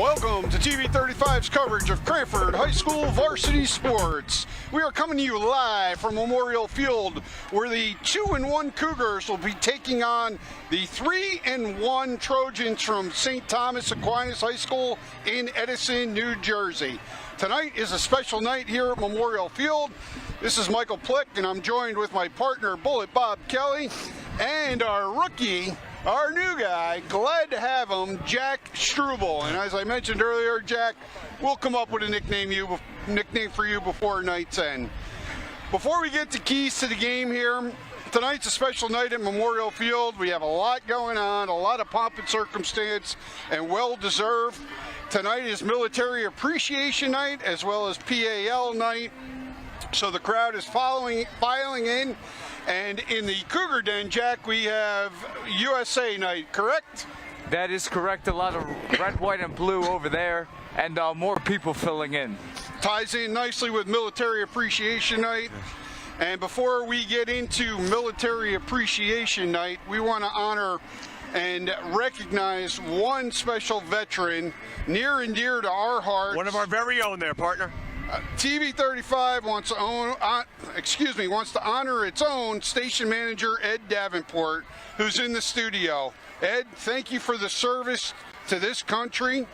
Welcome to TV35's coverage of Cranford High School varsity sports. We are coming to you live from Memorial Field, where the 2-1 Cougars will be taking on the 3-1 Trojans from St. Thomas Aquinas High School in Edison, New Jersey. Tonight is a special night here at Memorial Field. This is Michael Plick, and I'm joined with my partner, Bullet Bob Kelly, and our rookie, our new guy, glad to have him, Jack Struble. And as I mentioned earlier, Jack, we'll come up with a nickname for you before night's end. Before we get to keys to the game here, tonight's a special night at Memorial Field. We have a lot going on, a lot of pomp and circumstance, and well-deserved. Tonight is Military Appreciation Night as well as PAL night. So the crowd is filing in. And in the Cougar Den, Jack, we have USA night, correct? That is correct. A lot of red, white, and blue over there, and more people filling in. Ties in nicely with Military Appreciation Night. And before we get into Military Appreciation Night, we want to honor and recognize one special veteran near and dear to our hearts. One of our very own there, partner. TV35 wants to honor its own station manager, Ed Davenport, who's in the studio. Ed, thank you for the service to this country.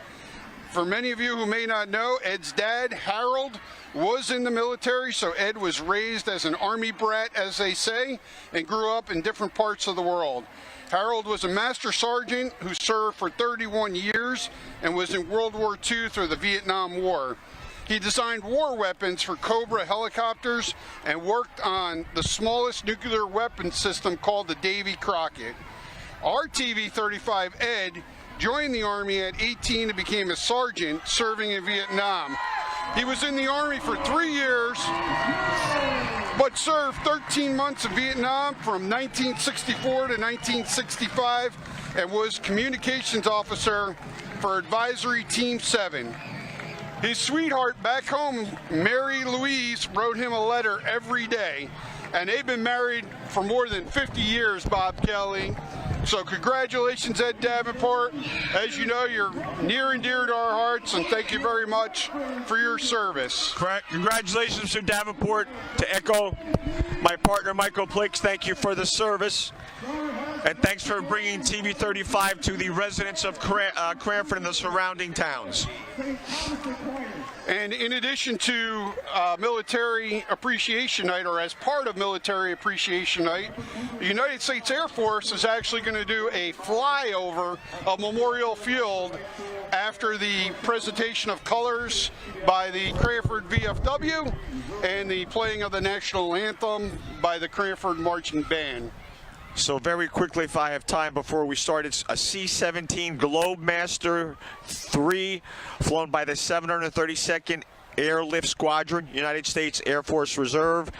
For many of you who may not know, Ed's dad, Harold, was in the military, so Ed was raised as an Army brat, as they say, and grew up in different parts of the world. Harold was a master sergeant who served for 31 years and was in World War II through the Vietnam War. He designed war weapons for Cobra helicopters and worked on the smallest nuclear weapon system called the Davy Crockett. Our TV35 Ed joined the Army at 18 and became a sergeant serving in Vietnam. He was in the Army for 3 years, but served 13 months in Vietnam from 1964 to 1965 and was communications officer for Advisory Team 7. His sweetheart back home, Mary Louise, wrote him a letter every day, and they've been married for more than 50 years, Bob Kelly. So congratulations, Ed Davenport. As you know, you're near and dear to our hearts, and thank you very much for your service. Congratulations, Mr. Davenport. To echo my partner, Michael Plick, thank you for the service. And thanks for bringing TV35 to the residents of Cranford and the surrounding towns. And in addition to Military Appreciation Night, or as part of Military Appreciation Night, the United States Air Force is actually going to do a flyover of Memorial Field after the presentation of colors by the Cranford VFW and the playing of the national anthem by the Cranford Marching Band. So very quickly, if I have time before we start, it's a C-17 Globemaster 3 flown by the 732nd Airlift Squadron, United States Air Force Reserve.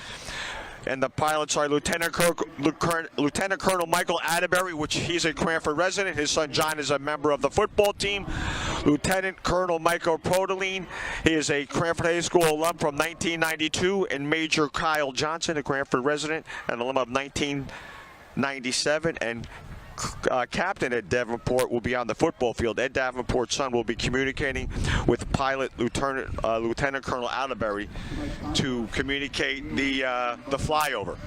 And the pilots are Lieutenant Colonel Michael Atterbury, which he's a Cranford resident. His son John is a member of the football team. Lieutenant Colonel Michael Proteline, he is a Cranford High School alum from 1992. And Major Kyle Johnson, a Cranford resident, an alum of 1997, and Captain Ed Davenport will be on the football field. Ed Davenport's son will be communicating with pilot Lieutenant Colonel Atterbury to communicate the flyover.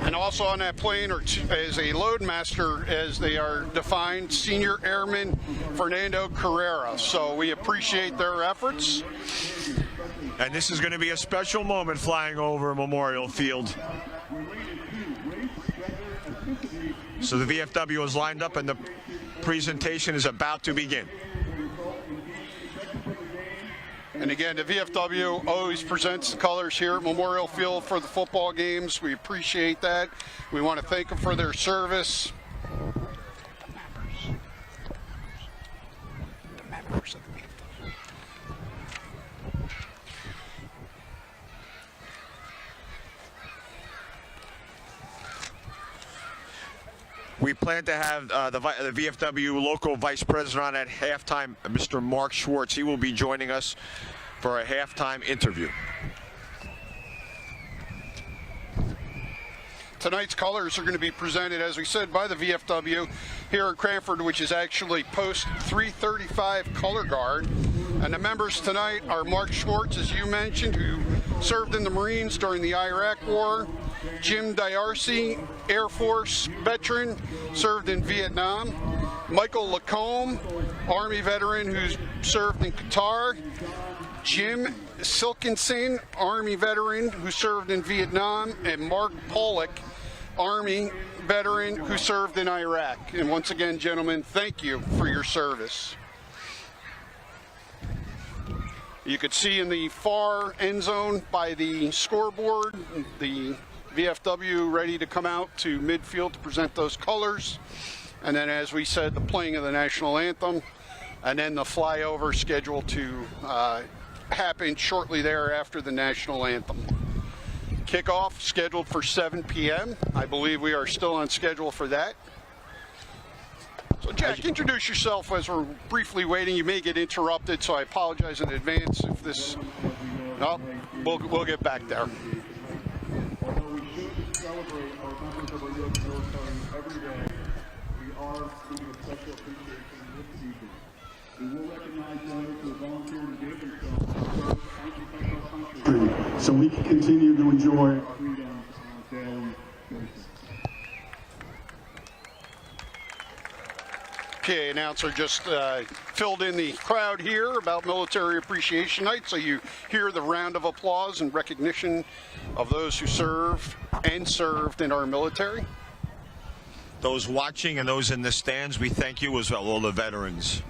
And also on that plane is a loadmaster, as they are defined, Senior Airman Fernando Carrera. So we appreciate their efforts. And this is going to be a special moment flying over Memorial Field. So the VFW is lined up and the presentation is about to begin. And again, the VFW always presents the colors here at Memorial Field for the football games. We appreciate that. We want to thank them for their service. The members of the VFW. We plan to have the VFW local vice president on at halftime, Mr. Mark Schwartz. He will be joining us for a halftime interview. Tonight's colors are going to be presented, as we said, by the VFW. here in Cranford, which is actually post 335 color guard. And the members tonight are Mark Schwartz, as you mentioned, who served in the Marines during the Iraq War. Jim D'Arcy, Air Force veteran, served in Vietnam. Michael Lacombe, Army veteran who's served in Qatar. Jim Silkinson, Army veteran who served in Vietnam. And Mark Pollock, Army veteran who served in Iraq. And once again, gentlemen, thank you for your service. You could see in the far end zone by the scoreboard, the VFW ready to come out to midfield to present those colors. And then, as we said, the playing of the national anthem, and then the flyover scheduled to happen shortly thereafter the national anthem. Kickoff scheduled for 7 p.m. I believe we are still on schedule for that. So, Jack, introduce yourself as we're briefly waiting. You may get interrupted, so I apologize in advance if this... No, we'll get back there. Although we should celebrate our members of our U.S. military every day, we are giving a special appreciation this season. We will recognize those who volunteered and gave themselves to serve and protect our country, so we can continue to enjoy our freedoms on a daily basis. PA announcer just filled in the crowd here about Military Appreciation Night, so you hear the round of applause in recognition of those who serve and served in our military. Those watching and those in the stands, we thank you as well, all the veterans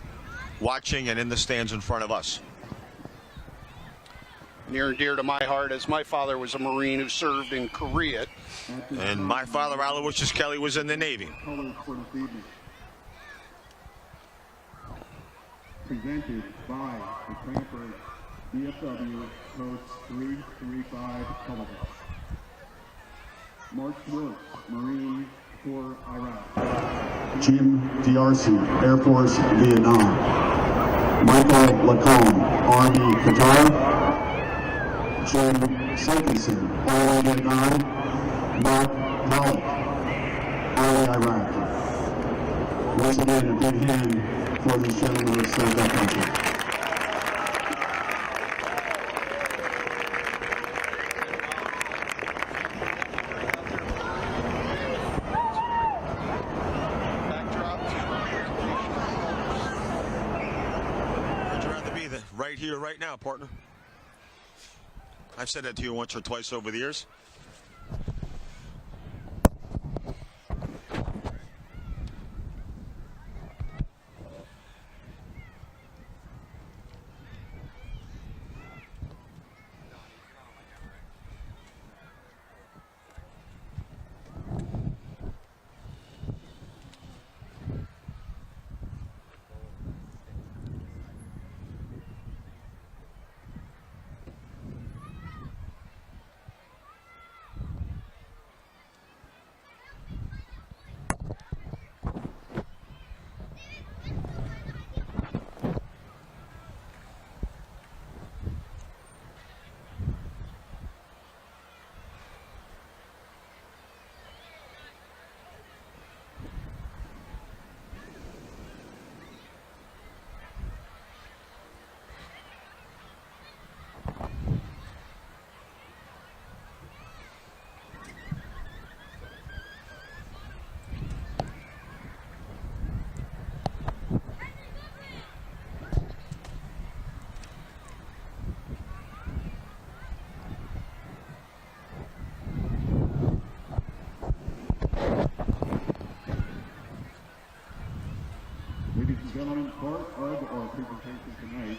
watching and in the stands in front of us. Near and dear to my heart, as my father was a Marine who served in Korea. And my father, Aloysius Kelly, was in the Navy. Colors for this evening. Presented by the Cranford VFW Post 335 Color Guard. Mark Schwartz, Marine for Iraq. Jim D'Arcy, Air Force, Vietnam. Michael Lacombe, Army, Qatar. Jim Silkinson, Army, Vietnam. Mark Pollock, Army, Iraq. Once again, a big hand for these gentlemen who served our country. Would you rather be right here, right now, partner? I've said that to you once or twice over the years. Ladies and gentlemen, part of our presentation tonight,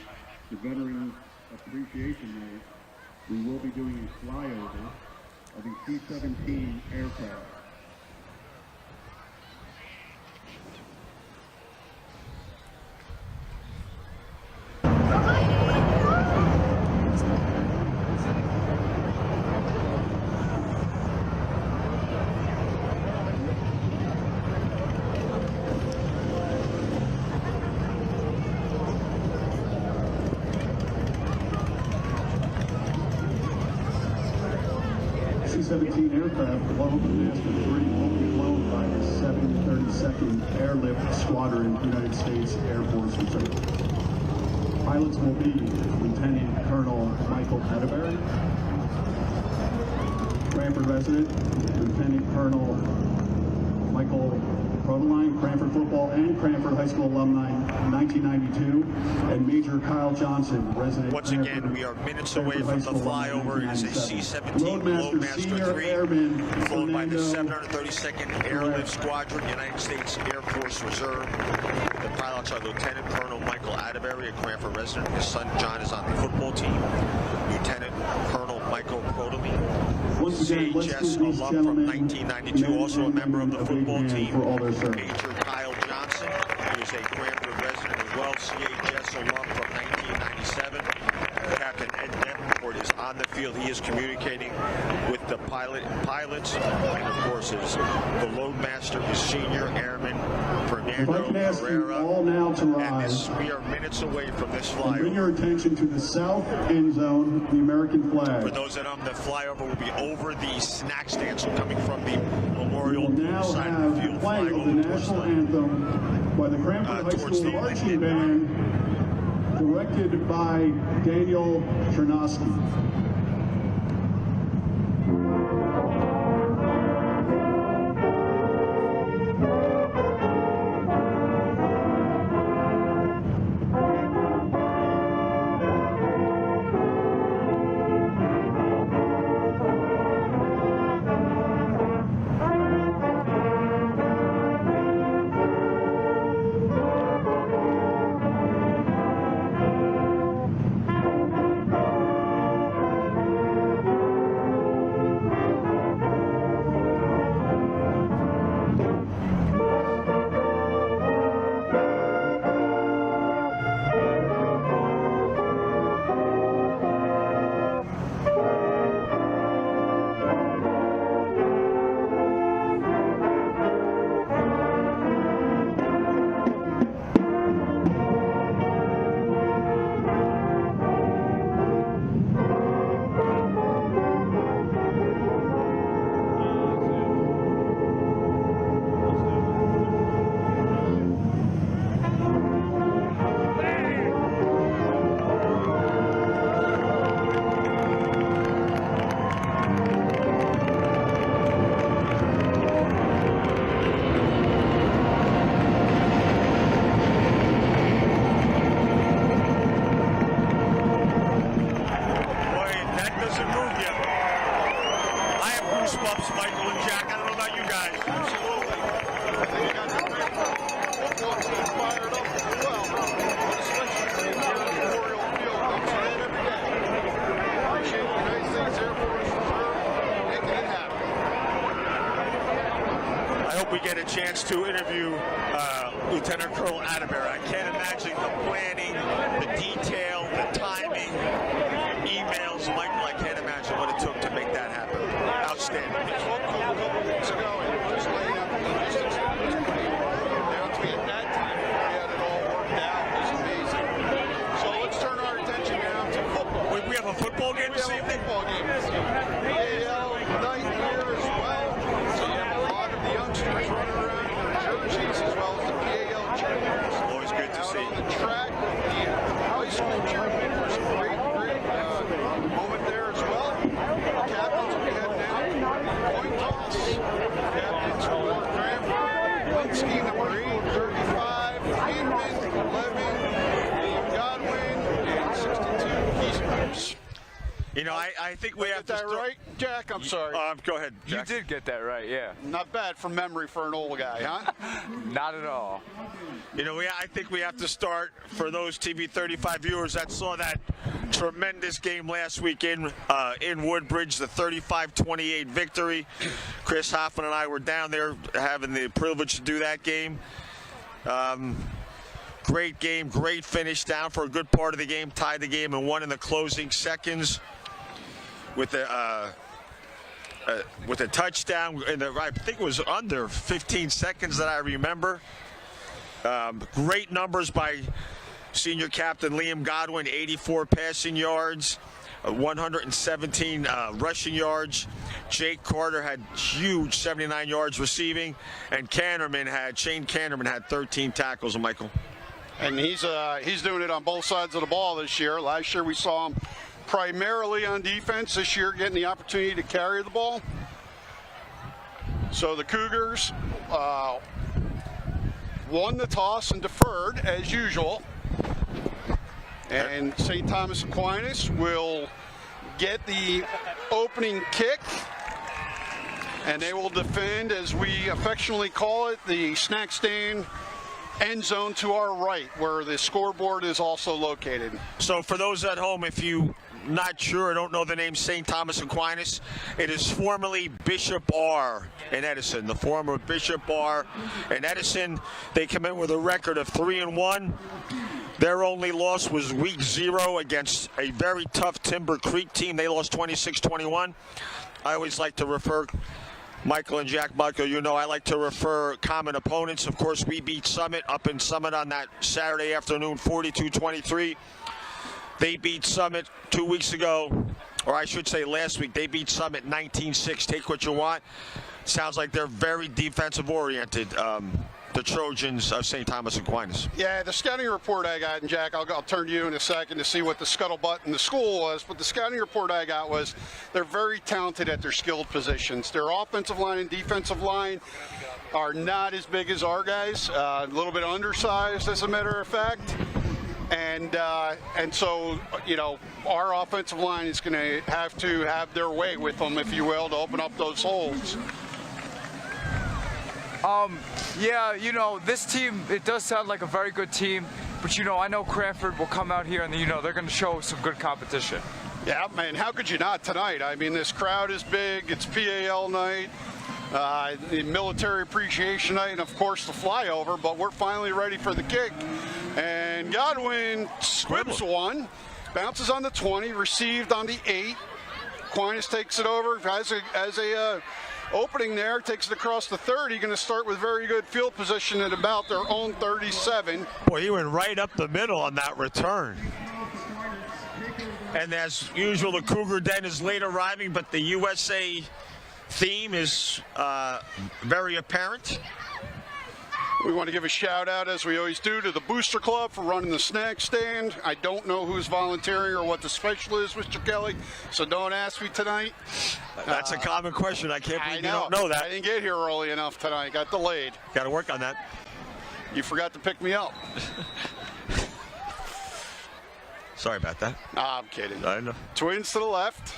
the Veterans Appreciation Night, we will be doing a flyover of the C-17 aircraft. C-17 aircraft flown, Master 3 will be flown by the 732nd Airlift Squadron, United States Air Force Reserve. Pilots will be Lieutenant Colonel Michael Atterbury, Cranford resident, Lieutenant Colonel Michael Prodeline, Cranford football and Cranford High School alumni, 1992, and Major Kyle Johnson, resident. Once Cranford, again, we are minutes Cranford away from the High School flyover. It is a C-17 Loadmaster Globemaster Senior 3, Airman flown by the Fernando 732nd Airlift Squadron, United States Air Force Reserve. The pilots are Lieutenant Colonel Michael Atterbury, a Cranford resident. His son John is on the football team. Lieutenant Colonel Michael Prodeline, Once again, let's CHS give these alum from gentlemen 1992, also a member of the a big football hand team. for all their service. Major Kyle Johnson, who is a Cranford resident as well, CHS alum from 1997. Captain Ed Davenport is on the field. He is communicating with the pilots, and of course, the loadmaster is Senior Airman If I Fernando can ask you Pereira. all now to And rise we are minutes away from this and bring flyover. your attention to the south end zone, the American For flag. those that the flyover will be over the snack stand, so coming from the We Memorial will now side of the have field, playing flying of the over towards national the anthem by the Cranford High towards School the Marching Band, directed by Daniel Chernosky. Get a chance to interview Lieutenant Colonel Atterbury. I can't imagine the planning, the detail, the timing, emails. Michael, I can't imagine what it took to make that happen. Outstanding. Just a couple weeks ago, and just laying out the logistics of it. Down to me at that time, we had it all worked out. It was amazing. So let's turn our attention now to football. We have a football game We this have a evening? football game this evening. PAL night here as well. So you have a lot of the youngsters running around in their jerseys as well as the PAL cheerleaders. Always good to Out see. on the track with the high school cheerleaders. Great moment there as well. Captains will be heading out. Coin toss. Captains for Cranford. Linsky, number 8, 35. Hinman, 11. Godwin, and 62. Keysters. You know, I think we have Get to that start. right, Jack? I'm sorry. Go ahead, You Jack. did get that right, yeah. Not bad from memory for an old guy, huh? Not at all. You know, I think we have to start for those TV 35 viewers that saw that tremendous game last week in Woodbridge, the 35-28 victory. Chris Hoffman and I were down there having the privilege to do that game. Great game, great finish, down for a good part of the game, tied the game and won in the closing seconds with a touchdown in the, I think it was under 15 seconds that I remember. Great numbers by senior captain Liam Godwin, 84 passing yards, 117 rushing yards. Jake Carter had huge 79 yards receiving, and Shane Canterman had 13 tackles, Michael. And he's doing it on both sides of the ball this year. Last year we saw him primarily on defense. This year getting the opportunity to carry the ball. So the Cougars won the toss and deferred as usual. And St. Thomas Aquinas will get the opening kick. And they will defend, as we affectionately call it, the snack stand end zone to our right, where the scoreboard is also located. So for those at home, if you not sure, don't know the name St. Thomas Aquinas, it is formerly Bishop R in Edison, the former Bishop R in Edison. They come in with a record of 3-1. Their only loss was week 0 against a very tough Timber Creek team. They lost 26-21. I always like to refer, Michael and Jack, Michael, you know I like to refer common opponents. Of course, we beat Summit up in Summit on that Saturday afternoon, 42-23. They beat Summit 2 weeks ago, or I should say last week. They beat Summit 19-6. Take what you want. Sounds like they're very defensive-oriented, the Trojans of St. Thomas Aquinas. Yeah, the scouting report I got, and Jack, I'll turn to you in a second to see what the scuttlebutt in the school was, but the scouting report I got was they're very talented at their skilled positions. Their offensive line and defensive line are not as big as our guys, a little bit undersized, as a matter of fact. And so, you know, our offensive line is going to have their way with them, if you will, to open up those holes. Yeah, you know, this team, it does sound like a very good team, but, you know, I know Cranford will come out here and, you know, they're going to show some good competition. Yeah, man, how could you not tonight? I mean, this crowd is big. It's PAL night, the military appreciation night, and, of course, the flyover, but we're finally ready for the kick. And Godwin squibs one, bounces on the 20, received on the 8. Aquinas takes it over, has a opening there, takes it across the 30. Going to start with very good field position at about their own 37. Boy, he went right up the middle on that return. And as usual, the Cougar Den is late arriving, but the USA theme is very apparent. We want to give a shout out, as we always do, to the Booster Club for running the snack stand. I don't know who's volunteering or what the special is, Mr. Kelly, so don't ask me tonight. That's a common question. I can't believe you don't know that. I didn't get here early enough tonight. Got delayed. Got to work on that. You forgot to pick me up. Sorry about that. I'm kidding. I know. Twins to the left.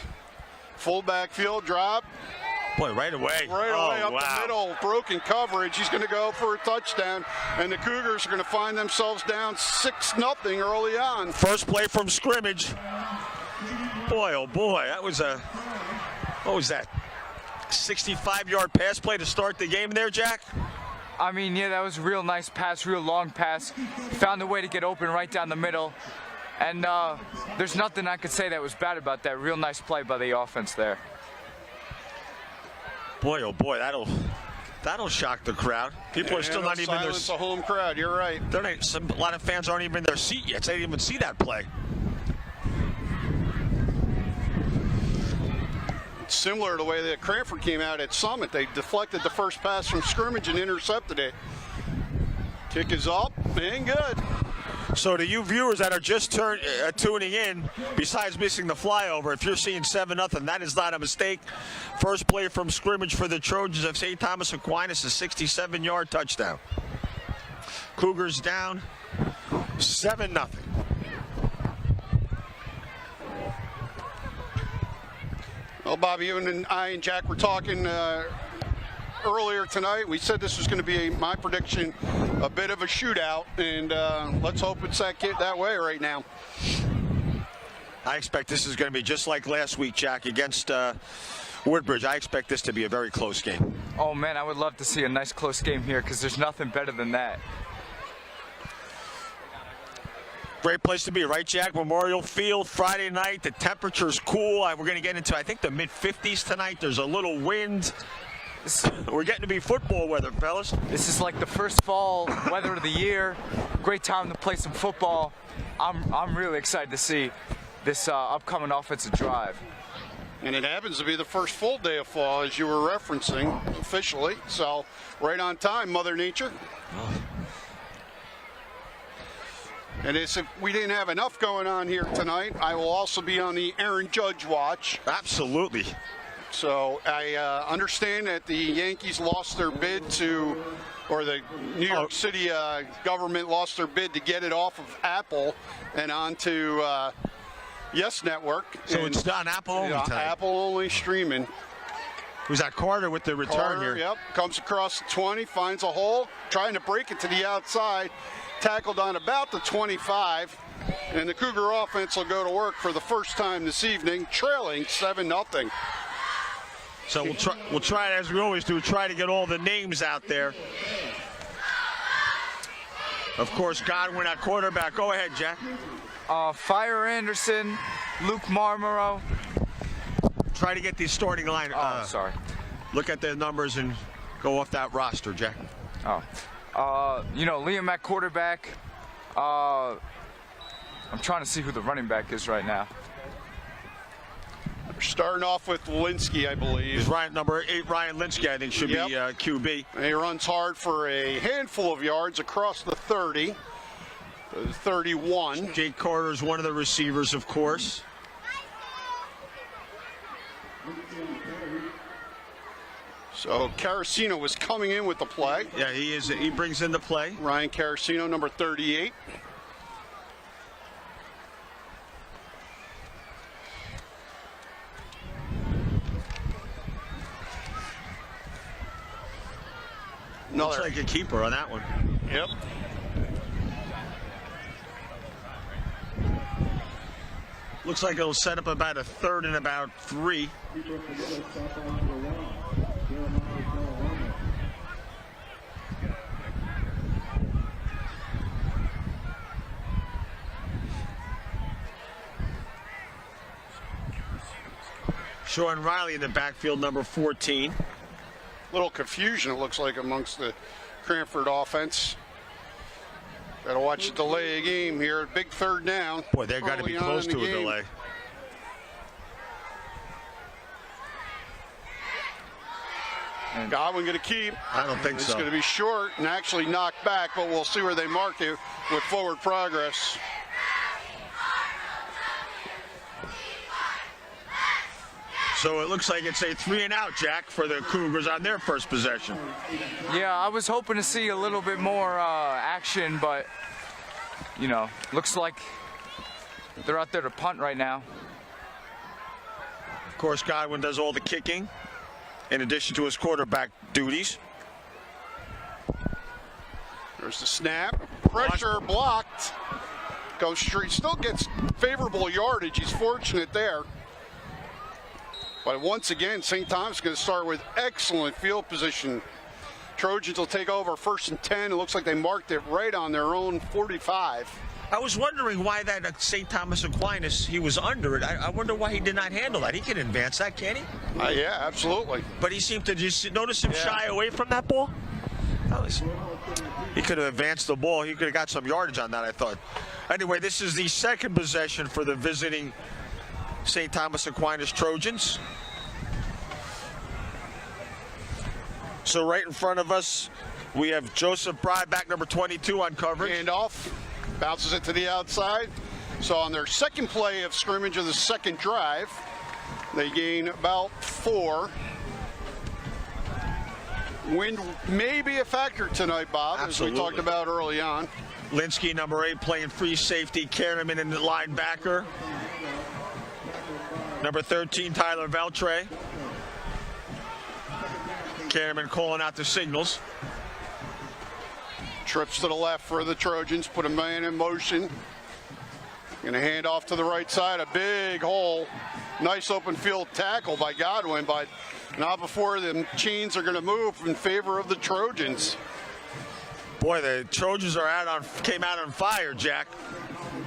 Full backfield drop. Boy, right away. Right away up wow. the middle. Broken coverage. He's going to go for a touchdown. And the Cougars are going to find themselves down 6-0 early on. First play from scrimmage. Boy, oh boy. That was what was that? 65-yard pass play to start the game there, Jack? I mean, yeah, that was a real nice pass, real long pass. Found a way to get open right down the middle. And there's nothing I could say that was bad about that. Real nice play by the offense there. Boy, oh boy, that'll shock the crowd. People are still not even in their Silence a home crowd. You're right. A lot of fans aren't even in their seat yet. So they didn't even see that play. It's similar to the way that Cranford came out at Summit. They deflected the first pass from scrimmage and intercepted it. Kick is up and good. So to you viewers that are just tuning in, besides missing the flyover, if you're seeing 7-0, that is not a mistake. First play from scrimmage for the Trojans of St. Thomas Aquinas, a 67-yard touchdown. Cougars down 7-0. Well, Bobby, you and I and Jack were talking earlier tonight. We said this was going to be, my prediction, a bit of a shootout, and let's hope it's that way right now. I expect this is going to be just like last week, Jack, against Woodbridge. I expect this to be a very close game. Oh, man, I would love to see a nice close game here because there's nothing better than that. Great place to be, right, Jack? Memorial Field, Friday night. The temperature's cool. We're going to get into, I think, the mid-50s tonight. There's a little wind. We're getting to be football weather, fellas. This is like the first fall weather of the year. Great time to play some football. I'm really excited to see this upcoming offensive drive. And it happens to be the first full day of fall, as you were referencing officially. So, right on time, Mother Nature. And if we didn't have enough going on here tonight, I will also be on the Aaron Judge watch. Absolutely. So I understand that the Yankees lost their bid to, or the New York City government lost their bid to get it off of Apple and onto Yes Network. So and, it's on Apple only tonight. Apple only streaming. Who's that? Carter with the return Carter, here. Yep, comes across the 20, finds a hole, trying to break it to the outside, tackled on about the 25, and the Cougar offense will go to work for the first time this evening, trailing 7-0. So we'll try, as we always do, try to get all the names out there. Of course, Godwin at quarterback. Go ahead, Jack. Fire Anderson, Luke Marmoro. Try to get the starting line. Sorry. Look at the numbers and go off that roster, Jack. Liam at quarterback. I'm trying to see who the running back is right now. We're starting off with Linsky, I believe. Is number 8, Ryan Linsky, I think, should be QB. And he runs hard for a handful of yards across the 30, the 31. Jake Carter is one of the receivers, of course. So Carasino was coming in with the play. Yeah, he is. He brings in the play. Ryan Carasino, number 38. Looks like a keeper on that one. Yep. Looks like it'll set up about a 3rd and about 3. Sean Riley in the backfield, number 14. Little confusion, it looks like, amongst the Cranford offense. Got to watch the delay of game here. Big 3rd down. Boy, they've got to be close to a delay. And Godwin going to keep. I don't think it's so. It's going to be short and actually knocked back, but we'll see where they mark it with forward progress. So it looks like it's a 3-and-out, Jack, for the Cougars on their first possession. Yeah, I was hoping to see a little bit more action, but, looks like they're out there to punt right now. Of course, Godwin does all the kicking, in addition to his quarterback duties. There's the snap. Pressure blocked. Goes straight. Still gets favorable yardage. He's fortunate there. But once again, St. Thomas is going to start with excellent field position. Trojans will take over 1st and 10. It looks like they marked it right on their own 45. I was wondering why that St. Thomas Aquinas, he was under it. I wonder why he did not handle that. He can advance that, can't he? Yeah, absolutely. But he seemed to just notice him shy away from that ball. He could have advanced the ball. He could have got some yardage on that, I thought. Anyway, this is the 2nd possession for the visiting St. Thomas Aquinas Trojans. So right in front of us, we have Joseph Bryback, number 22, on coverage. Handoff, bounces it to the outside. So on their 2nd play of scrimmage of the 2nd drive, they gain about 4. Wind may be a factor tonight, Bob, Absolutely. as we talked about early on. Linsky, number 8, playing free safety. Kerriman in the linebacker. Number 13, Tyler Veltre. Kerriman calling out the signals. Trips to the left for the Trojans, put a man in motion. Gonna hand off to the right side, a big hole. Nice open field tackle by Godwin, but not before the chains are gonna move in favor of the Trojans. Boy, the Trojans came out on fire, Jack.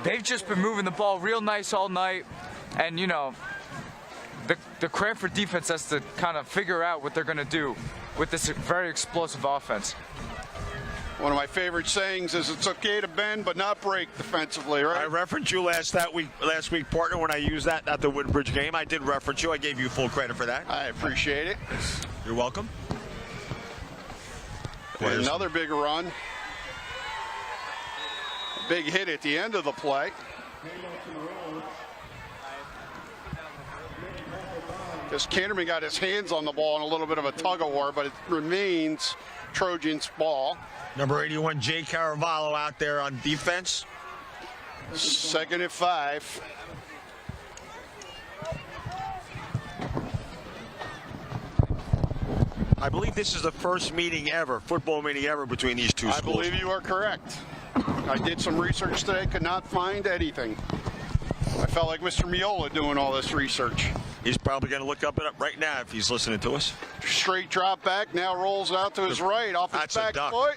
They've just been moving the ball real nice all night, and the Cranford defense has to kind of figure out what they're going to do with this very explosive offense. One of my favorite sayings is it's okay to bend but not break defensively, right? I referenced you last week, partner, when I used that at the Woodbridge game. I did reference you. I gave you full credit for that. I appreciate it. You're welcome. And another big run. A big hit at the end of the play. Because Canterman got his hands on the ball in a little bit of a tug-of-war, but it remains Trojans' ball. Number 81, Jay Caravallo out there on defense. 2nd and 5. I believe this is the first meeting ever, football meeting ever, between these two schools. I believe you are correct. I did some research today, could not find anything. I felt like Mr. Miola doing all this research. He's probably going to look up it up right now if he's listening to us. Straight drop back, now rolls out to his right, off his back foot,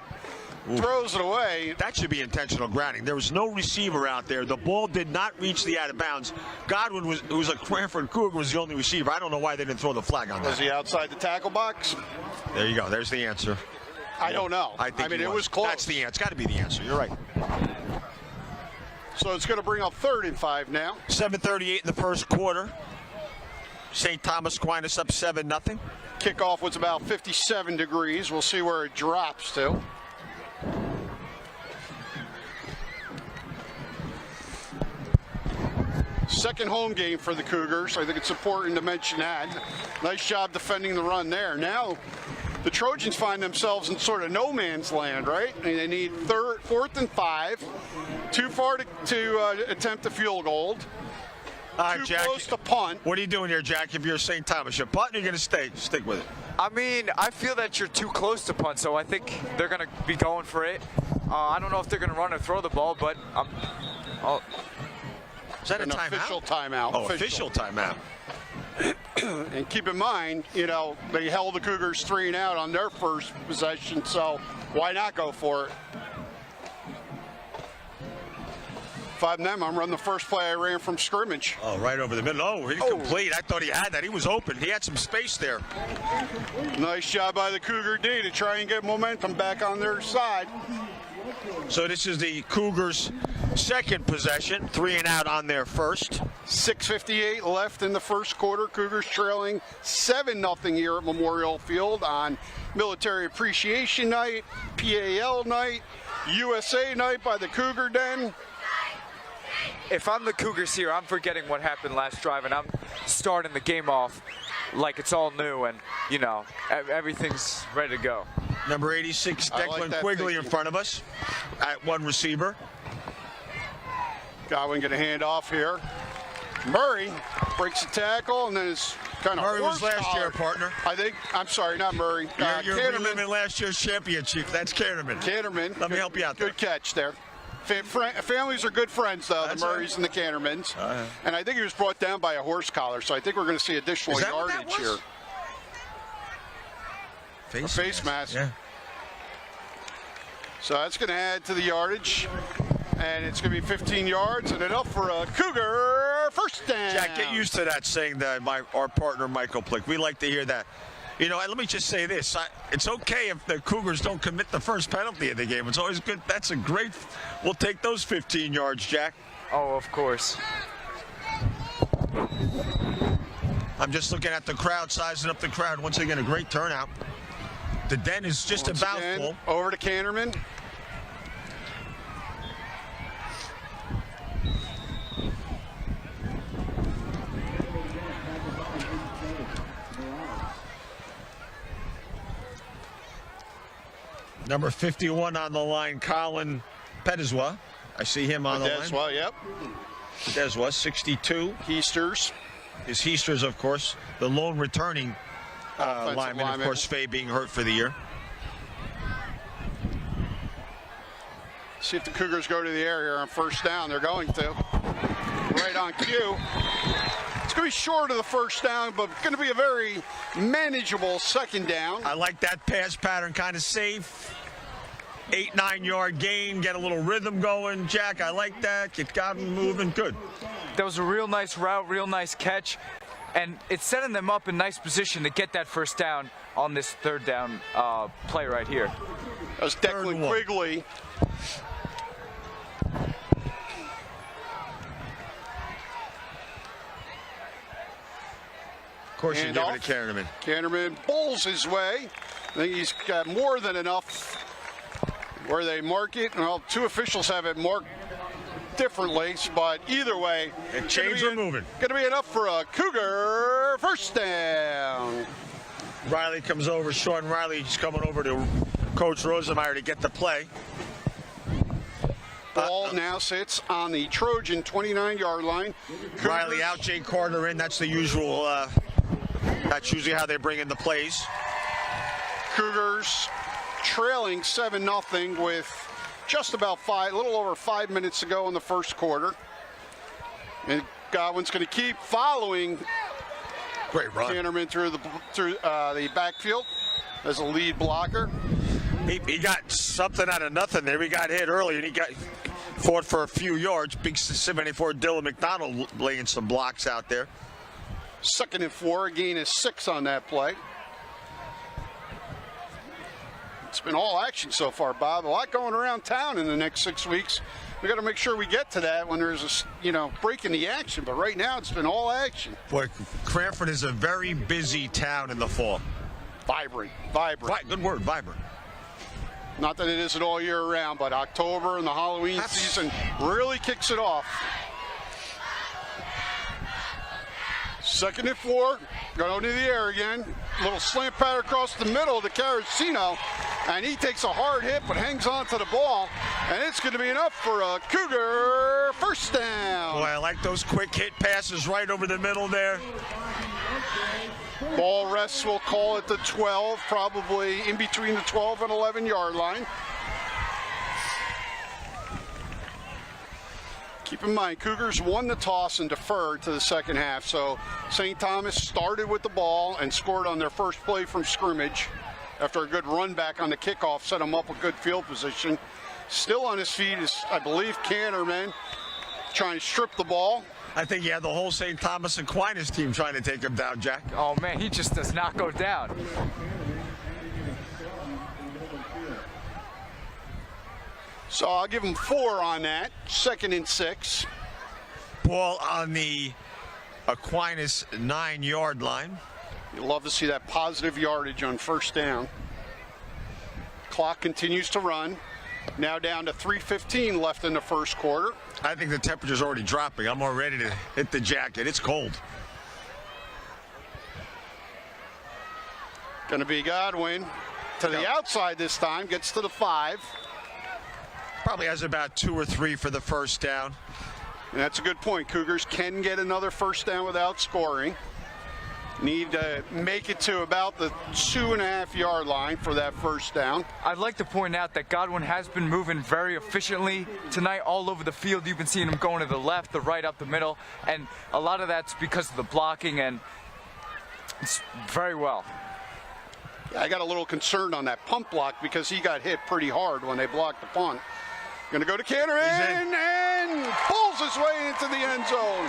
throws it away. That should be intentional grounding. There was no receiver out there. The ball did not reach the out of bounds. Godwin, who was a Cranford Cougar, was the only receiver. I don't know why they didn't throw the flag on that. Was he outside the tackle box? There you go. There's the answer. I don't know. I mean, it was close. That's the answer. It's got to be the answer. You're right. So it's going to bring up 3rd and 5 now. 7:38 in the first quarter. St. Thomas Aquinas up 7-0. Kickoff was about 57 degrees. We'll see where it drops to. Second home game for the Cougars. I think it's important to mention that. Nice job defending the run there. Now the Trojans find themselves in sort of no man's land, right? I mean, they need 4th and 5. Too far to attempt a field goal. Too Jack, close to punt. What are you doing here, Jack? If you're St. Thomas, you're punting, you're going to stick with it. I mean, I feel that you're too close to punt, so I think they're going to be going for it. I don't know if they're going to run or throw the ball, but is that an a timeout? Official timeout. Oh, official timeout. And keep in mind, you know, they held the Cougars 3 and out on their first possession, so why not go for it? If I'm them, I'm running the first play I ran from scrimmage. Oh, right over the middle. Oh, incomplete. I thought he had that. He was open. He had some space there. Nice job by the Cougar D to try and get momentum back on their side. So this is the Cougars' second possession, 3 and out on their first. 6:58 left in the first quarter. Cougars trailing 7-0 here at Memorial Field on Military Appreciation Night, PAL night, USA night by the Cougar Den. if I'm the Cougars here, I'm forgetting what happened last drive, and I'm starting the game off like it's all new, and, you know, everything's ready to go. Number 86, Declan Quigley in front of us at one receiver. Godwin get a hand off here. Murray breaks the tackle and then is kind of Murray was last year, partner. I think, I'm sorry, not Murray. You're reliving last year's championship. That's Canterman. Canterman. Let me help you out there. Good catch there. Families are good friends, though, That's the Murrays and the Cantermans. And I think he was brought down by a horse collar, so I think we're going to see additional yardage here. Face mask. Yeah. So that's going to add to the yardage. And it's going to be 15 yards and enough for a Cougar first down. Jack, get used to that, saying that our partner Michael Plick. We like to hear that. You know, and let me just say this. It's okay if the Cougars don't commit the first penalty of the game. It's always good. That's a great. We'll take those 15 yards, Jack. Oh, of course. I'm just looking at the crowd, sizing up the crowd. Once again, a great turnout. The den is just about full. Over to Canterman. Number 51 on the line, Colin Pedeswa. I see him on the line. Pedeswa, yep. Pedeswa, 62. Heasters. His Heasters, of course. The lone returning lineman, of course, Faye being hurt for the year. See if the Cougars go to the air here on first down. They're going to. Right on cue. It's going to be short of the first down, but going to be a very manageable second down. I like that pass pattern, kind of safe. 8-9 yard gain, get a little rhythm going. Jack, I like that. Get Godwin moving. Good. That was a real nice route, real nice catch. And it's setting them up in nice position to get that first down on this third down play right here. That was Declan Quigley. Of course, you give it to Canterman. Canterman bowls his way. I think he's got more than enough where they mark it. Well, two officials have it marked differently, but either way, And chains are moving. Going to be enough for a Cougar first down. Riley comes over. Sean Riley's coming over to Coach Rosemeyer to get the play. Ball now sits on the Trojan 29-yard line. Cougars, Riley out, Jay Carter in. That's the usual. That's usually how they bring in the plays. Cougars trailing 7-0 with just about a little over 5 minutes to go in the first quarter. And Godwin's going to keep following Great run. Canterman through the backfield as a lead blocker. He got something out of nothing there. He got hit earlier, and he fought for a few yards. Big 74 Dylan McDonald laying some blocks out there. 2nd and 4, a gain of 6 on that play. It's been all action so far, Bob. A lot going around town in the next 6 weeks. We got to make sure we get to that when there's a break in the action. But right now, it's been all action. Boy, Cranford is a very busy town in the fall. Vibrant. Good word, vibrant. Not that it isn't all year round, but October and the Halloween season really kicks it off. 2nd and 4, going to the air again. Little slant pattern across the middle to Carrasino, and he takes a hard hit but hangs on to the ball, and it's going to be enough for a Cougar first down. Boy, I like those quick hit passes right over the middle there. Ball rests, we'll call it the 12, probably in between the 12 and 11-yard line. Keep in mind, Cougars won the toss and deferred to the second half. So St. Thomas started with the ball and scored on their first play from scrimmage after a good run back on the kickoff, set them up with good field position. Still on his feet is, I believe, Canterman trying to strip the ball. I think you had the whole St. Thomas Aquinas team trying to take him down, Jack. Oh, man, he just does not go down. So I'll give him 4 on that. 2nd and 6. Ball on the Aquinas 9-yard line. You'll love to see that positive yardage on first down. Clock continues to run. Now down to 3:15 left in the first quarter. I think the temperature's already dropping. I'm all ready to hit the jacket. It's cold. Going to be Godwin to the outside this time. Gets to the 5. Probably has about 2 or 3 for the first down. And that's a good point. Cougars can get another first down without scoring. Need to make it to about the 2.5-yard line for that first down. I'd like to point out that Godwin has been moving very efficiently tonight all over the field. You've been seeing him going to the left, the right, up the middle, and a lot of that's because of the blocking, and it's very well. I got a little concerned on that punt block because he got hit pretty hard when they blocked the punt. Going to go to Canterman and pulls his way into the end zone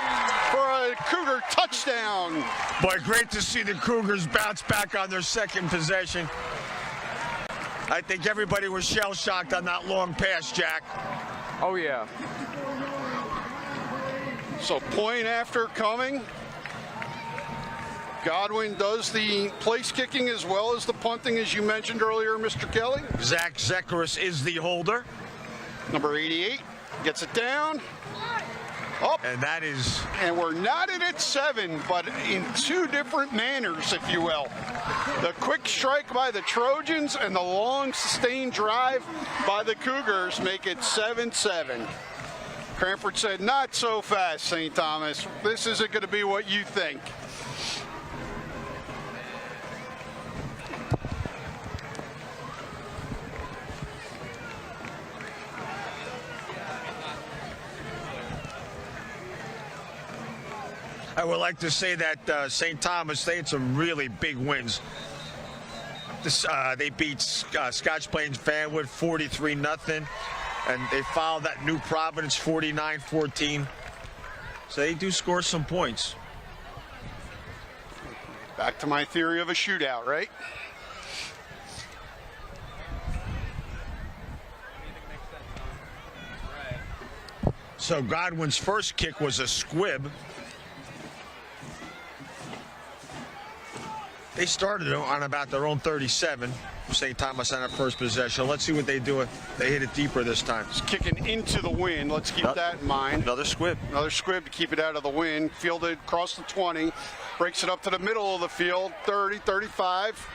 for a Cougar touchdown. Boy, great to see the Cougars bounce back on their second possession. I think everybody was shell-shocked on that long pass, Jack. Oh, yeah. So point after coming. Godwin does the place kicking as well as the punting, as you mentioned earlier, Mr. Kelly. Zach Zekaris is the holder. Number 88 gets it down. Up. And that is... And we're knotted at 7, but in 2 different manners, if you will. The quick strike by the Trojans and the long sustained drive by the Cougars make it 7-7. Cranford said, not so fast, St. Thomas. This isn't going to be what you think. I would like to say that St. Thomas, they had some really big wins. They beat Scotch Plains Fanwood 43-0, and they followed that New Providence 49-14. So they do score some points. Back to my theory of a shootout, right? So Godwin's first kick was a squib. They started on about their own 37. St. Thomas on their first possession. Let's see what they do if they hit it deeper this time. It's kicking into the wind. Let's keep that in mind. Another squib. Another squib to keep it out of the wind. Fielded across the 20. Breaks it up to the middle of the field. 30, 35.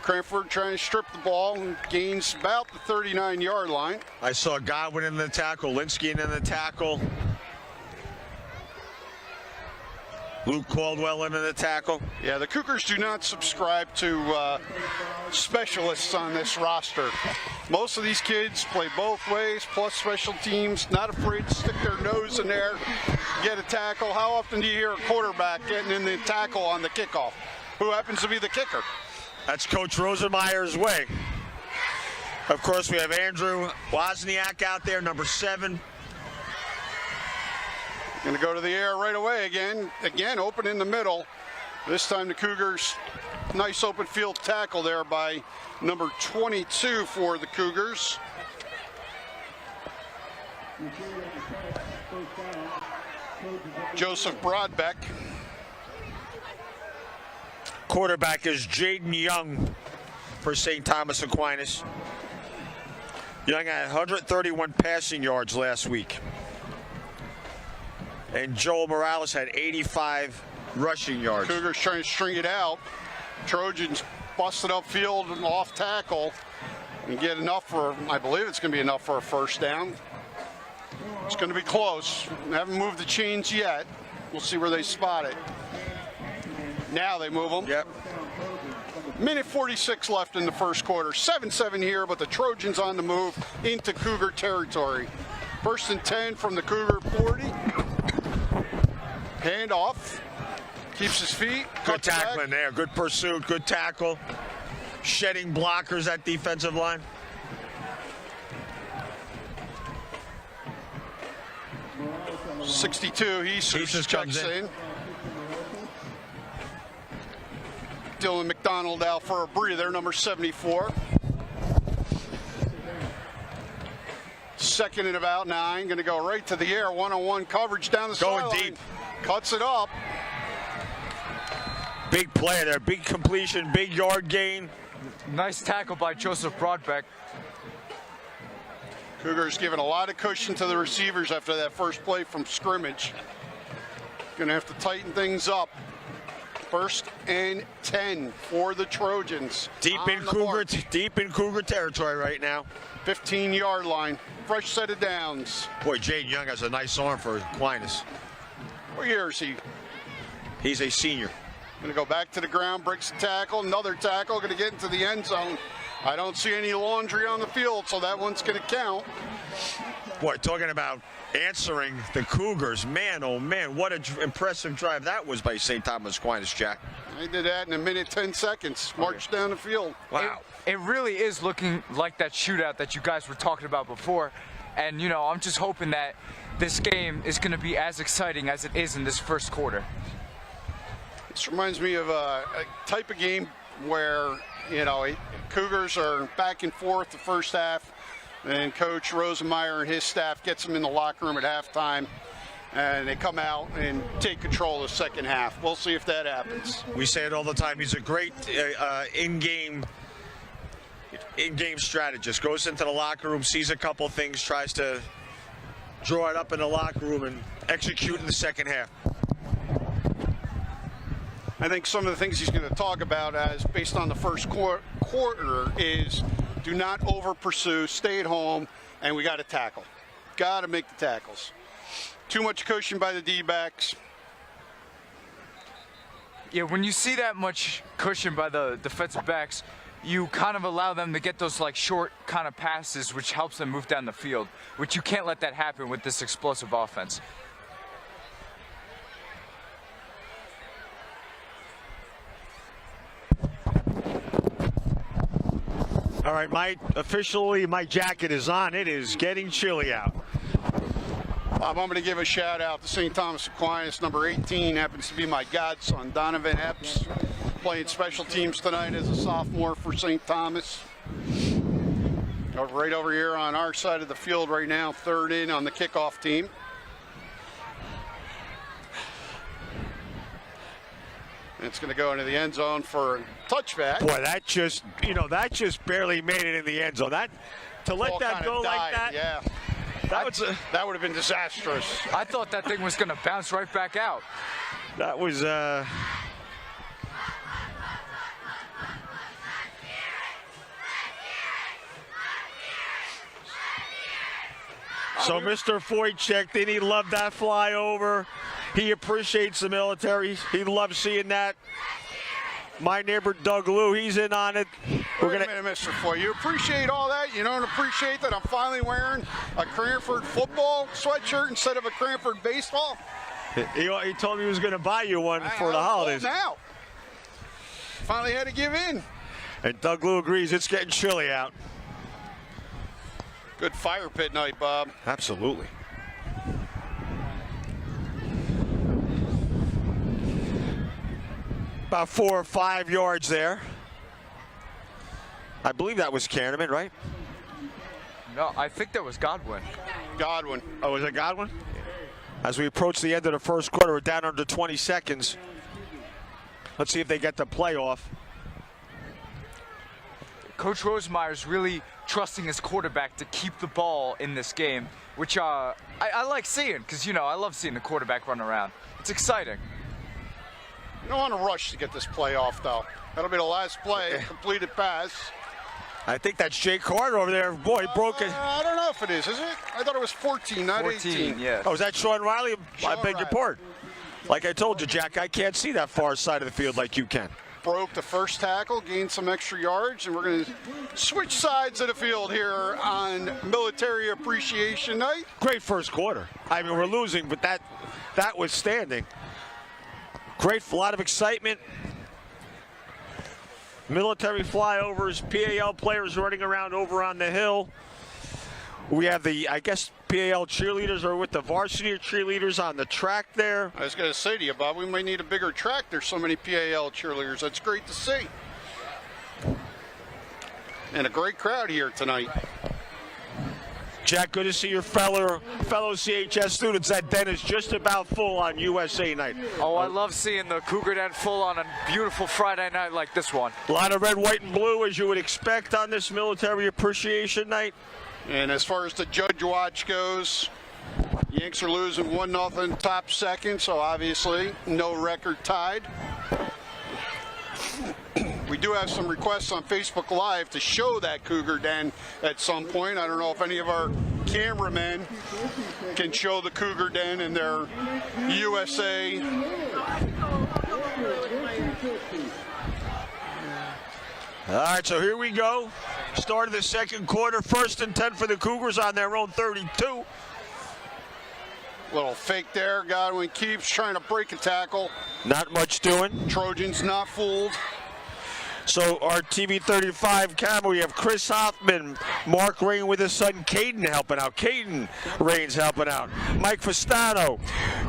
Cranford trying to strip the ball and gains about the 39-yard line. I saw Godwin in the tackle, Linsky in the tackle, Luke Caldwell in the tackle. Yeah, the Cougars do not subscribe to specialists on this roster. Most of these kids play both ways, plus special teams, not afraid to stick their nose in there, get a tackle. How often do you hear a quarterback getting in the tackle on the kickoff? Who happens to be the kicker? That's Coach Rosenmeyer's way. Of course, we have Andrew Wozniak out there, number 7. Going to go to the air right away again. Again, open in the middle. This time the Cougars, nice open field tackle there by number 22 for the Cougars. Joseph Broadbeck. Quarterback is Jaden Young for St. Thomas Aquinas. Young had 131 passing yards last week. And Joel Morales had 85 rushing yards. Cougars trying to string it out. Trojans busted upfield and off tackle and get enough for, I believe it's going to be enough for a first down. It's going to be close. They haven't moved the chains yet. We'll see where they spot it. Now they move them. Yep. Minute 46 left in the first quarter. 7-7 here, but the Trojans on the move into Cougar territory. First and 10 from the Cougar 40. Hand off. Keeps his feet. Good tackling there. Good pursuit. Good tackle. Shedding blockers at defensive line. .62. He checks in. Dylan McDonald out for a breather, number 74. Second and about 9. Going to go right to the air. One-on-one coverage down the sideline. Going deep. Cuts it up. Big play there. Big completion. Big yard gain. Nice tackle by Joseph Broadbeck. Cougars giving a lot of cushion to the receivers after that first play from scrimmage. Going to have to tighten things up. First and 10 for the Trojans. Deep in Cougar territory right now. 15-yard line. Fresh set of downs. Boy, Jaden Young has a nice arm for Aquinas. What year is he? He's a senior. Going to go back to the ground, breaks the tackle, another tackle, going to get into the end zone. I don't see any laundry on the field, so that one's going to count. Boy, talking about answering the Cougars. Man, oh man, what an impressive drive that was by St. Thomas Aquinas, Jack. They did that in a minute, 10 seconds. Marched down the field. Wow. It really is looking like that shootout that you guys were talking about before. And, you know, I'm just hoping that this game is going to be as exciting as it is in this first quarter. This reminds me of a type of game where, you know, Cougars are back and forth the first half, and Coach Rosenmeyer and his staff gets them in the locker room at halftime, and they come out and take control of the second half. We'll see if that happens. We say it all the time. He's a great in-game strategist. Goes into the locker room, sees a couple things, tries to draw it up in the locker room and execute in the second half. I think some of the things he's going to talk about as based on the first quarter is do not over pursue, stay at home, and we got to tackle. Got to make the tackles. Too much cushion by the D-backs. Yeah, when you see that much cushion by the defensive backs, you kind of allow them to get those like short kind of passes, which helps them move down the field, which you can't let that happen with this explosive offense. All right, officially my jacket is on. It is getting chilly out. I'm going to give a shout out to St. Thomas Aquinas. Number 18 happens to be my godson, Donovan Epps. playing special teams tonight as a sophomore for St. Thomas. Right over here on our side of the field right now, third in on the kickoff team. It's going to go into the end zone for a touchback. Boy, that just barely made it in the end zone. To let that go like that, yeah. That would have been disastrous. I thought that thing was going to bounce right back out. That was So Mr. Foyt checked in. He loved that flyover. He appreciates the military. He loves seeing that. My neighbor Doug Lou, he's in on it. Wait a minute, Mr. Foyt. You appreciate all that? You don't appreciate that I'm finally wearing a Cranford football sweatshirt instead of a Cranford baseball? He told me he was going to buy you one for the holidays. Now, finally had to give in. And Doug Lou agrees it's getting chilly out. Good fire pit night, Bob. Absolutely. About 4 or 5 yards there. I believe that was Canterman, right? No, I think that was Godwin. Godwin. Oh, was it Godwin? As we approach the end of the first quarter, we're down under 20 seconds. Let's see if they get the playoff. Coach Rosemeyer's really trusting his quarterback to keep the ball in this game, which I like seeing because, I love seeing the quarterback run around. It's exciting. You don't want to rush to get this play off, though. That'll be the last play, completed pass. I think that's Jake Carter over there. Boy, he broke it. I don't know if it is it? I thought it was 14, not 18. Yeah. Oh, is that Sean Riley? I beg your Riley. pardon. Like I told you, Jack, I can't see that far side of the field like you can. Broke the first tackle, gained some extra yards, and we're going to switch sides of the field here on Military Appreciation Night. Great first quarter. I mean, we're losing, but that was standing. Great, a lot of excitement. Military flyovers, PAL players running around over on the hill. We have I guess PAL cheerleaders are with the varsity cheerleaders on the track there. I was going to say to you, Bob, we might need a bigger track. There's so many PAL cheerleaders. That's great to see. And a great crowd here tonight. Jack, good to see your fellow CHS students. That den is just about full on USA night. Oh, I love seeing the Cougar Den full on a beautiful Friday night like this one. A lot of red, white, and blue, as you would expect on this Military Appreciation Night. And as far as the judge watch goes, Yanks are losing 1-0 top second, so obviously no record tied. We do have some requests on Facebook Live to show that Cougar Den at some point. I don't know if any of our cameramen can show the Cougar Den in their USA. All right, so here we go. Start of the second quarter. 1st and 10 for the Cougars on their own 32. Little fake there. Godwin keeps trying to break a tackle. Not much doing. Trojans not fooled. So our TV 35 camera, we have Chris Hoffman, Mark Rain with his son Caden helping out. Caden Rain's helping out. Mike Fastano,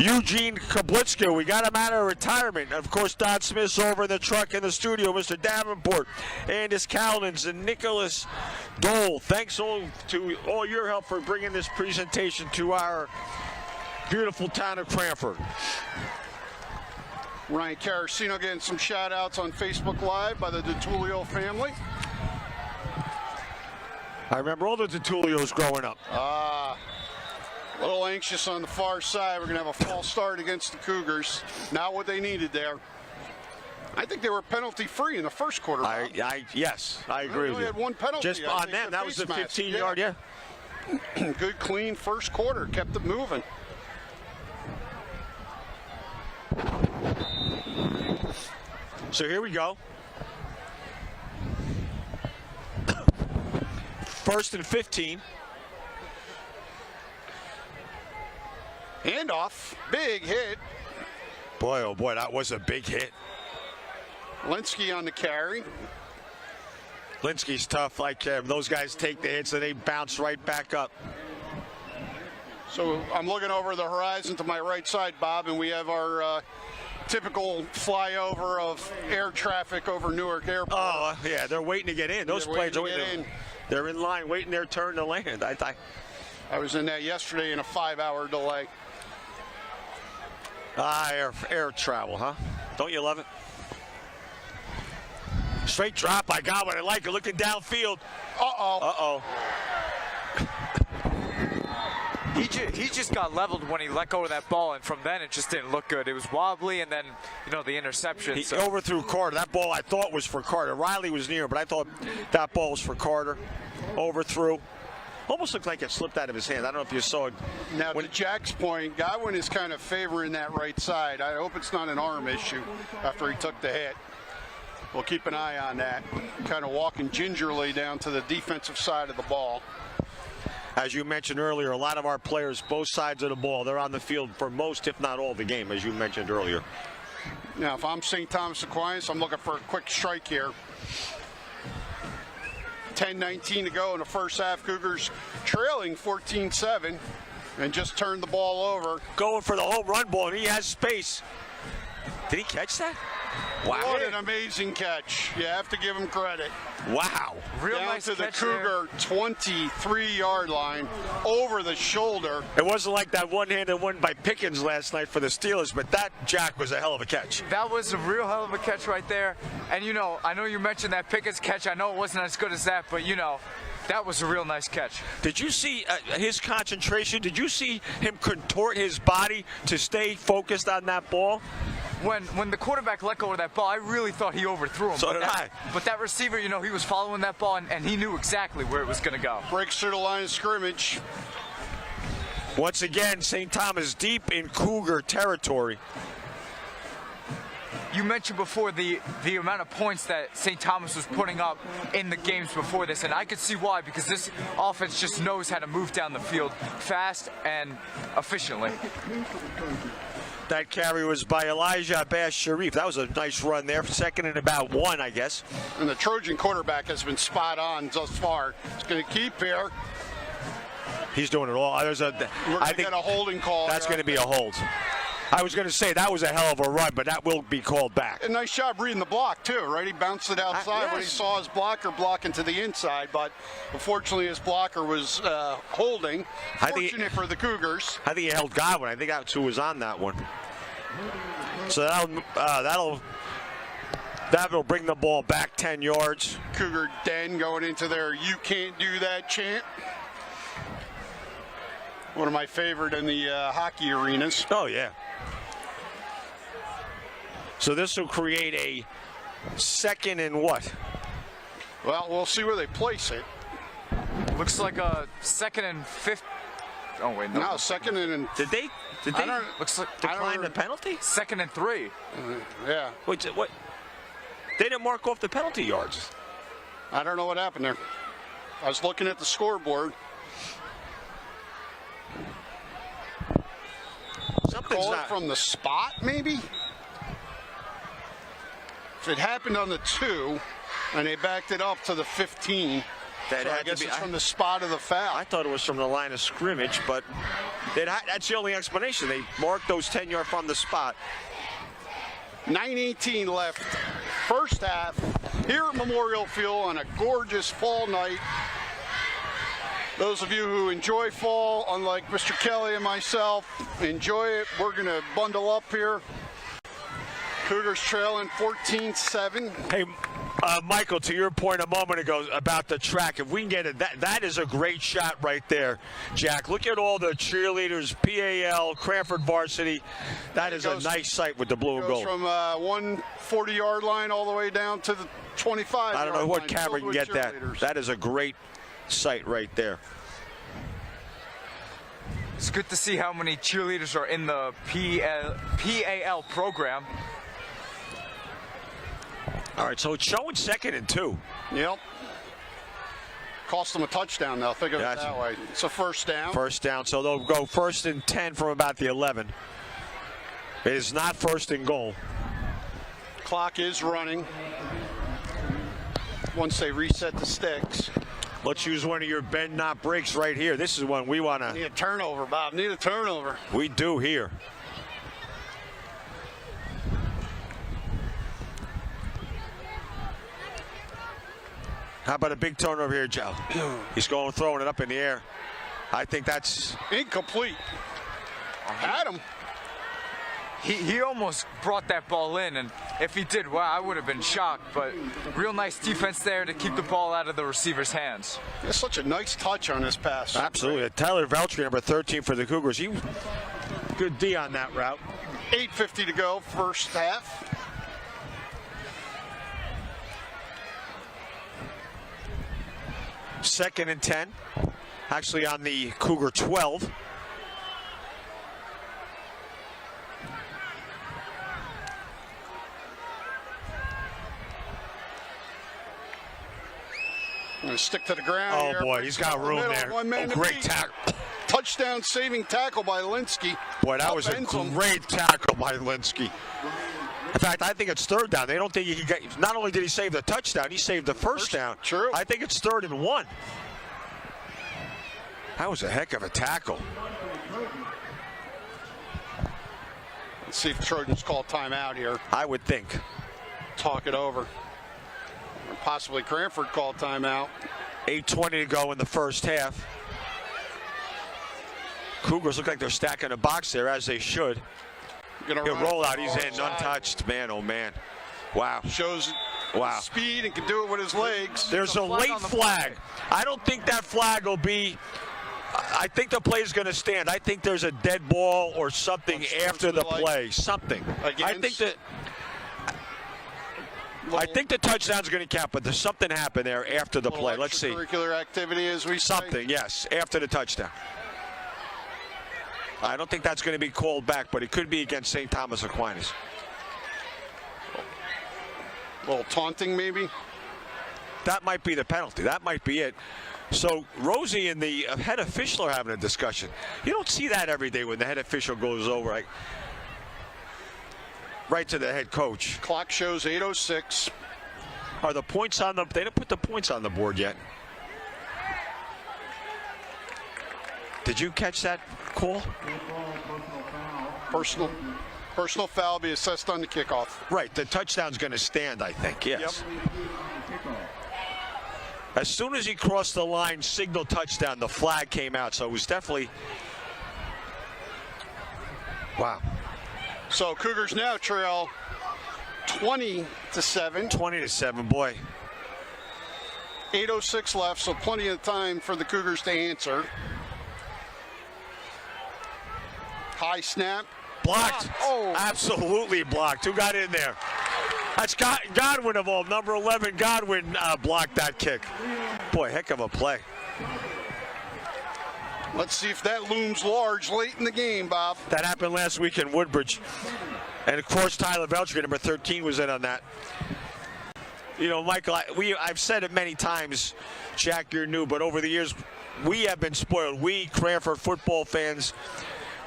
Eugene Kablitzka, we got him out of retirement. Of course, Don Smith's over in the truck in the studio, Mr. Davenport, Andis Cowlins, and Nicholas Dole. Thanks to all your help for bringing this presentation to our beautiful town of Cranford. Ryan Carasino getting some shout outs on Facebook Live by the DeTulio family. I remember all the DeTulios growing up. A little anxious on the far side. We're going to have a false start against the Cougars. Not what they needed there. I think they were penalty free in the first quarter. Yes, I agree They with you. had one penalty. Just on them, that was the 15-yard, yeah. Good, clean first quarter. Kept it moving. So here we go. 1st and 15. Handoff. Big hit. Boy, oh boy, that was a big hit. Linsky on the carry. Linsky's tough like him. Those guys take the hits and they bounce right back up. So I'm looking over the horizon to my right side, Bob, and we have our typical flyover of air traffic over Newark Airport. Oh, yeah, they're waiting to get in. Those They're players are waiting to waiting. get They're in line, waiting their turn to land. I was in that yesterday in a 5-hour delay. Air travel, huh? Don't you love it? Straight drop. I got what I like it. Looking downfield. Uh-oh. He just got leveled when he let go of that ball, and from then it just didn't look good. It was wobbly, and then, you know, the interception. He overthrew Carter. That ball I thought was for Carter. Riley was near, but I thought that ball was for Carter. Overthrew. Almost looked like it slipped out of his hand. I don't know if you saw it. Now, to Jack's point, Godwin is kind of favoring that right side. I hope it's not an arm issue after he took the hit. We'll keep an eye on that. Kind of walking gingerly down to the defensive side of the ball. As you mentioned earlier, a lot of our players, both sides of the ball, they're on the field for most, if not all, the game, as you mentioned earlier. Now, if I'm St. Thomas Aquinas, I'm looking for a quick strike here. 10:19 to go in the first half. Cougars trailing 14-7 and just turned the ball over. Going for the home run ball, and he has space. Did he catch that? Wow. What an amazing catch. You have to give him credit. Wow. Real Down nice to the catch Cougar 23-yard line, over the shoulder. It wasn't like that one-handed one by Pickens last night for the Steelers, but that, Jack, was a hell of a catch. That was a real hell of a catch right there. And, you know, I know you mentioned that Pickett's catch. I know it wasn't as good as that, but, you know, that was a real nice catch. Did you see his concentration? Did you see him contort his body to stay focused on that ball? When the quarterback let go of that ball, I really thought he overthrew him. So did I. But that receiver, you know, he was following that ball, and he knew exactly where it was going to go. Breaks through the line of scrimmage. Once again, St. Thomas deep in Cougar territory. You mentioned before the amount of points that St. Thomas was putting up in the games before this, and I could see why, because this offense just knows how to move down the field fast and efficiently. That carry was by Elijah Abbas Sharif. That was a nice run there. Second and about 1, I guess. And the Trojan quarterback has been spot on thus far. He's going to keep here. He's doing it all. We're going to get a holding call. That's going to be a hold. I was going to say that was a hell of a run, but that will be called back. A nice job reading the block, too, right? He bounced it outside yes. when he saw his blocker blocking to the inside, but unfortunately his blocker was holding. Fortunate for the Cougars. I think he held Godwin. I think that's who was on that one. So that'll bring the ball back 10 yards. Cougar Den going into their "You Can't Do That" chant. One of my favorite in the hockey arenas. Oh, yeah. So this will create a second and what? Well, we'll see where they place it. Looks like a 2nd and 5th. Oh, wait, no. No, 2nd and... Did they Looks like decline the penalty? 2nd and 3. Yeah. Wait, what? They didn't mark off the penalty yards. I don't know what happened there. I was looking at the scoreboard. Something's Call it not... from the spot, maybe? If it happened on the 2 and they backed it up to the 15, That so I had to guess be- it's from the spot of the foul. I thought it was from the line of scrimmage, but that's the only explanation. They marked those 10-yard from the spot. 9:18 left, first half, here at Memorial Field on a gorgeous fall night. Those of you who enjoy fall, unlike Mr. Kelly and myself, enjoy it. We're going to bundle up here. Cougars trailing 14-7. Hey, Michael, to your point a moment ago about the track, if we can get it, that is a great shot right there, Jack. Look at all the cheerleaders, PAL, Cranford varsity. That is a nice sight with the blue and gold. From 140-yard line all the way down to the 25-yard line. I don't know what camera can get that. That is a great sight right there. It's good to see how many cheerleaders are in the PAL program. All right, so it's showing 2nd and 2. Yep. Cost them a touchdown, though. Think of it Gotcha. that way. It's a first down. First down, so they'll go 1st and 10 from about the 11. It is not 1st and goal. Clock is running. Once they reset the sticks. Let's use one of your bend not breaks right here. This is one we want to. Need a turnover, Bob. Need a turnover. We do here. How about a big turnover here, Joe? He's throwing it up in the air. I think that's incomplete. Had him. He almost brought that ball in, and if he did, wow, I would have been shocked. But real nice defense there to keep the ball out of the receiver's hands. It's such a nice touch on this pass. Absolutely. Tyler Veltri, number 13 for the Cougars. He good D on that route. 8:50 to go, first half. Second and 10. Actually on the Cougar 12. I'm going to stick to the ground Oh, here. boy, he's got room there. One man Oh, to great beat. tackle. Touchdown saving tackle by Linsky. Boy, that was a great tackle by Linsky. In fact, I think it's third down. They don't think he got. Not only did he save the touchdown, he saved the first down. True. I think it's 3rd and 1. That was a heck of a tackle. Let's see if Trojans call timeout here. I would think. Talk it over. Or possibly Cranford call timeout. 8:20 to go in the first half. Cougars look like they're stacking a box there, as they should. Gonna He'll run roll out. He's in, onside. untouched. Man, oh man. Wow. Shows Wow. speed and can do it with his legs. There's a late flag. I don't think that flag will be. I think the play is going to stand. I think there's a dead ball or something after the play. Something. I think the touchdown's going to count, but there's something happened there after the play. Let's see. Curricular activity, as we say. Something, yes, after the touchdown. I don't think that's going to be called back, but it could be against St. Thomas Aquinas. A little taunting, maybe. That might be the penalty. That might be it. So Rosie and the head official are having a discussion. You don't see that every day when the head official goes over right to the head coach. Clock shows 8:06. Are the points on the? They didn't put the points on the board yet. Did you catch that call? Personal foul be assessed on the kickoff. Right. The touchdown's going to stand, I think. Yes. As soon as he crossed the line, signal touchdown, the flag came out. So it was definitely. Wow. So Cougars now trail 20-7. 20-7, boy. 8:06 left, so plenty of time for the Cougars to answer. High snap. Blocked. Oh. Absolutely blocked. Who got in there? That's Godwin of all. Number 11, Godwin blocked that kick. Boy, heck of a play. Let's see if that looms large late in the game, Bob. That happened last week in Woodbridge. And, of course, Tyler Veltri, number 13, was in on that. You know, Michael, I've said it many times, Jack, you're new, but over the years, we have been spoiled. We, Cranford football fans,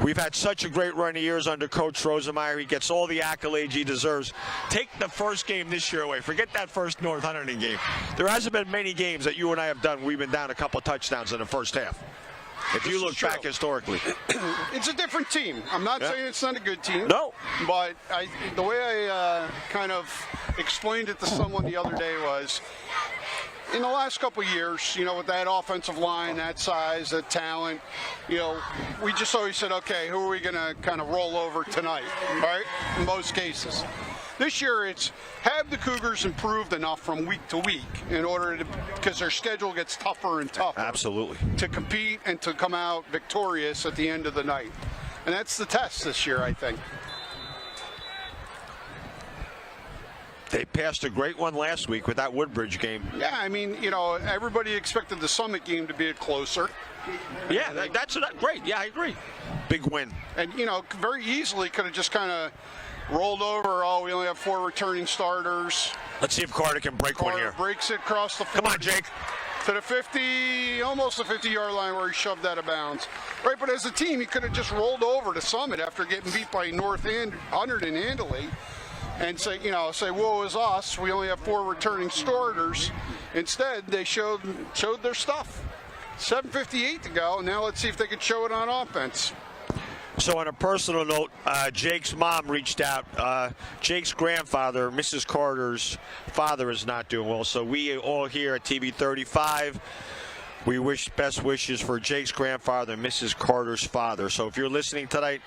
we've had such a great run of years under Coach Rosemeyer. He gets all the accolades he deserves. Take the first game this year away. Forget that first North Hunterdon game. There hasn't been many games that you and I have done. We've been down a couple of touchdowns in the first half. If you look back historically. It's a different team. I'm not saying it's not a good team. No. But the way I kind of explained it to someone the other day was, in the last couple of years, you know, with that offensive line, that size, that talent, you know, we just always said, okay, who are we going to kind of roll over tonight, right? In most cases. This year, it's have the Cougars improved enough from week to week in order to, because their schedule gets tougher and tougher. Absolutely. To compete and to come out victorious at the end of the night. And that's the test this year, I think. They passed a great one last week with that Woodbridge game. Yeah, I mean, you know, everybody expected the Summit game to be closer. Yeah, that's great. Yeah, I agree. Big win. And, you know, very easily could have just kind of rolled over. Oh, we only have 4 returning starters. Let's see if Carter can break one here. Breaks it across the 40. Come on, Jake. To the 50, almost the 50-yard line where he shoved out of bounds. Right, but as a team, he could have just rolled over to Summit after getting beat by North Hunterdon handily and say, woe is us. We only have 4 returning starters. Instead, they showed their stuff. 7:58 to go, and now let's see if they can show it on offense. So on a personal note, Jake's mom reached out. Jake's grandfather, Mrs. Carter's father, is not doing well. So we all here at TV 35, we wish best wishes for Jake's grandfather and Mrs. Carter's father. So if you're listening tonight,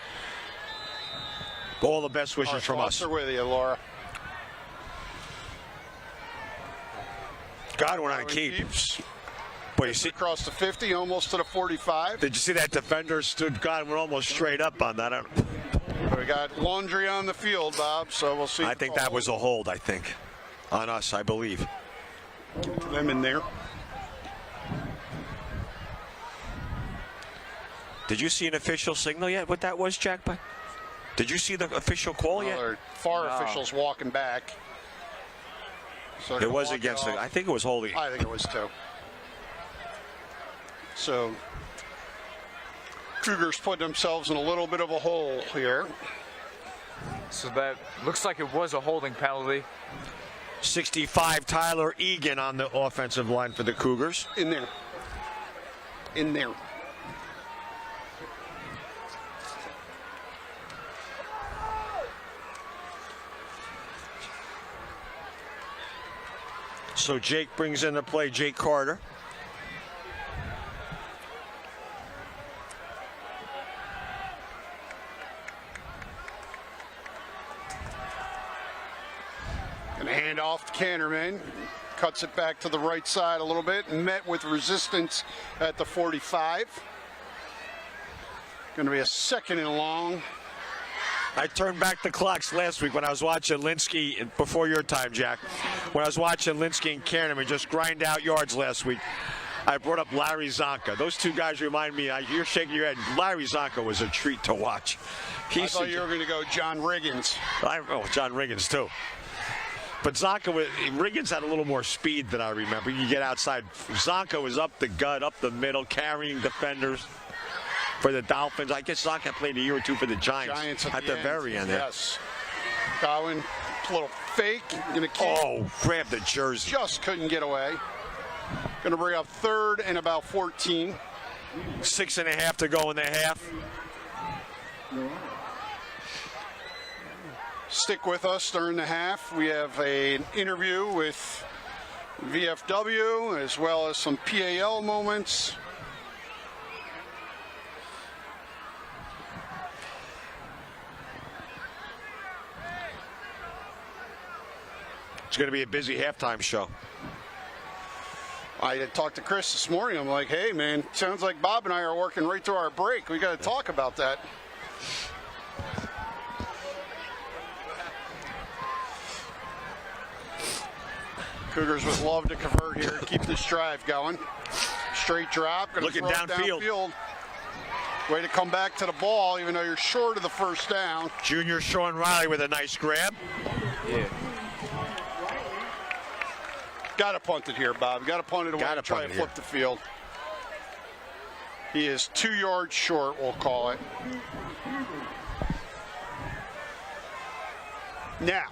all the best wishes from us. Our thoughts are with you, Laura. Godwin on keeps. But you see, Across the 50, almost to the 45. did you see that defender stood Godwin almost straight up on that? We got laundry on the field, Bob, so we'll see. I think that was a hold, I think, on us, I believe. Them in there. Did you see an official signal yet? What that was, Jack? Did you see the official call yet? Other FAR officials walking back. So It was against the, I think it was holding. I think it was too. So Cougars put themselves in a little bit of a hole here. So that looks like it was a holding penalty. 65, Tyler Egan on the offensive line for the Cougars. In there. In there. So Jake brings into play Jake Carter. Gonna hand off to Canterman. Cuts it back to the right side a little bit. Met with resistance at the 45. Gonna be a second and long. I turned back the clocks last week when I was watching Linsky, before your time, Jack. When I was watching Linsky and Canterman just grind out yards last week, I brought up Larry Zonka. Those two guys remind me, you're shaking your head. Larry Zonka was a treat to watch. I thought you were going to go John Riggins. John Riggins, too. But Riggins had a little more speed than I remember. You get outside. Zonka was up the gut, up the middle, carrying defenders for the Dolphins. I guess Zonka played a year or two for the Giants at the very end there. Yes. Godwin, a little fake. Gonna keep. Grab the jersey. Just couldn't get away. Gonna bring up third and about 14. 6.5 to go in the half. Stick with us during the half. We have an interview with VFW as well as some PAL moments. It's going to be a busy halftime show. I had talked to Chris this morning. I'm like, hey, man, sounds like Bob and I are working right through our break. We got to talk about that. Cougars would love to convert here, keep this drive going. Straight drop, going to Looking throw it downfield. Way to come back to the ball, even though you're short of the first down. Junior Sean Riley with a nice grab. Yeah. Got to punt it here, Bob. Got to punt it away and try to flip the field. He is 2 yards short, we'll call it. Now,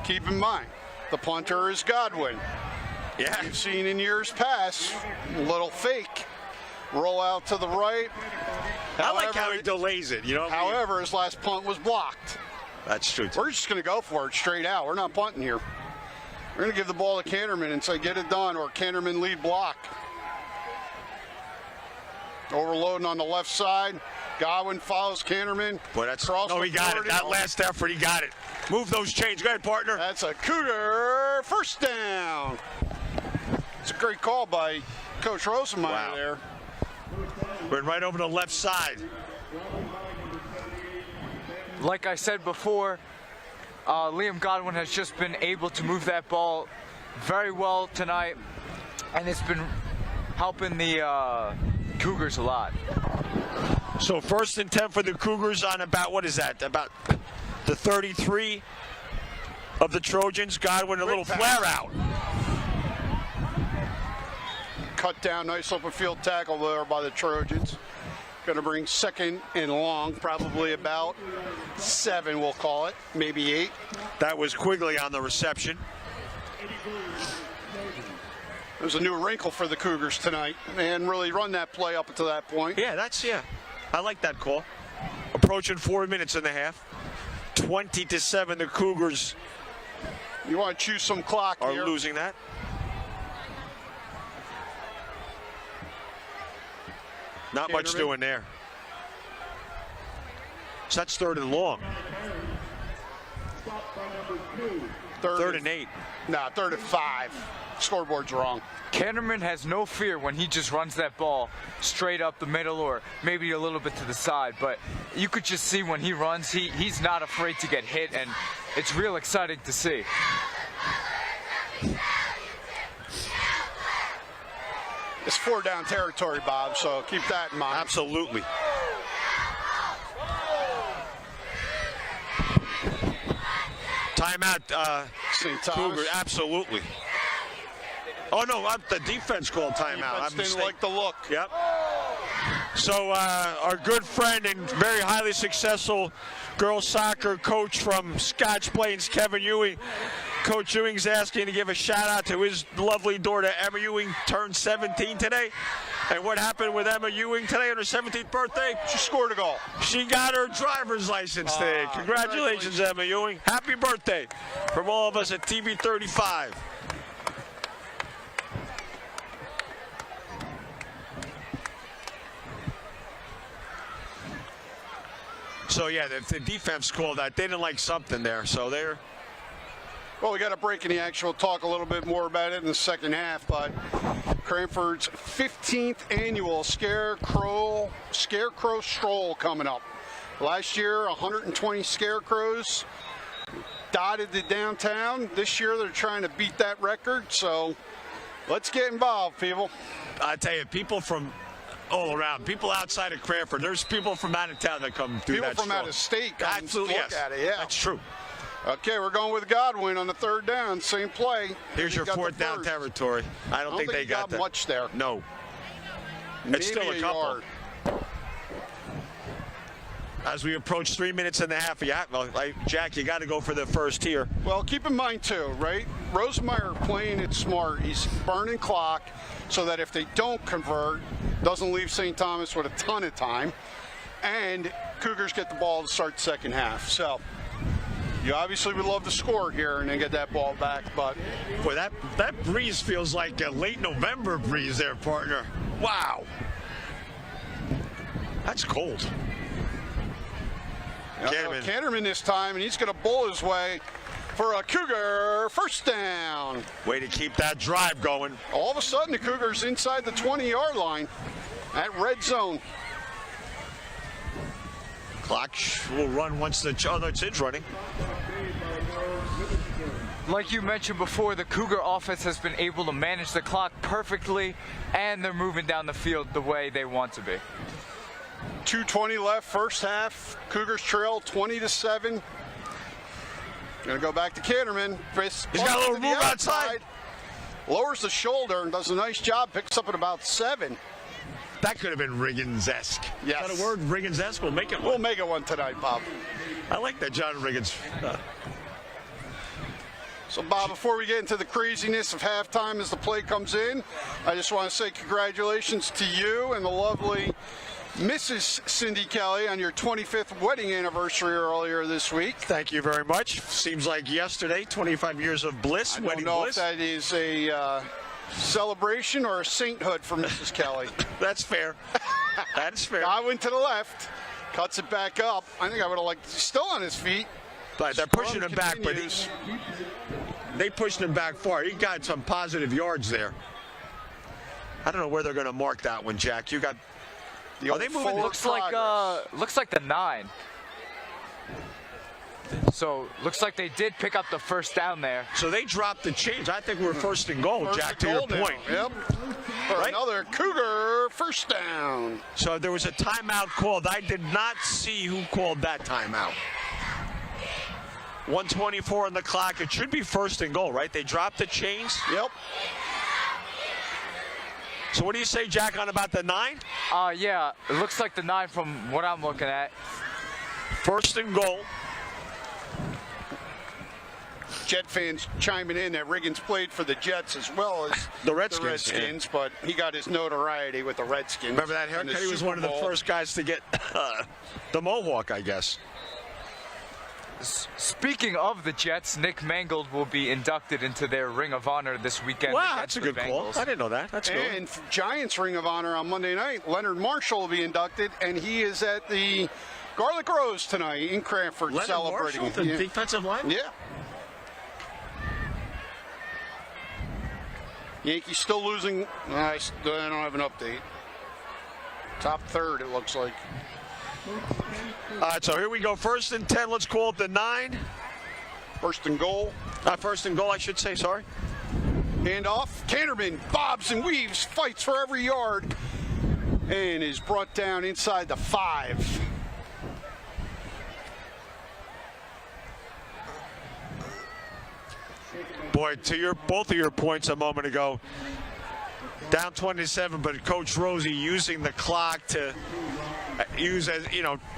keep in mind, the punter is Godwin. Yeah. You've seen in years past, a little fake. Roll out to the right. I like how he delays it. You know. However, his last punt was blocked. That's true. We're just going to go for it straight out. We're not punting here. We're going to give the ball to Canterman and say, get it done, or Canterman lead block. Overloading on the left side. Godwin follows Canterman. Boy, he got it. That last effort, he got it. Move those chains. Go ahead, partner. That's a Cougar first down. It's a great call by Coach Rosemeyer there. Went right over the left side. Like I said before, Liam Godwin has just been able to move that ball very well tonight, and it's been helping the Cougars a lot. So 1st and 10 for the Cougars on about, what is that? About the 33 of the Trojans. Godwin, a little flare out. Cut down, nice open field tackle there by the Trojans. Going to bring second and long, probably about 7, we'll call it, maybe 8. That was Quigley on the reception. There's a new wrinkle for the Cougars tonight, and really run that play up to that point. Yeah, I like that call. Approaching 4 minutes and a half. 20-7, the Cougars You want to choose some clock are here. losing that. Not much Canterman. doing there. So that's 3rd and long. Third and 8. Nah, 3rd and 5. Scoreboard's wrong. Canterman has no fear when he just runs that ball straight up the middle or maybe a little bit to the side. But you could just see when he runs, he's not afraid to get hit, and it's real exciting to see. It's 4 down territory, Bob, so keep that in mind. Absolutely. Timeout, St. Thomas. Cougar, absolutely. Oh, no, the defense called timeout. Defense didn't like the look. Yep. So our good friend and very highly successful girls soccer coach from Scotch Plains, Kevin Ewing. Coach Ewing's asking to give a shout out to his lovely daughter, Emma Ewing, turned 17 today. And what happened with Emma Ewing today on her 17th birthday? She scored a goal. She got her driver's license today. Congratulations, Emma Ewing. Happy birthday from all of us at TV 35. So, yeah, the defense called that. They didn't like something there, so they're... Well, we got a break in the action. We'll talk a little bit more about it in the second half, but Cranford's 15th annual Scarecrow Stroll coming up. Last year, 120 scarecrows dotted the downtown. This year, they're trying to beat that record, so let's get involved, people. I tell you, people from all around, people outside of Cranford, there's people from out of town that come do People that from stroll. out of state come Absolutely, look yes. at it, yeah. That's true. Okay, we're going with Godwin on the 3rd down. Same play. Here's your Got the 4th down first. territory. I don't think they he got that. much there. No. Maybe It's still a couple. yard. As we approach 3 minutes and a half, yeah, well, Jack, you got to go for the first here. Well, keep in mind, too, right? Rosemeyer playing it smart. He's burning clock so that if they don't convert, doesn't leave St. Thomas with a ton of time. And Cougars get the ball to start the second half. So you obviously would love to score here and then get that ball back. But Boy, that breeze feels like a late November breeze there, partner. Wow. That's cold. Canterman. Canterman this time, and he's going to bull his way for a Cougar first down. Way to keep that drive going. All of a sudden, the Cougars inside the 20-yard line at red zone. Clock will run once the other kid's running. Like you mentioned before, the Cougar offense has been able to manage the clock perfectly, and they're moving down the field the way they want to be. 2:20 left, first half. Cougars trail 20-7. Gonna go back to Canterman. He's got a little To the move outside. Lowers the shoulder and does a nice job. Picks up at about 7. That could have been Riggins-esque. Yes. Is that a word? Riggins-esque? We'll make it We'll one. make it one tonight, Bob. I like that, John Riggins. So, Bob, before we get into the craziness of halftime as the play comes in, I just want to say congratulations to you and the lovely Mrs. Cindy Kelly on your 25th wedding anniversary earlier this week. Thank you very much. Seems like yesterday, 25 years of bliss, I wedding don't know bliss. if that is a celebration or a sainthood for Mrs. Kelly. That's fair. That's fair. I went to the left, cuts it back up. I think I would have liked, still on his feet. But they're pushing him back, but Continues. they pushed him back far. He got some positive yards there. I don't know where they're going to mark that one, Jack. You got. The Are they old moving? forward Looks like the 9. So looks like they did pick up the first down there. So they dropped the change. I think we're first and goal, First Jack, and to your goal now. point. Yep. For Right? another Cougar first down. So there was a timeout called. I did not see who called that timeout. 1:24 on the clock. It should be first and goal, right? They dropped the chains. Yep. So what do you say, Jack, on about the 9? Yeah, it looks like the 9 from what I'm looking at. First and goal. Jet fans chiming in that Riggins played for the Jets as well as The Redskins, but he got his notoriety with the Redskins. Remember that in the haircut? He was Super one of the Bowl. first guys to get the mohawk, I guess. Speaking of the Jets, Nick Mangold will be inducted into their Ring of Honor this weekend. Wow, against that's a the good call. Bengals. I didn't know that. That's good. And Giants Ring of Honor on Monday night. Leonard Marshall will be inducted, and he is at the Garlic Rose tonight in Cranford Leonard celebrating. Marshall, the Yeah. defensive line? Yeah. Yankees still losing. I don't have an update. Top third, it looks like. All right, so here we go. 1st and 10. Let's call it the 9. First and goal. 1st and goal, I should say. Sorry. Handoff. Canterman bobs and weaves, fights for every yard, and is brought down inside the 5. Boy, to both of your points a moment ago, down 27, but Coach Rosie using the clock to use as,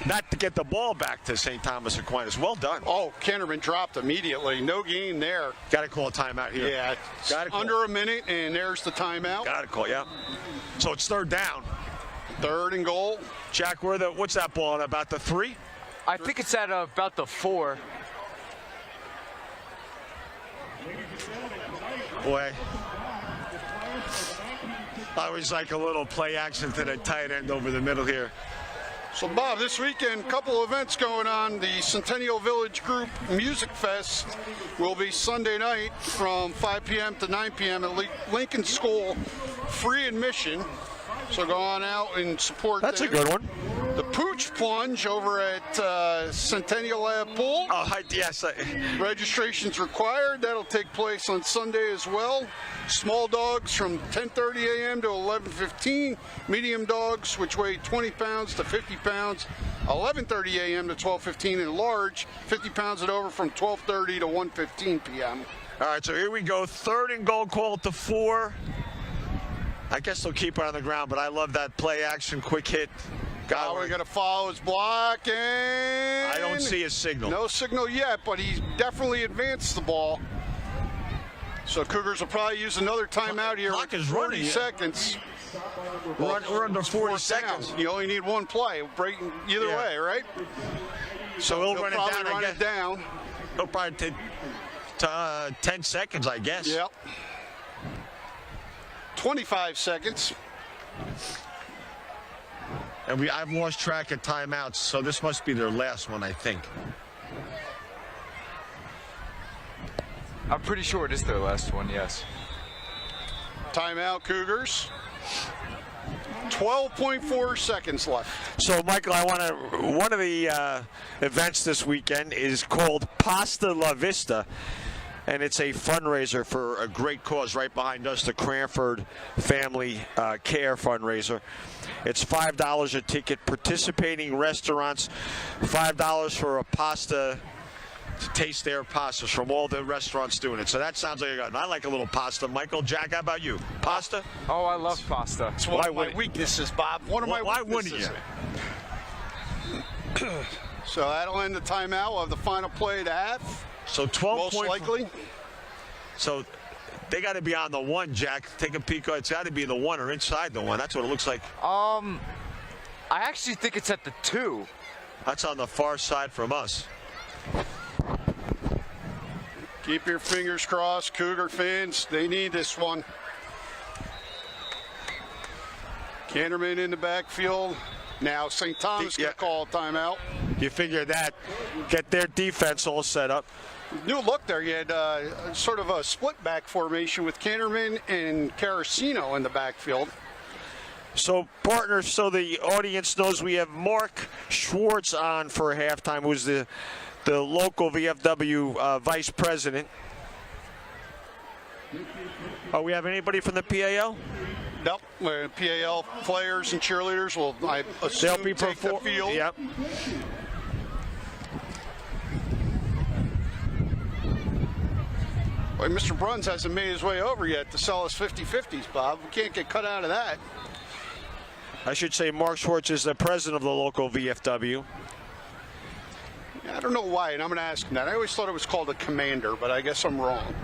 not to get the ball back to St. Thomas Aquinas. Well done. Oh, Canterman dropped immediately. No gain there. Got to call a timeout here. Yeah, Gotta call. under a minute, and there's the timeout. Got to call, yeah. So it's 3rd down. 3rd and goal. Jack, what's that ball at, about the 3? I think it's at about the 4. Boy, I always like a little play action to the tight end over the middle here. So, Bob, this weekend, couple events going on. The Centennial Village Group Music Fest will be Sunday night from 5 p.m. to 9 p.m. at Lincoln School, free admission. So go on out and support That's them. a good one. The Pooch Plunge over at Centennial Lab Pool. Oh, yes. Registration's required. That'll take place on Sunday as well. Small dogs from 10:30 a.m. to 11:15. Medium dogs, which weigh 20 pounds to 50 pounds, 11:30 a.m. to 12:15. And large, 50 pounds and over, from 12:30 to 1:15 p.m. All right, so here we go. 3rd and goal, call it the 4. I guess they'll keep it on the ground, but I love that play action, quick hit. Now we're going to follow his block, and I don't see a signal. no signal yet, but he's definitely advanced the ball. So Cougars will probably use another timeout here. Clock with is 40 running, yeah. seconds. We're under 40 Fourth down. seconds. You only need one play, breaking either Yeah. way, right? So he'll run it probably down, I run guess. it down. He'll probably take 10 seconds, I guess. Yep. 25 seconds. And I've lost track of timeouts, so this must be their last one, I think. I'm pretty sure it is their last one, yes. Timeout, Cougars. 12.4 seconds left. So, Michael, one of the events this weekend is called Pasta La Vista, and it's a fundraiser for a great cause right behind us, the Cranford Family Care fundraiser. It's $5 a ticket. Participating restaurants, $5 for a pasta, to taste their pastas from all the restaurants doing it. So that sounds like a good. I like a little pasta. Michael, Jack, how about you? Pasta? Oh, I love pasta. It's one Why of my wouldn't- weaknesses, Bob. One of my Why wouldn't weaknesses. you? So that'll end the timeout. We'll have the final play of the half, So 12 most point- likely. So they got to be on the 1, Jack. Take a peek. It's got to be the 1 or inside the 1. That's what it looks like. I actually think it's at the 2. That's on the far side from us. Keep your fingers crossed, Cougar fans. They need this one. Canterman in the backfield. Now St. Thomas Yeah. going to call a timeout. You figure that, get their defense all set up. New look there. You had sort of a split back formation with Canterman and Carasino in the backfield. So, partners, so the audience knows, we have Mark Schwartz on for halftime, who's the local VFW vice president. Oh, we have anybody from the PAL? Nope. PAL players and cheerleaders will, I assume, They'll be take the field. Yep. Boy, Mr. Bruns hasn't made his way over yet to sell us 50-50s, Bob. We can't get cut out of that. I should say Mark Schwartz is the president of the local VFW. Yeah, I don't know why, and I'm going to ask him that. I always thought it was called a commander, but I guess I'm wrong.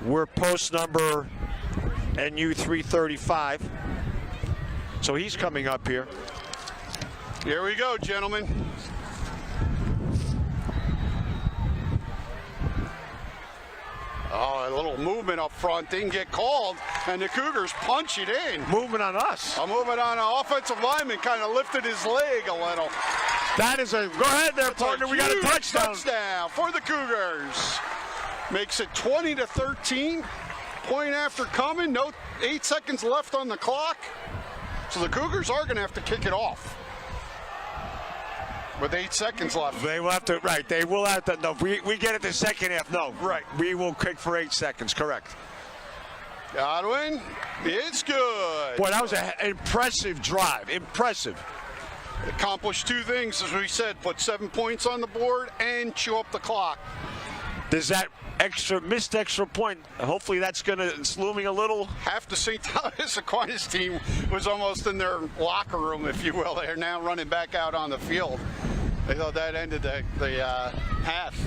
We're post number NU 335. So he's coming up here. Here we go, gentlemen. Oh, a little movement up front. Didn't get called, and the Cougars punch it in. Movement on us. A movement on an offensive lineman, kind of lifted his leg a little. That is a, go ahead there, partner. We got a Huge touchdown. Touchdown for the Cougars. Makes it 20-13. Point after coming. No 8 seconds left on the clock. So the Cougars are going to have to kick it off. With 8 seconds left. They will have to, right, they will have to, no, we get it the second half, no. Right. We will kick for 8 seconds, correct. Godwin, it's good. Boy, that was an impressive drive, impressive. Accomplished two things, as we said, put 7 points on the board and chew up the clock. Does that missed extra point, hopefully that's it's looming a little. Half the St. Thomas Aquinas team was almost in their locker room, if you will. They're now running back out on the field. They thought that ended the half.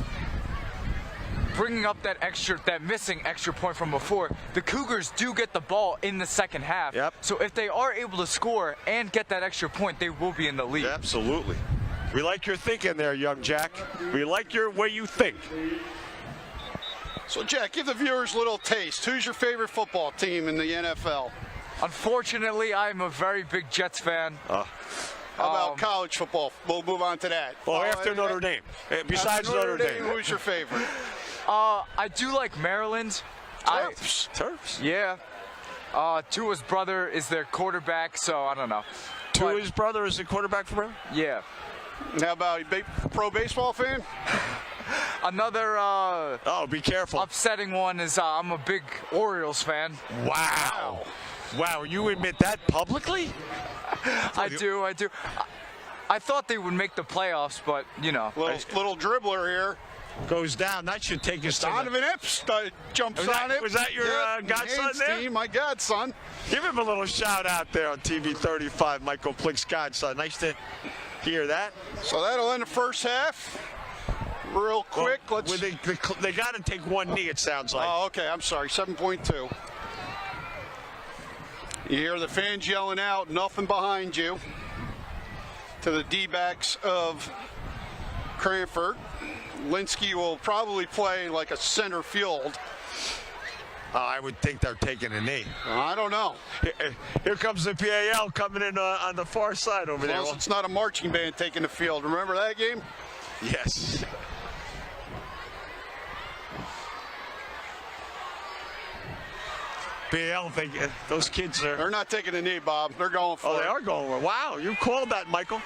Bringing up that missing extra point from before, the Cougars do get the ball in the second half. Yep. So if they are able to score and get that extra point, they will be in the lead. Absolutely. We like your thinking there, young Jack. We like your way you think. So, Jack, give the viewers a little taste. Who's your favorite football team in the NFL? Unfortunately, I'm a very big Jets fan. How about college football? We'll move on to that. Well, after Notre Dame. Besides Notre Dame. Who's your favorite? I do like Maryland. Terps. Yeah. Tua's brother is their quarterback, so I don't know. Tua's brother is the quarterback for Maryland? Yeah. How about a pro baseball fan? Another oh, be careful. upsetting one is I'm a big Orioles fan. Wow. Wow, you admit that publicly? I do. I thought they would make the playoffs, but, you know. Little dribbler here. Goes down. That should take us to Donovan Epps jumps on it. Was that your godson Haynes there? team, my godson. Give him a little shout out there on TV 35, Michael Plick's godson. Nice to hear that. So that'll end the first half. Real quick, well, they got to take one knee, it sounds like. Oh, okay, I'm sorry, 7.2. You hear the fans yelling out, nothing behind you, to the D-backs of Cranford. Linsky will probably play like a center field. I would think they're taking a knee. I don't know. Here comes the PAL coming in on the far side over there. It's not a marching band taking the field. Remember that game? Yes. PAL, those kids are... They're not taking a knee, Bob. They're going for it. Oh, they are going. Wow, you called that, Michael.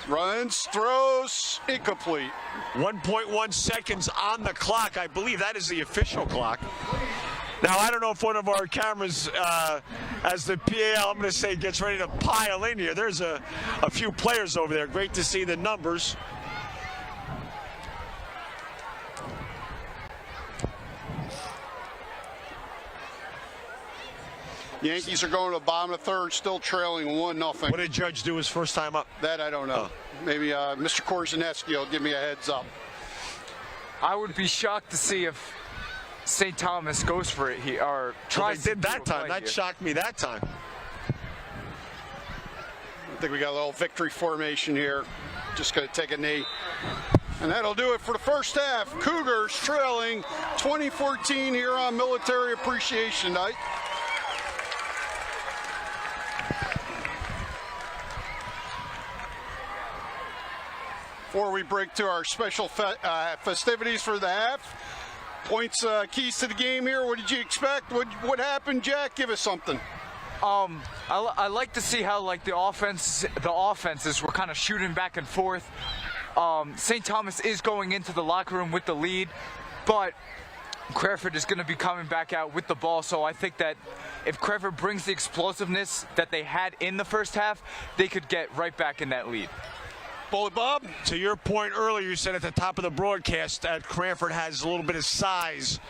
Runs, throws, incomplete. 1.1 seconds on the clock. I believe that is the official clock. Now, I don't know if one of our cameras, as the PAL, I'm going to say, gets ready to pile in here. There's a few players over there. Great to see the numbers. Yankees are going to the bottom of the third, still trailing 1-0. What did Judge do his first time up? That I don't know. Maybe Mr. Korzaneski will give me a heads up. I would be shocked to see if St. Thomas goes for it here, or tries they did to that time. That shocked me that time. I think we got a little victory formation here. Just going to take a knee. And that'll do it for the first half. Cougars trailing 2014 here on Military Appreciation Night. Before we break to our special festivities for the half, points, keys to the game here. What did you expect? What happened, Jack? Give us something. I like to see how the offenses were kind of shooting back and forth. St. Thomas is going into the locker room with the lead, but Cranford is going to be coming back out with the ball. So I think that if Cranford brings the explosiveness that they had in the first half, they could get right back in that lead. Bullet Bob? To your point earlier, you said at the top of the broadcast that Cranford has a little bit of size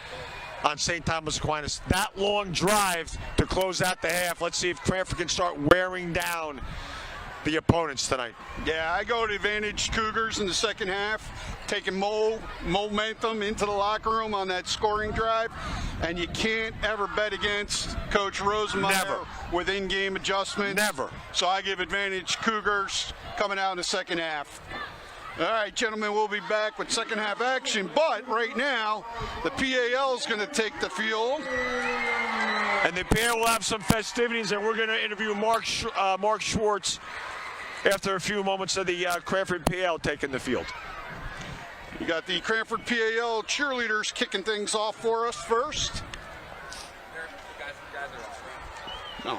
on St. Thomas Aquinas. That long drive to close out the half. Let's see if Cranford can start wearing down the opponents tonight? Yeah, I go to Advantage Cougars in the second half, taking momentum into the locker room on that scoring drive, and you can't ever bet against Coach Rosemeyer Never. with in-game adjustments. Never. So I give Advantage Cougars coming out in the second half. All right, gentlemen, we'll be back with second half action, but right now, the PAL is going to take the field. And the PAL will have some festivities, and we're going to interview Mark Schwartz after a few moments of the Cranford PAL taking the field. You got the Cranford PAL cheerleaders kicking things off for us first. No.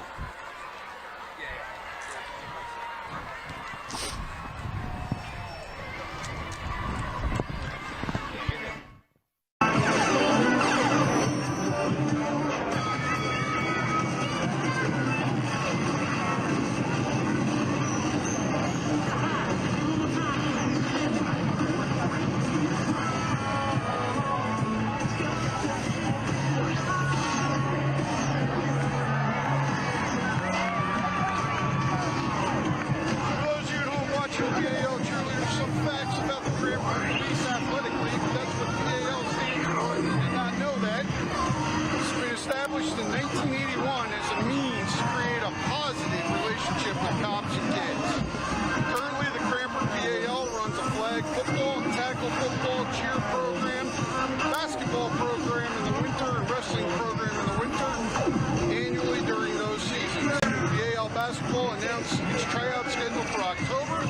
Announced its tryout schedule for October,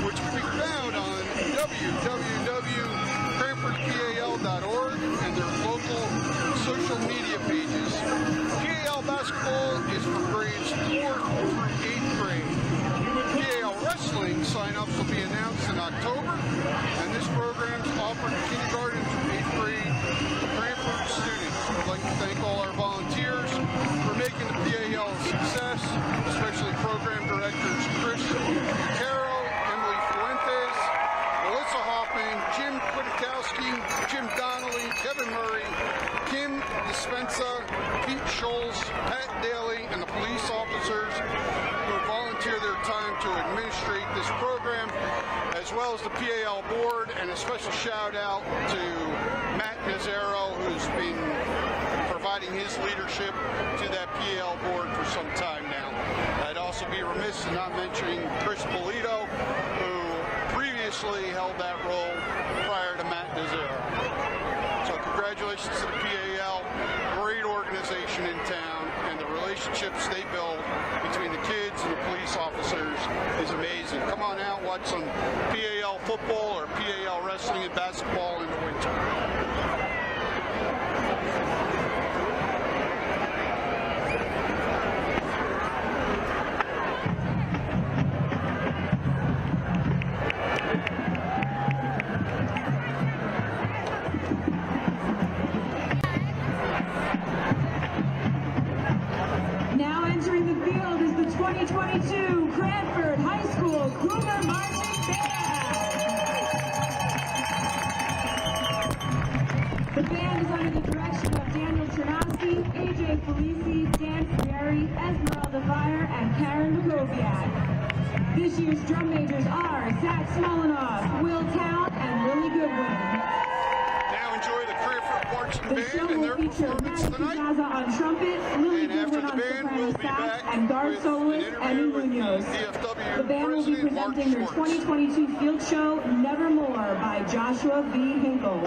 which can be found on www.cranfordpal.org and their local social media pages. PAL basketball is for grades 4th through 8th grade. PAL wrestling sign-ups will be announced in October, and this program is offered to kindergarten through 8th grade Cranford students. I'd like to thank all our volunteers for making the PAL a success, especially program directors Chris Caro, Emily Fuentes, Melissa Hoffman, Jim Kwiatkowski, Jim Donnelly, Kevin Murray, Kim Dispensa, Pete Scholes, Pat Daly, and the police officers who volunteer their time to administrate this program, as well as the PAL board, and a special shout out to Matt Nazaro, who's been providing his leadership to that PAL board for some time now. I'd also be remiss in not mentioning Chris Polito, who previously held that role prior to Matt Nazaro. So congratulations to the PAL, great organization in town, and the relationships they build between the kids and the police officers is amazing. Come on out, watch some PAL football or PAL wrestling and basketball in the winter. Now entering the field is the 2022 Cranford High School Cougar Marching Band. The band is under the direction of Daniel Chernosky, AJ Felici, Dan Frieri, Esmeralda Fire, and Karen Makoviak. This year's drum majors are Zach Smolenoff, Will Town, and Willie Goodwin. Now enjoy the Cranford Marching The show Band and their will feature performance Matt tonight. Piazza on trumpet, Lily And after Goodwin the on band, soprano we'll be sax, back and guard with soloist an Emmy interview with Munoz. DFW The band will be President Mark presenting the Schwartz. 2022 field show Nevermore by Joshua V. Hinkle.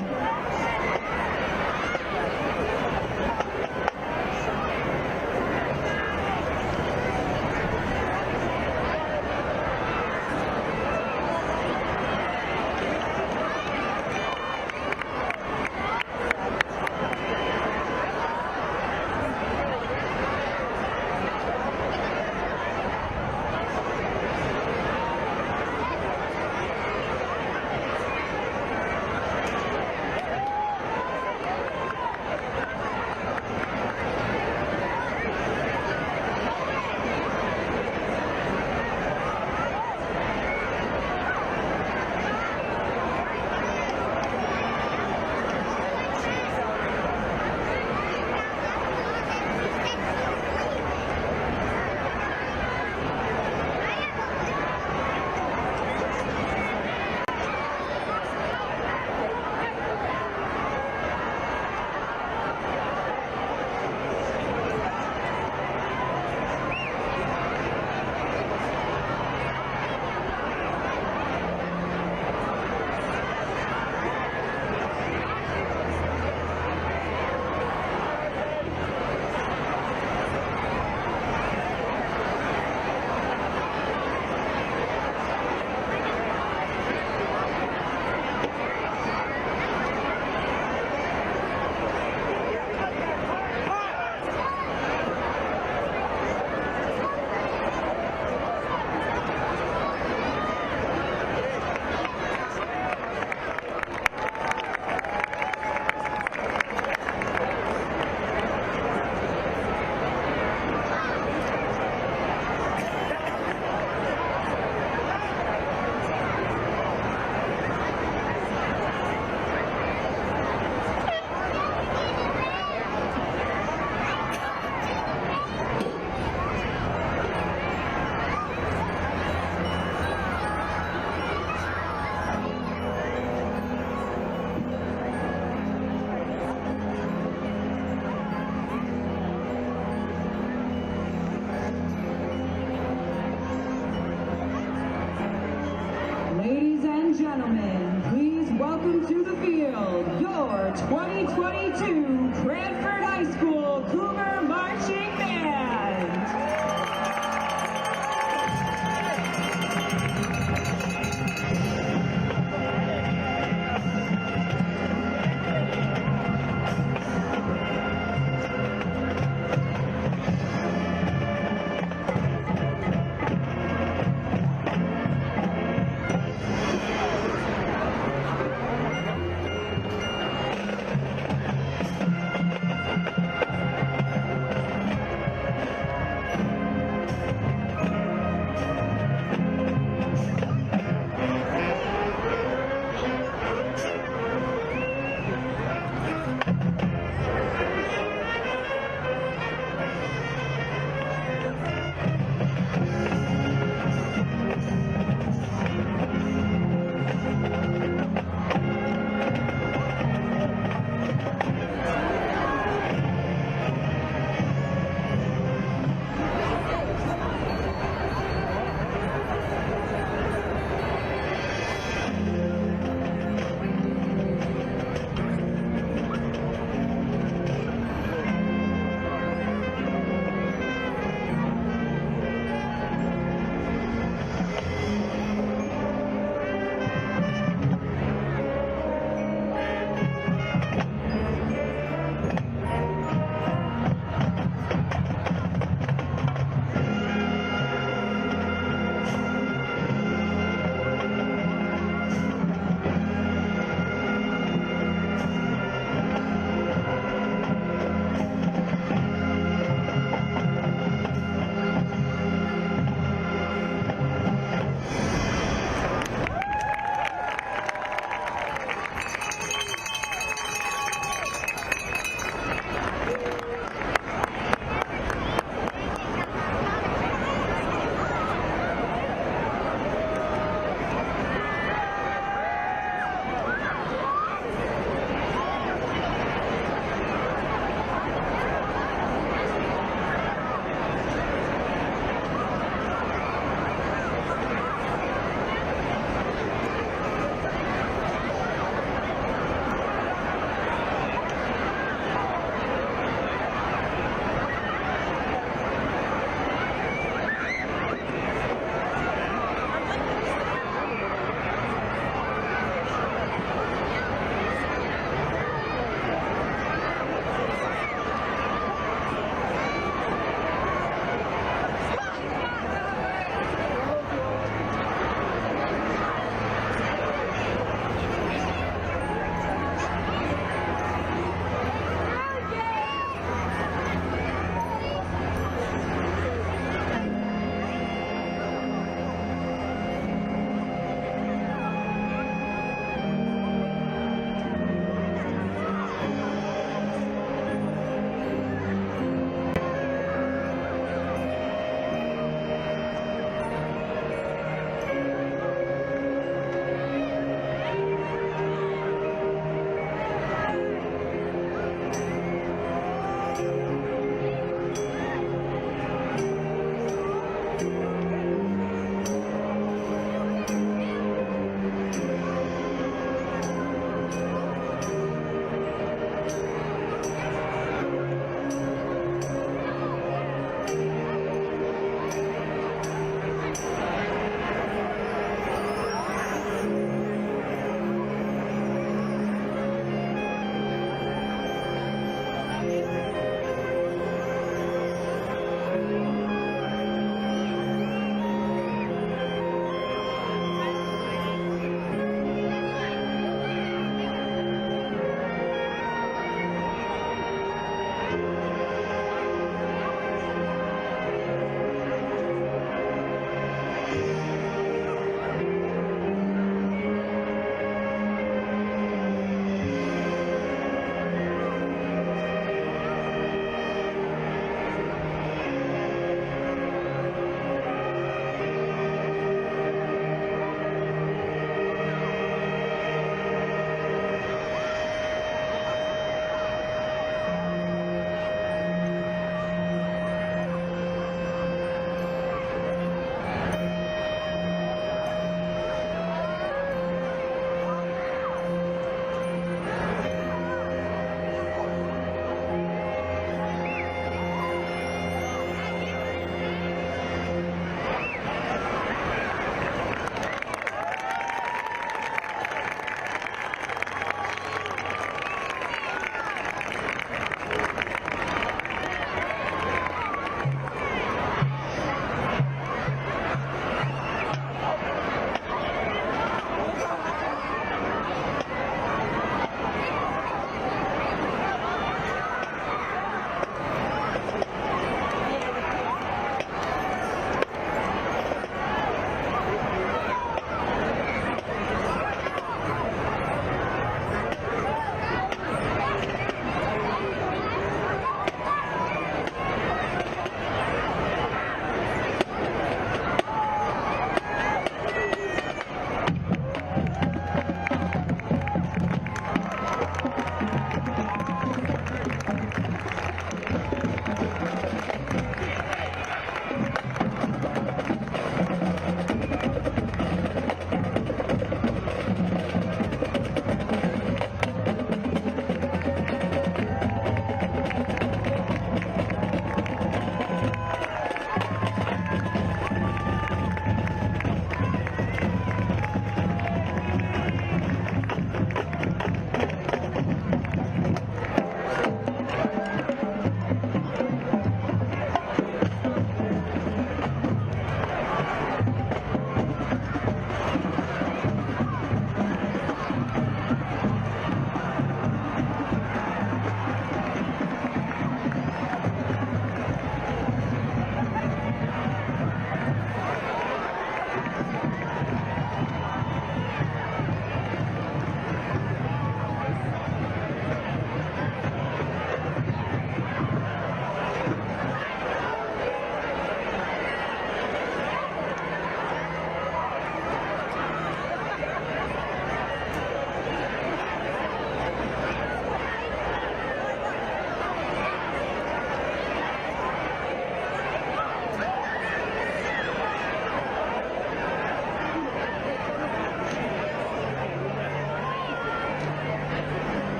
your 2022 Cranford High School Cougar Marching Band.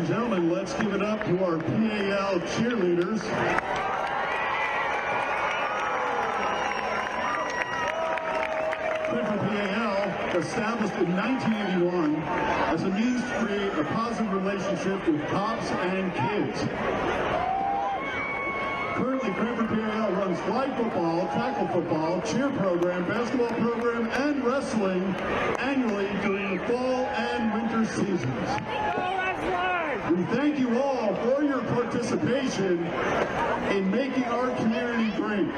and gentlemen, let's give it up to our PAL cheerleaders. Cranford PAL, established in 1981 as a means to create a positive relationship with cops and kids. Currently, Cranford PAL runs flag football, tackle football, cheer program, basketball program, and wrestling annually during the fall and winter seasons. We thank you all for your participation in making our community great.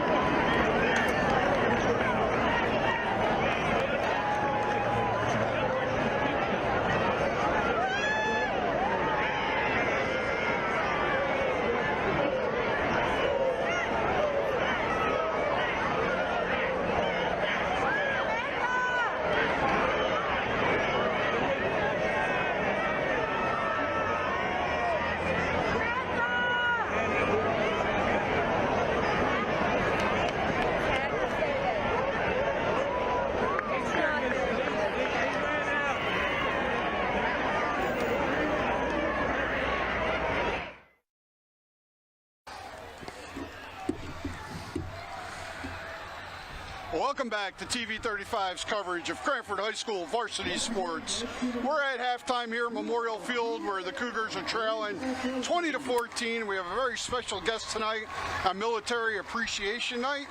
Welcome back to TV 35's coverage of Cranford High School varsity sports. We're at halftime here at Memorial Field where the Cougars are trailing 20-14. We have a very special guest tonight on Military Appreciation Night.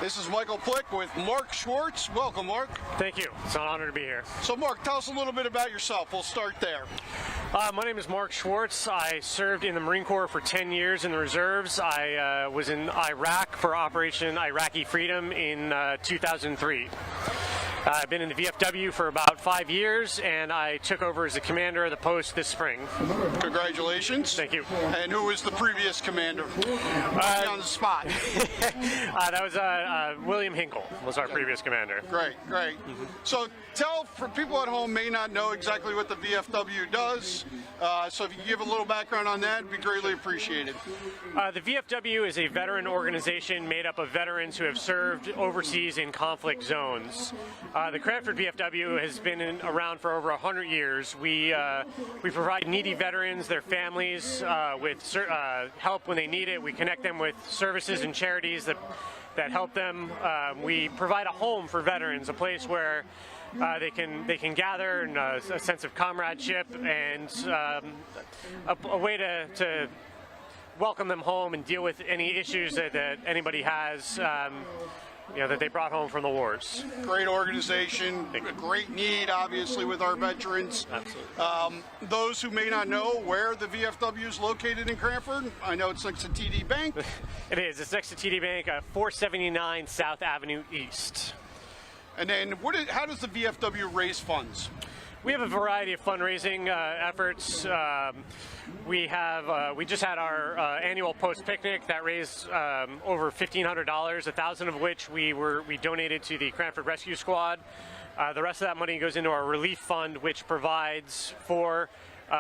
This is Michael Plick with Mark Schwartz. Welcome, Mark. Thank you. It's an honor to be here. So, Mark, tell us a little bit about yourself. We'll start there. My name is Mark Schwartz. I served in the Marine Corps for 10 years in the reserves. I was in Iraq for Operation Iraqi Freedom in 2003. I've been in the VFW for about 5 years, and I took over as the commander of the post this spring. Congratulations. Thank you. And who was the previous commander? On the spot. That was William Hinkle was our previous commander. Great, great. So tell, for people at home may not know exactly what the VFW does, so if you give a little background on that, it'd be greatly appreciated. The VFW is a veteran organization made up of veterans who have served overseas in conflict zones. The Cranford VFW has been around for over 100 years. We provide needy veterans, their families, with help when they need it. We connect them with services and charities that help them. We provide a home for veterans, a place where they can gather and a sense of comradeship and a way to welcome them home and deal with any issues that anybody has. That they brought home from the wars. Great organization, a great need, obviously, with our veterans. Absolutely. Those who may not know where the VFW is located in Cranford, I know it's next to TD Bank. It is. It's next to TD Bank, 479 South Avenue East. And then, how does the VFW raise funds? We have a variety of fundraising efforts. We just had our annual post picnic that raised over $1,500, $1,000 of which we donated to the Cranford Rescue Squad. The rest of that money goes into our relief fund, which provides for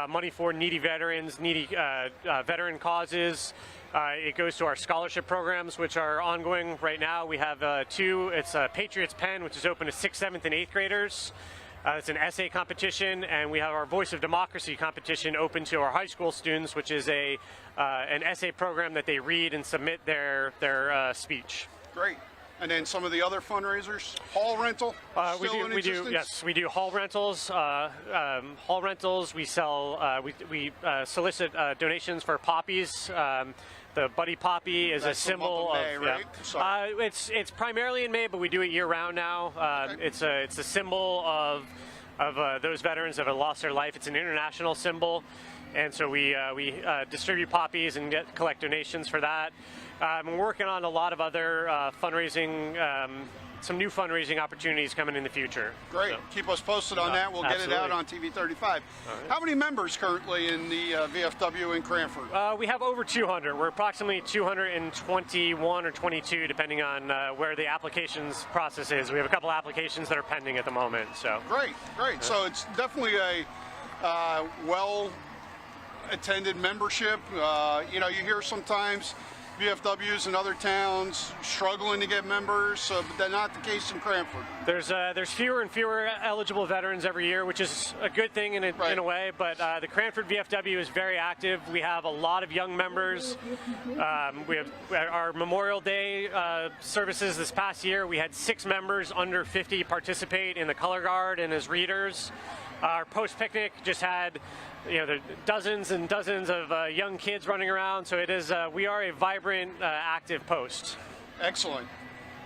money for needy veterans, needy veteran causes. It goes to our scholarship programs, which are ongoing right now. We have two. It's Patriots Pen, which is open to 6th, 7th, and 8th graders. It's an essay competition, and we have our Voice of Democracy competition open to our high school students, which is an essay program that they read and submit their speech. Great. And then some of the other fundraisers, hall rental. We do hall rentals. Hall rentals. We sell. We solicit donations for poppies. The Buddy Poppy is a symbol May, of. Right? It's primarily in May, but we do it year round now. Okay. It's a symbol of those veterans that have lost their life. It's an international symbol, and so we distribute poppies and collect donations for that. We're working on a lot of other fundraising. Some new fundraising opportunities coming in the future. Great. So, keep us posted on that. We'll absolutely. get it out on TV 35. Right. How many members currently in the VFW in Cranford? We have over 200. We're approximately 221 or 22, depending on where the applications process is. We have a couple applications that are pending at the moment. So great, great. So it's definitely a well-attended membership. You hear sometimes VFWs in other towns struggling to get members, but that's not the case in Cranford. There's fewer and fewer eligible veterans every year, which is a good thing in a way, but the Cranford VFW is very active. We have a lot of young members. We have our Memorial Day services this past year. We had 6 members under 50 participate in the color guard and as readers. Our post picnic just had, there dozens and dozens of young kids running around. So it is. We are a vibrant, active post. Excellent.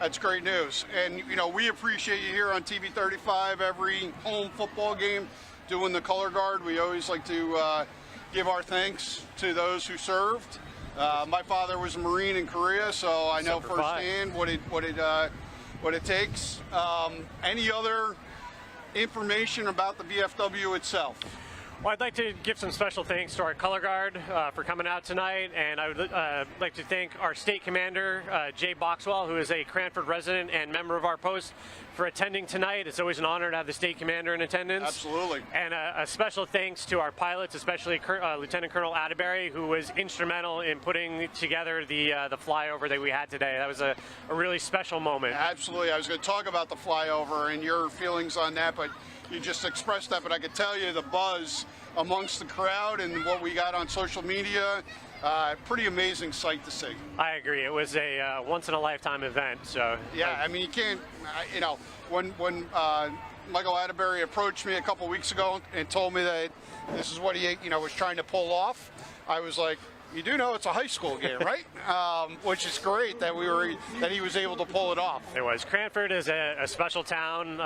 That's great news. And we appreciate you here on TV 35 every home football game doing the color guard. We always like to give our thanks to those who served. My father was a Marine in Korea, so I know firsthand what it takes. Any other information about the VFW itself? Well, I'd like to give some special thanks to our color guard for coming out tonight, and I would like to thank our state commander, Jay Boxwell, who is a Cranford resident and member of our post, for attending tonight. It's always an honor to have the state commander in attendance. Absolutely. And a special thanks to our pilots, especially Lieutenant Colonel Atterbury, who was instrumental in putting together the flyover that we had today. That was a really special moment. Absolutely. I was going to talk about the flyover and your feelings on that, but you just expressed that. But I could tell you the buzz amongst the crowd and what we got on social media, pretty amazing sight to see. I agree. It was a once-in-a-lifetime event. So yeah, I mean, you can't, when Michael Atterbury approached me a couple weeks ago and told me that this is what he, was trying to pull off, I was like, you do know it's a high school game, right? Which is great that he was able to pull it off. It was. Cranford is a special town.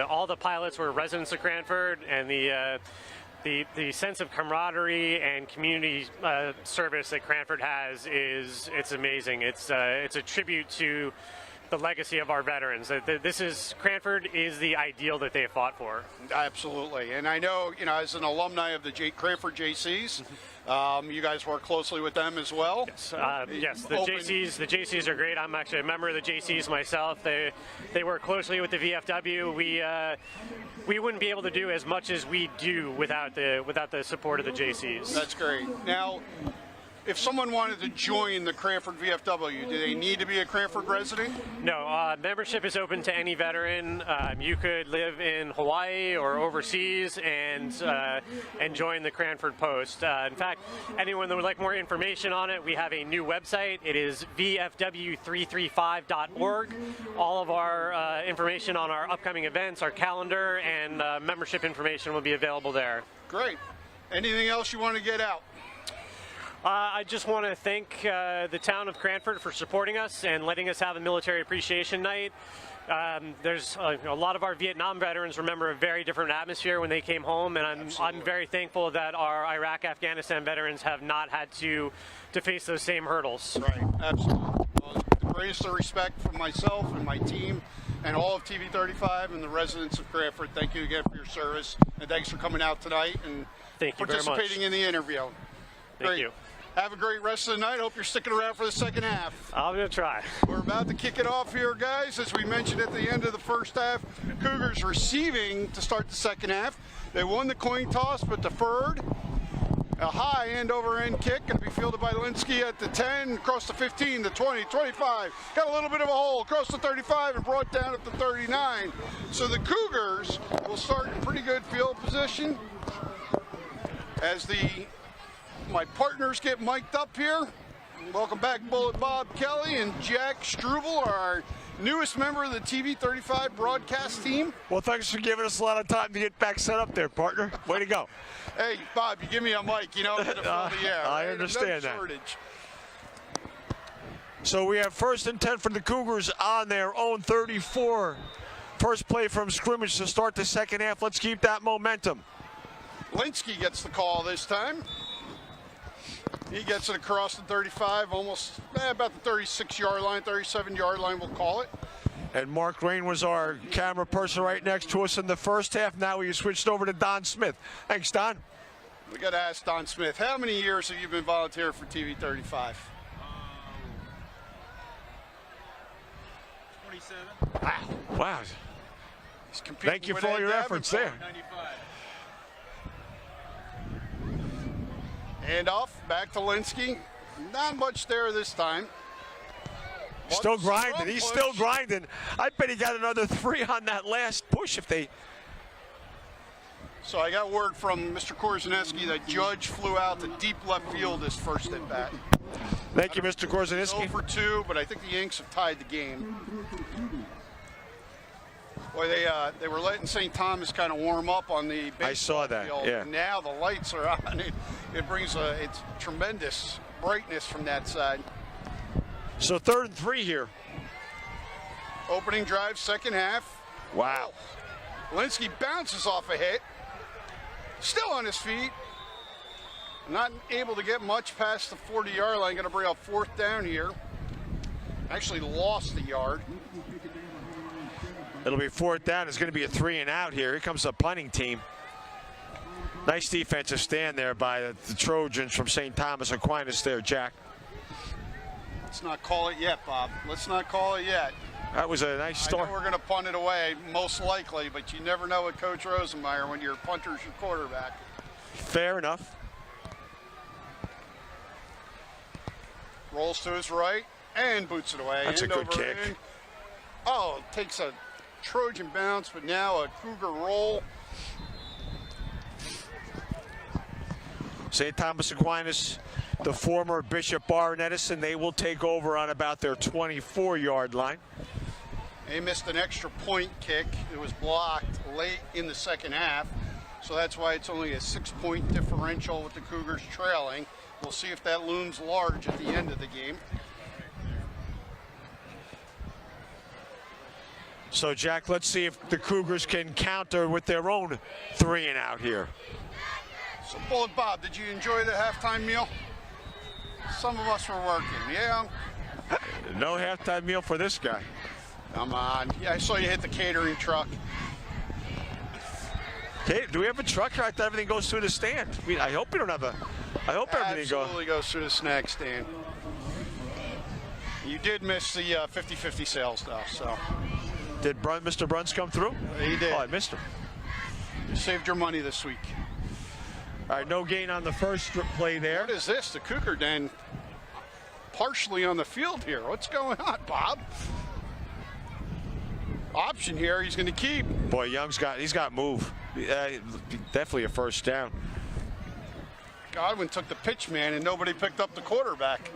All the pilots were residents of Cranford, and the sense of camaraderie and community service that Cranford has it's amazing. It's a tribute to the legacy of our veterans. Cranford is the ideal that they fought for. Absolutely, and I know, as an alumni of the Cranford JCs, you guys work closely with them as well. Yes, the JCs are great. I'm actually a member of the JCs myself. They work closely with the VFW. We wouldn't be able to do as much as we do without the support of the JCs. That's great. Now, if someone wanted to join the Cranford VFW, do they need to be a Cranford resident? No, membership is open to any veteran. You could live in Hawaii or overseas and join the Cranford Post. In fact, anyone that would like more information on it, we have a new website. It is vfw335.org. All of our information on our upcoming events, our calendar, and membership information will be available there. Great. Anything else you want to get out? I just want to thank the town of Cranford for supporting us and letting us have a military appreciation night. There's a lot of our Vietnam veterans remember a very different atmosphere when they came home, and I'm very thankful that our Iraq-Afghanistan veterans have not had to face those same hurdles. Right, absolutely. Well, the greatest of respect from myself and my team and all of TV 35 and the residents of Cranford. Thank you again for your service, and thanks for coming out tonight and participating in the interview. Thank you. Have a great rest of the night. Hope you're sticking around for the second half. I'm going to try. We're about to kick it off here, guys. As we mentioned at the end of the first half, Cougars receiving to start the second half. They won the coin toss, but deferred. A high end-over-end kick going to be fielded by Linsky at the 10, across the 15, the 20, 25. Got a little bit of a hole across the 35 and brought down at the 39. So the Cougars will start in pretty good field position as my partners get mic'd up here. Welcome back, Bullet Bob Kelly and Jack Struble, our newest member of the TV 35 broadcast team. Well, thanks for giving us a lot of time to get back set up there, partner. Way to go. Hey, Bob, you give me a mic, I'm going to fill the air. I understand no that. Shortage. So we have 1st and 10 for the Cougars on their own 34. First play from scrimmage to start the second half. Let's keep that momentum. Linsky gets the call this time. He gets it across the 35, almost about the 36-yard line, 37-yard line, we'll call it. And Mark Rain was our camera person right next to us in the first half. Now he switched over to Don Smith. Thanks, Don. We got to ask Don Smith, how many years have you been volunteering for TV 35? 27. Wow. He's competing Thank you with for all Ed your Davenport. efforts there. 95. Hand off, back to Linsky. Not much there this time. Still Strong grinding. He's push. still grinding. I bet he got another 3 on that last push if they. So I got word from Mr. Korzaneski that Judge flew out to deep left field his first at bat. Thank you, Mr. 0 Korzaneski. for 2, but I think the Yanks have tied the game. Boy, they were letting St. Thomas kind of warm up on the baseball I saw that, field. yeah. And now the lights are on. It brings it's tremendous brightness from that side. So 3rd and 3 here. Opening drive, second half. Wow. Linsky bounces off a hit. Still on his feet. Not able to get much past the 40-yard line. Going to bring up 4th down here. Actually lost the yard. It'll be 4th down. It's going to be a 3 and out here. Here comes the punting team. Nice defensive stand there by the Trojans from St. Thomas Aquinas there, Jack. Let's not call it yet, Bob. Let's not call it yet. That was a nice I start. know we're going to punt it away, most likely, but you never know with Coach Rosenmeyer when your punter's your quarterback. Fair enough. Rolls to his right and boots it away. That's a End good over kick. end. Oh, takes a Trojan bounce, but now a Cougar roll. St. Thomas Aquinas, the former Bishop Bar and Edison, they will take over on about their 24-yard line. They missed an extra point kick. It was blocked late in the second half, so that's why it's only a 6-point differential with the Cougars trailing. We'll see if that looms large at the end of the game. So, Jack, let's see if the Cougars can counter with their own 3 and out here. So, Bullet Bob, did you enjoy the halftime meal? Some of us were working, yeah? No halftime meal for this guy. Come on. Yeah, I saw you hit the catering truck. Okay, do we have a truck here? I thought everything goes through the stand. I mean, I hope we don't have a. I hope everything goes. Absolutely goes through the snack stand. You did miss the 50-50 sales, though, so. Did Mr. Bruns come through? He did. Oh, I missed him. You saved your money this week. All right, no gain on the first play there. What is this? The Cougar Den partially on the field here. What's going on, Bob? Option here, he's going to keep. Boy, he's got move. Definitely a first down. Godwin took the pitch man and nobody picked up the quarterback.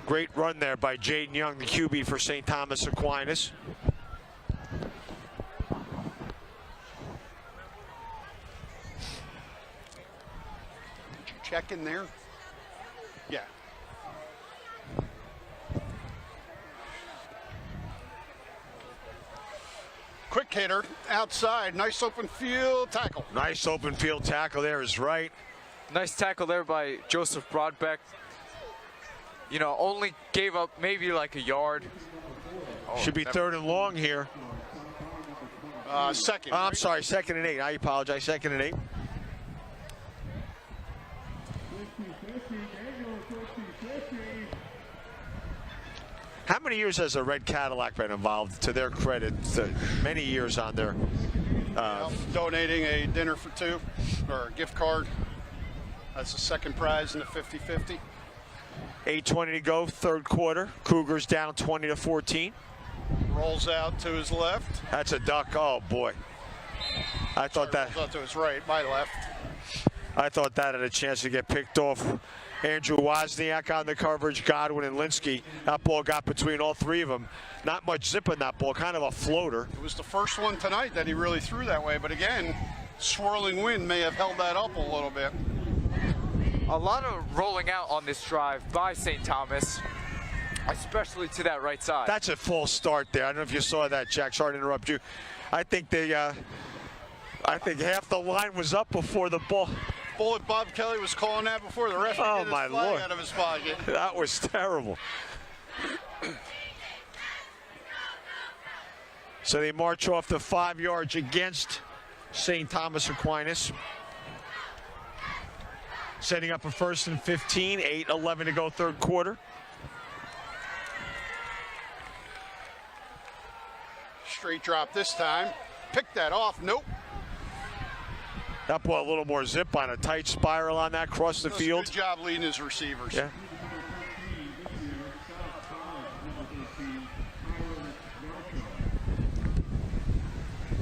Great run there by Jaden Young, the QB for St. Thomas Aquinas. Did you check in there? Yeah. Quick hitter outside. Nice open field tackle. Nice open field tackle there is right. Nice tackle there by Joseph Broadbeck. You know, only gave up maybe like a yard. Oh, Should be 3rd and long here. Second. I'm sorry, 2nd and 8. I apologize, 2nd and 8. How many years has a red Cadillac been involved? To their credit, many years on their. Donating a dinner for 2 or a gift card. That's the second prize in the 50-50. 8:20 to go, 3rd quarter. Cougars down 20-14. Rolls out to his left. That's a duck. Oh boy. I thought that. Rolls out to his right, my left. I thought that had a chance to get picked off. Andrew Wozniak on the coverage, Godwin and Linsky. That ball got between all 3 of them. Not much zip in that ball, kind of a floater. It was the first one tonight that he really threw that way, but again, swirling wind may have held that up a little bit. A lot of rolling out on this drive by St. Thomas, especially to that right side. That's a false start there. I don't know if you saw that, Jack. Sorry to interrupt you. I think half the line was up before the ball. Bullet Bob Kelly was calling that before the referee Oh, get his my flag Lord. out of his pocket. That was terrible. So they march off the 5 yards against St. Thomas Aquinas. Setting up a 1st and 15, 8:11 to go, 3rd quarter. Straight drop this time. Pick that off. Nope. That ball a little more zip on a tight spiral on that across the field. Good job leading his receivers. Yeah.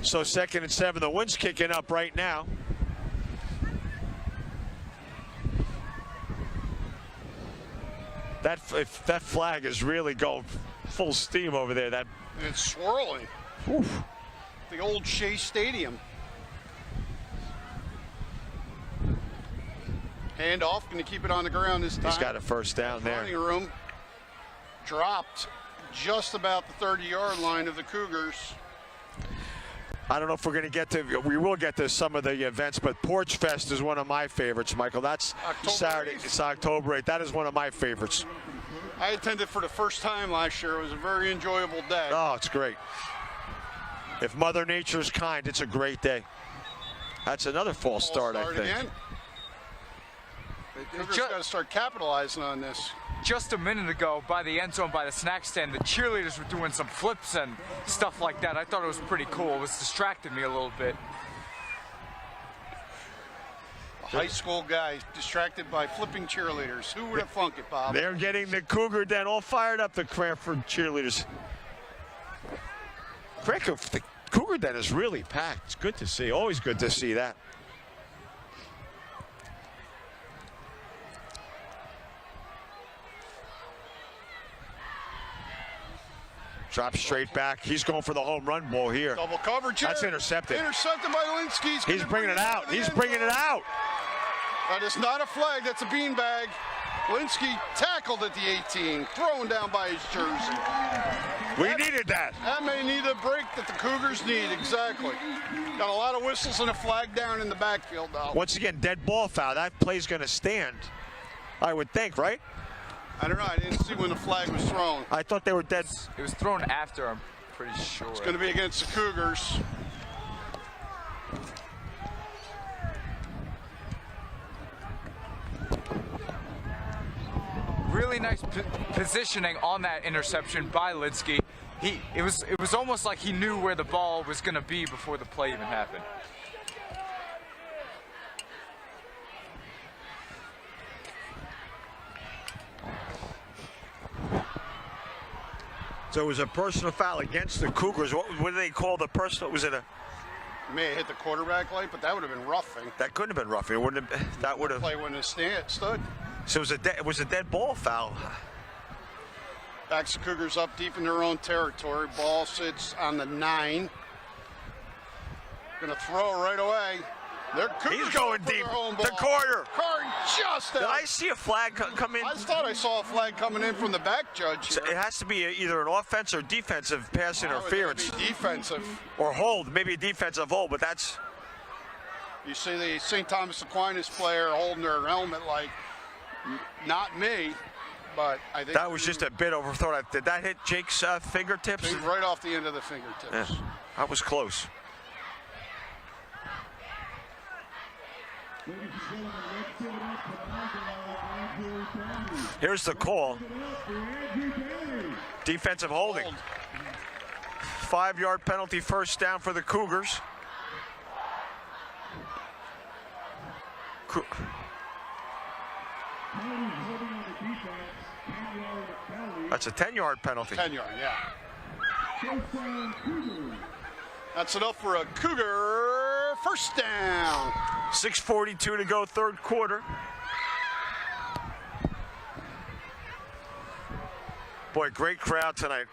So 2nd and 7. The wind's kicking up right now. That flag is really going full steam over there. That It's swirling. oof. The old Shea Stadium. Hand off, going to keep it on the ground this time. He's got a first down there. Running room dropped just about the 30-yard line of the Cougars. I don't know if we're going to get to, we will get to some of the events, but Porch Fest is one of my favorites, Michael. That's October Saturday. 8th. It's October 8th. That is one of my favorites. I attended for the first time last year. It was a very enjoyable day. Oh, it's great. If Mother Nature's kind, it's a great day. That's another false start, I think. Again. The Cougars got to start capitalizing on this. Just a minute ago, by the end zone, by the snack stand, the cheerleaders were doing some flips and stuff like that. I thought it was pretty cool. It was distracting me a little bit. A high school guy distracted by flipping cheerleaders. Who would have thunk it, Bob? They're getting the Cougar Den all fired up, the Cranford cheerleaders. The Cougar Den is really packed. It's good to see. Always good to see that. Drop straight back. He's going for the home run ball here. Double coverage here. That's intercepted. Intercepted by Linsky. He's bringing it out. He's bringing it out. That is not a flag. That's a beanbag. Linsky tackled at the 18, thrown down by his jersey. We needed that. That may need a break that the Cougars need, exactly. Got a lot of whistles and a flag down in the backfield now. Once again, dead ball foul. That play's going to stand, I would think, right? I don't know. I didn't see when the flag was thrown. I thought they were dead. It was thrown after, I'm pretty sure. It's going to be against the Cougars. Really nice positioning on that interception by Linsky. It was almost like he knew where the ball was going to be before the play even happened. So it was a personal foul against the Cougars. What do they call the personal? Was it a? May have hit the quarterback light, but that would have been roughing. That couldn't have been roughing. It wouldn't have. That would have. Play wouldn't have stood. So it was a dead ball foul. Backs the Cougars up deep in their own territory. Ball sits on the 9. Gonna throw right away. He's going deep. The corner. Just Did out. I see a flag come in? I thought I saw a flag coming in from the back judge So here. it has to be either an offense or defensive pass How would that interference. be defensive. Or hold, maybe a defensive hold, but that's. You see the St. Thomas Aquinas player holding their helmet like, not me, but I think That was just a bit overthrown. Did that hit Jake's fingertips? right off the end of the fingertips. Yeah, that was close. Here's the call. Defensive holding. 5-yard penalty, first down for the Cougars. That's a 10-yard penalty. 10-yard, yeah. That's enough for a Cougar first down. 6:42 to go, third quarter. Boy, great crowd tonight.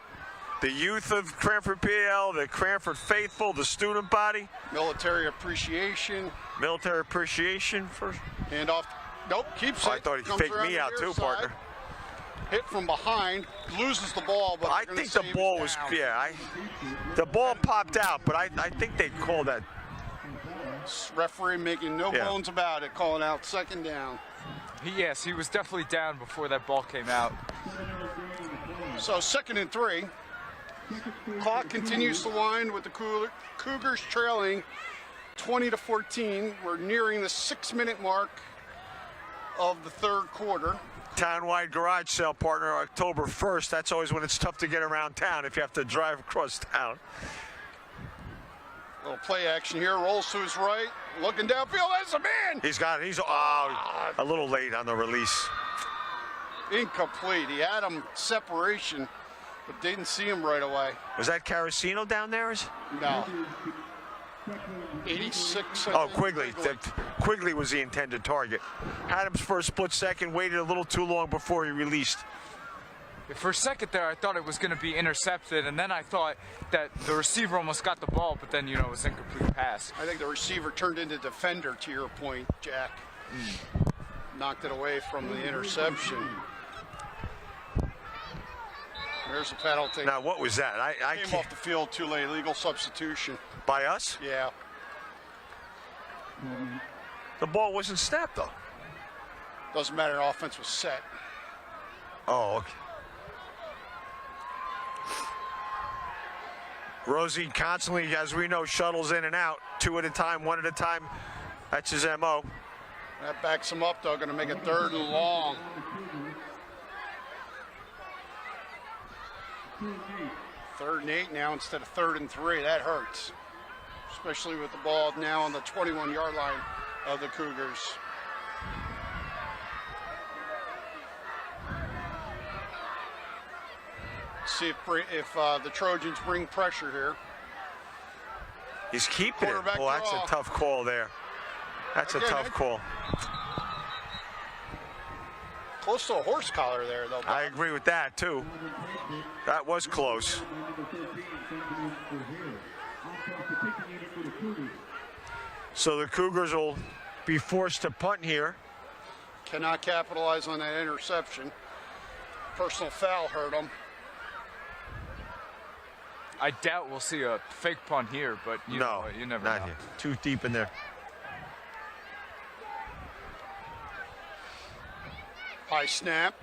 The youth of Cranford PL, the Cranford faithful, the student body. Military appreciation. Military appreciation for. Hand off. Nope, keeps it. I thought he Comes faked around me the out near too, side. partner. Hit from behind, loses the ball, but I they're gonna think the save ball it was, down. yeah, the ball popped out, but I think they called that. Referee making no Yeah. bones about it, calling out second down. Yes, he was definitely down before that ball came out. So 2nd and 3. Clock continues to wind with the Cougars trailing 20-14. We're nearing the 6-minute mark of the third quarter. Townwide garage sale, partner, October 1st. That's always when it's tough to get around town if you have to drive across town. Little play action here. Rolls to his right. Looking downfield. That's a man. He's a little late on the release. Incomplete. He had him separation, but didn't see him right away. Was that Carasino down there? No. 86. Oh, Quigley. Quigley was the intended target. Had him for a split second, waited a little too long before he released. For a second there, I thought it was going to be intercepted, and then I thought that the receiver almost got the ball, but then, you know, it was an incomplete pass. I think the receiver turned into defender, to your point, Jack. Knocked it away from the interception. There's a penalty. Now, what was that? I Came can't. off the field too late. Legal substitution. By us? Yeah. The ball wasn't snapped, though. Doesn't matter. Offense was set. Oh, okay. Rosie constantly, as we know, shuttles in and out, 2 at a time, 1 at a time. That's his MO. That backs him up, though. Going to make it 3rd and long. 3rd and 8 now instead of 3rd and 3. That hurts, especially with the ball now on the 21-yard line of the Cougars. See if the Trojans bring pressure here. He's keeping it. Quarterback Well, that's draw. a tough call there. That's a Again, tough call. Close to a horse collar there, though. I agree with that, too. That was close. So the Cougars will be forced to punt here. Cannot capitalize on that interception. Personal foul hurt them. I doubt we'll see a fake punt here, but you know, you never not know. here. Too deep in there. High snap.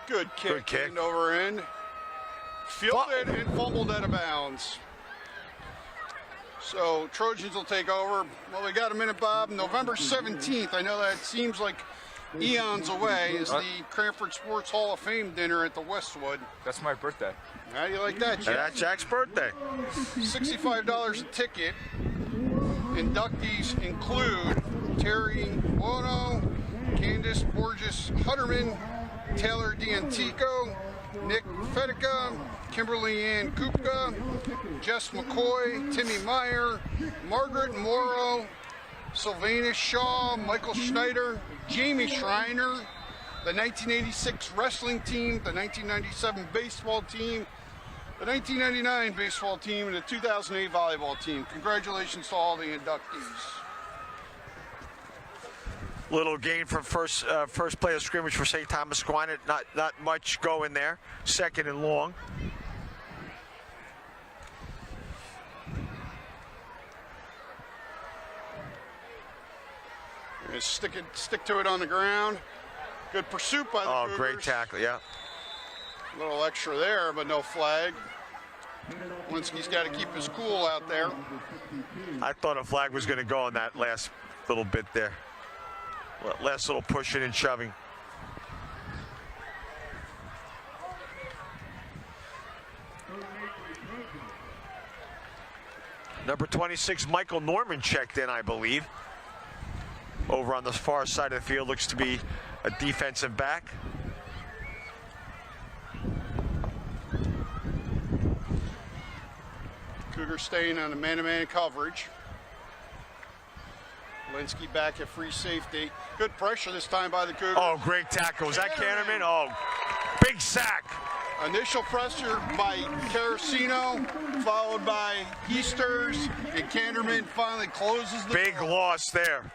Good kick. Good kick. End over end. Fielded and fumbled out of bounds. So Trojans will take over. Well, we got a minute, Bob. November 17th. I know that seems like eons away. Is the Cranford Sports Hall of Fame dinner at the Westwood. That's my birthday. How do you like that, Jack? That's Jack's birthday. $65 a ticket. Inductees include Terry Bono, Candace Borges Hutterman, Taylor D'Antico, Nick Fetica, Kimberly Ann Kupka, Jess McCoy, Timmy Meyer, Margaret Morrow, Sylvana Shaw, Michael Schneider, Jamie Schreiner, the 1986 wrestling team, the 1997 baseball team, the 1999 baseball team, and the 2008 volleyball team. Congratulations to all the inductees. Little gain from first play of scrimmage for St. Thomas Aquinas. Not much going there. 2nd and long. Stick to it on the ground. Good pursuit by the Cougars. Oh, great tackle, yeah. A little extra there, but no flag. Linsky's got to keep his cool out there. I thought a flag was going to go on that last little bit there. Last little pushing and shoving. Number 26, Michael Norman checked in, I believe. Over on the far side of the field, looks to be a defensive back. Cougars staying on a man-to-man coverage. Linsky back at free safety. Good pressure this time by the Cougars. Oh, great tackle. Was that Canterman? Oh, big sack. Initial pressure by Carasino, followed by Easters, and Canterman finally closes the Big door. loss there.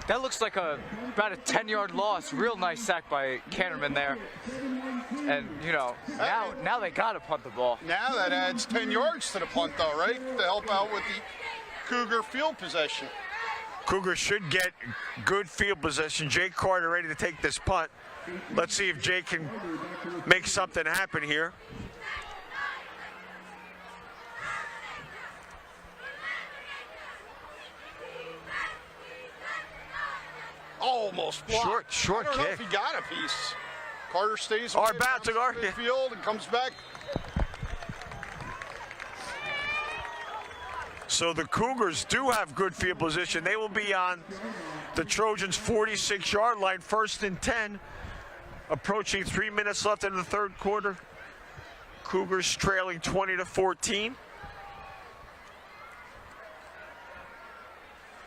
That looks like about a 10-yard loss. Real nice sack by Canterman there. And, you know, now they got to punt the ball. Now that adds 10 yards to the punt, though, right? To help out with the Cougar field possession. Cougars should get good field possession. Jake Carter ready to take this punt. Let's see if Jake can make something happen here. Almost blocked. Short I don't know kick. if he got a piece. Carter stays Or away, bouncing, runs to midfield and comes back. So the Cougars do have good field position. They will be on the Trojans' 46-yard line, 1st and 10. Approaching 3 minutes left in the third quarter. Cougars trailing 20-14.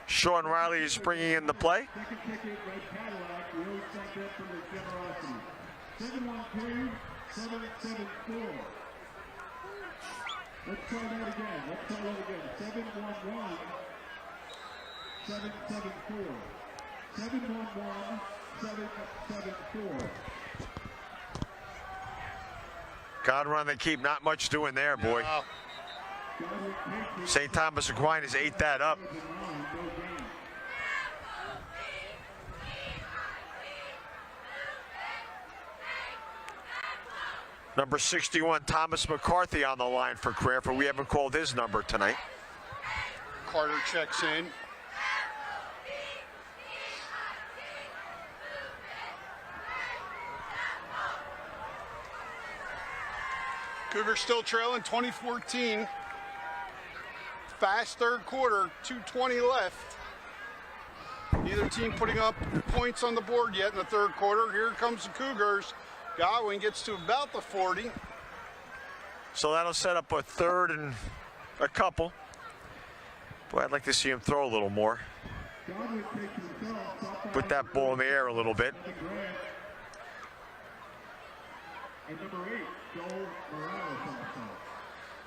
Sean Riley is bringing in the play. Second ticket, red Cadillac, really thank them for their generosity. 713-774. Let's try that again. 711-774. 711-774. God run the keep, not much doing there, boy. St. Thomas Aquinas ate that up. Number 61, Thomas McCarthy on the line for Cranford. We haven't called his number tonight. Carter checks in. Cougars still trailing 20-14. Fast third quarter, 2:20 left. Neither team putting up points on the board yet in the third quarter. Here comes the Cougars. Godwin gets to about the 40. So that'll set up a third and a couple. Boy, I'd like to see him throw a little more. Put that ball in the air a little bit.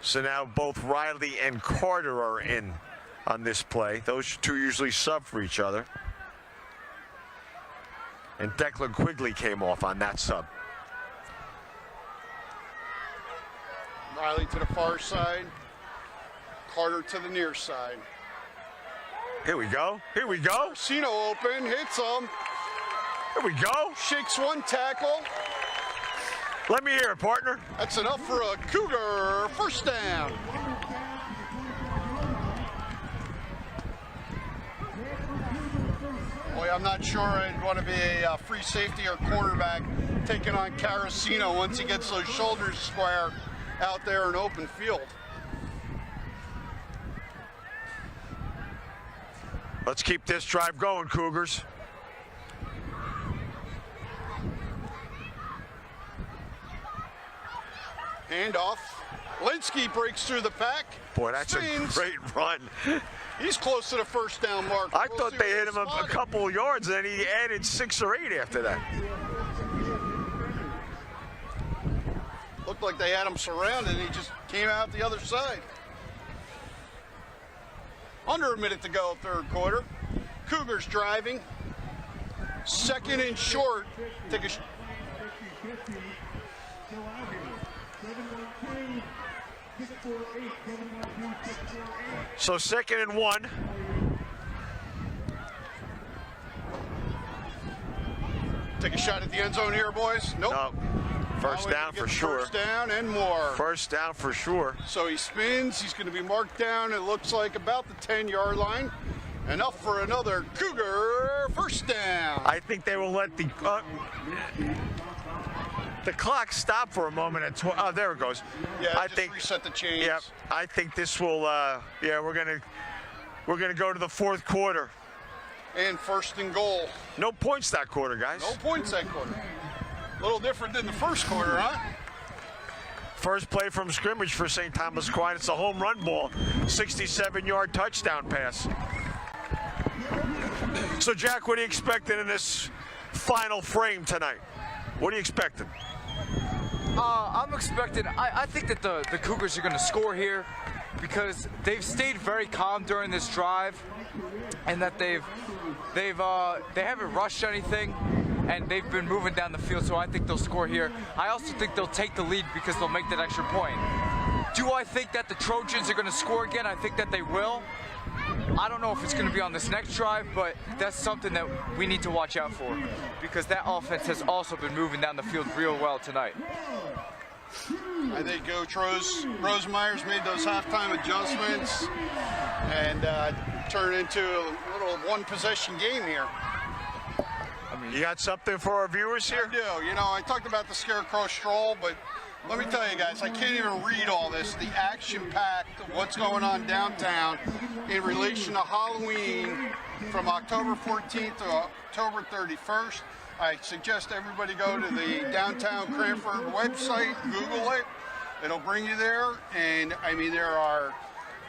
So now both Riley and Carter are in on this play. Those two usually sub for each other. And Declan Quigley came off on that sub. Riley to the far side. Carter to the near side. Here we go. Here we go. Cino open, hits him. Here we go. Shakes one tackle. Let me hear it, partner. That's enough for a Cougar first down. Boy, I'm not sure I'd want to be a free safety or quarterback taking on Carasino once he gets those shoulders square out there in open field. Let's keep this drive going, Cougars. Handoff. Linsky breaks through the pack. Boy, that's spins. a great run. He's close to the first down mark. I We'll thought see they where hit him a spotted. couple of yards, and he added 6 or 8 after that. Looked like they had him surrounded, and he just came out the other side. Under a minute to go, third quarter. Cougars driving. Second and short. Take a So 2nd and 1. Take a shot at the end zone here, boys. Nope. No. First Now we down get for the sure. First down and more. First down for sure. So he spins. He's going to be marked down. It looks like about the 10-yard line. Enough for another Cougar first down. I think they will let the clock stop for a moment at oh, there it goes. Yeah, I just think reset the chains. Yeah, I think this will yeah, we're gonna go to the fourth quarter. And first and goal. No points that quarter, guys. No points that quarter. A little different than the first quarter, huh? First play from scrimmage for St. Thomas Aquinas. It's a home run ball. 67-yard touchdown pass. So, Jack, what are you expecting in this final frame tonight? What are you expecting? I'm expecting. I think that the Cougars are going to score here because they've stayed very calm during this drive, and that they haven't rushed anything, and they've been moving down the field. So I think they'll score here. I also think they'll take the lead because they'll make that extra point. Do I think that the Trojans are going to score again? I think that they will. I don't know if it's going to be on this next drive, but that's something that we need to watch out for because that offense has also been moving down the field real well tonight. I think Coach Rosemeyer's made those halftime adjustments and turned into a little one-possession game here. You got something for our viewers here? I do. You know, I talked about the Scarecrow Stroll, but Let me tell you guys, I can't even read all this. The action-packed of what's going on downtown in relation to Halloween from October 14th to October 31st. I suggest everybody go to the downtown Cranford website, Google it. It'll bring you there. And I mean, there are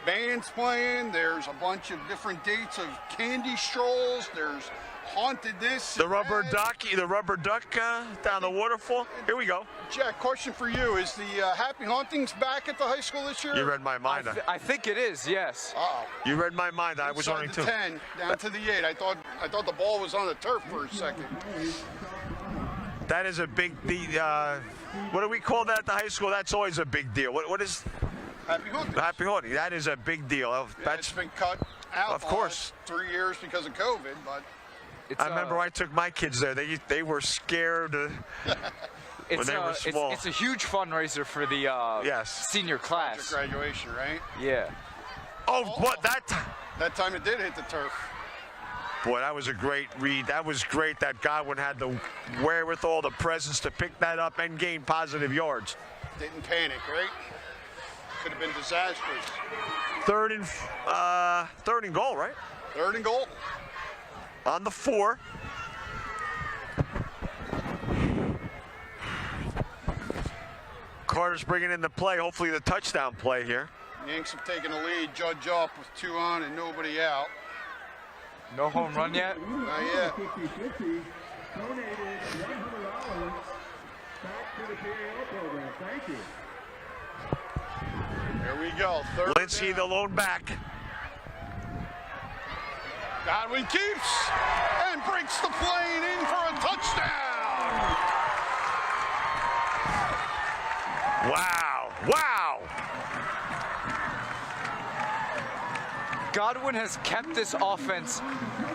bands playing. There's a bunch of different dates of candy strolls. There's haunted this. The rubber duck down the waterfall. Here we go. Jack, question for you. Is the Happy Hauntings back at the high school this year? You read my mind. I think it is, yes. Uh-oh. You read my mind. I was Inside only the 2. 10, down to the 8. I thought the ball was on the turf for a second. That is a big deal. What do we call that at the high school? That's always a big deal. What is Happy Hauntings. Happy Haunting? That is a big deal. Yeah, That's it's been cut out Of course. the last 3 years because of COVID, but It's, I remember I took my kids there. They were scared when they were small. It's a huge fundraiser for the Yes. senior class. graduation, right? Yeah. Oh, what that? That time it did hit the turf. Boy, that was a great read. That was great that Godwin had the wherewithal, the presence to pick that up and gain positive yards. Didn't panic, right? Could have been disastrous. Third and goal, right? 3rd and goal. On the 4. Carter's bringing in the play, hopefully the touchdown play here. Yanks have taken the lead. Judge up with 2 on and nobody out. No home run yet? Not yet. 50-50 donated $100 back to the PAL program. Thank you. There we go. 3rd Linsky, down. the lone back. Godwin keeps and breaks the plane in for a touchdown. Wow, wow. Godwin has kept this offense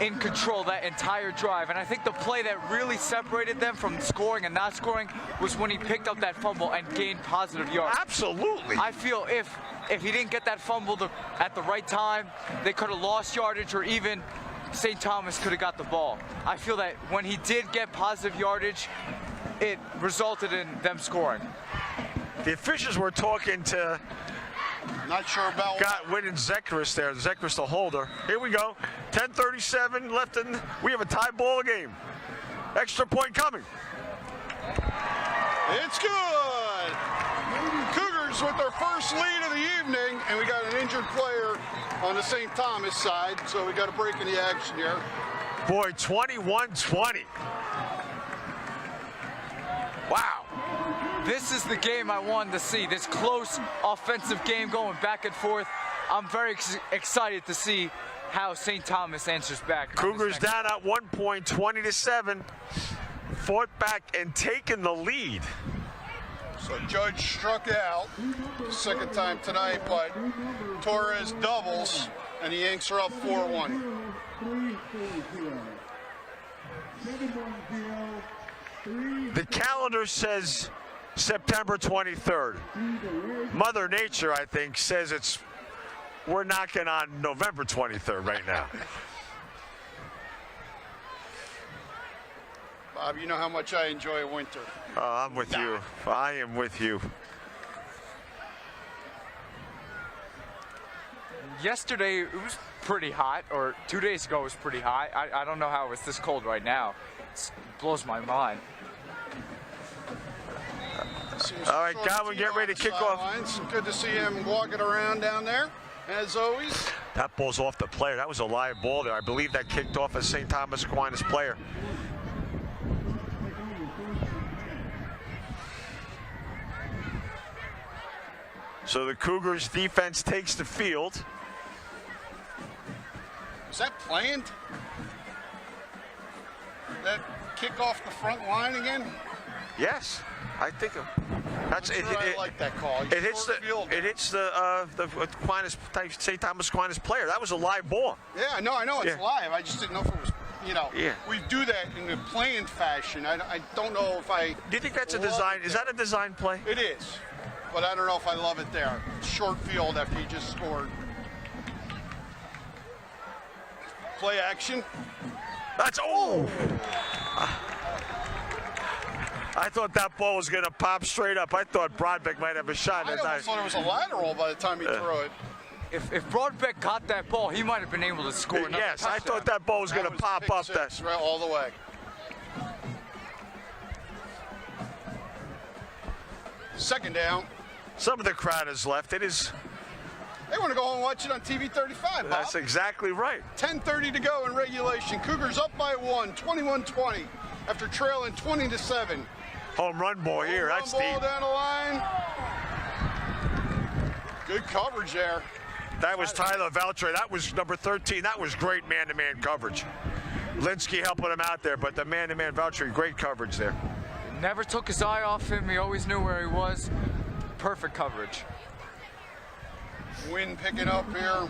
in control that entire drive, and I think the play that really separated them from scoring and not scoring was when he picked up that fumble and gained positive yards. Absolutely. I feel if he didn't get that fumble at the right time, they could have lost yardage, or even St. Thomas could have got the ball. I feel that when he did get positive yardage, it resulted in them scoring. The officials were talking to Not sure about Godwin and Zekris there. Zekris the holder. Here we go. 10:37 left in. We have a tie ball game. Extra point coming. It's good. Cougars with their first lead of the evening, and we got an injured player on the St. Thomas side, so we got a break in the action here. Boy, 21-20. Wow. This is the game I wanted to see, this close offensive game going back and forth. I'm very excited to see how St. Thomas answers back. Cougars down at 1 point, 20-7. Fought back and taken the lead. So Judge struck out, 2nd time tonight, but Torres doubles, and the Yanks are up 4-1. The calendar says September 23rd. Mother Nature, I think, says we're knocking on November 23rd right now. Bob, you know how much I enjoy winter. I'm with you. I am with you. Yesterday, it was pretty hot, or 2 days ago it was pretty hot. I don't know how it's this cold right now. It blows my mind. All right, Godwin, get ready to kick off. Sidelines. Good to see him walking around down there, as always. That ball's off the player. That was a live ball there. I believe that kicked off a St. Thomas Aquinas player. So the Cougars defense takes the field. Is that planned? That kick off the front line again? Yes, I think that's it. I like that call. It hits the Aquinas, St. Thomas Aquinas player. That was a live ball. Yeah, I know it's Yeah. live. I just didn't know if it was, Yeah. we do that in a planned fashion. I don't know if I. Do you think that's a love design? it Is there. that a design play? It is, but I don't know if I love it there. Short field after you just scored. Play action. That's I thought that ball was going to pop straight up. I thought Brodbeck might have a shot. I almost thought it was a lateral by the time he threw it. If Brodbeck got that ball, he might have been able to score another Yes, I touchdown. thought that ball was going to pop pick up. six, right, all the way. Second down. Some of the crowd has left. It is. They want to go home and watch it on TV 35, Bob. That's exactly right. 10:30 to go in regulation. Cougars up by 1, 21-20, after trailing 20-7. Home run ball here. Run That's ball deep. down the line. Good coverage there. That was Tyler Valtre. That was number 13. That was great man-to-man coverage. Linsky helping him out there, but the man-to-man Valtre, great coverage there. Never took his eye off him. He always knew where he was. Perfect coverage. Wind picking up here.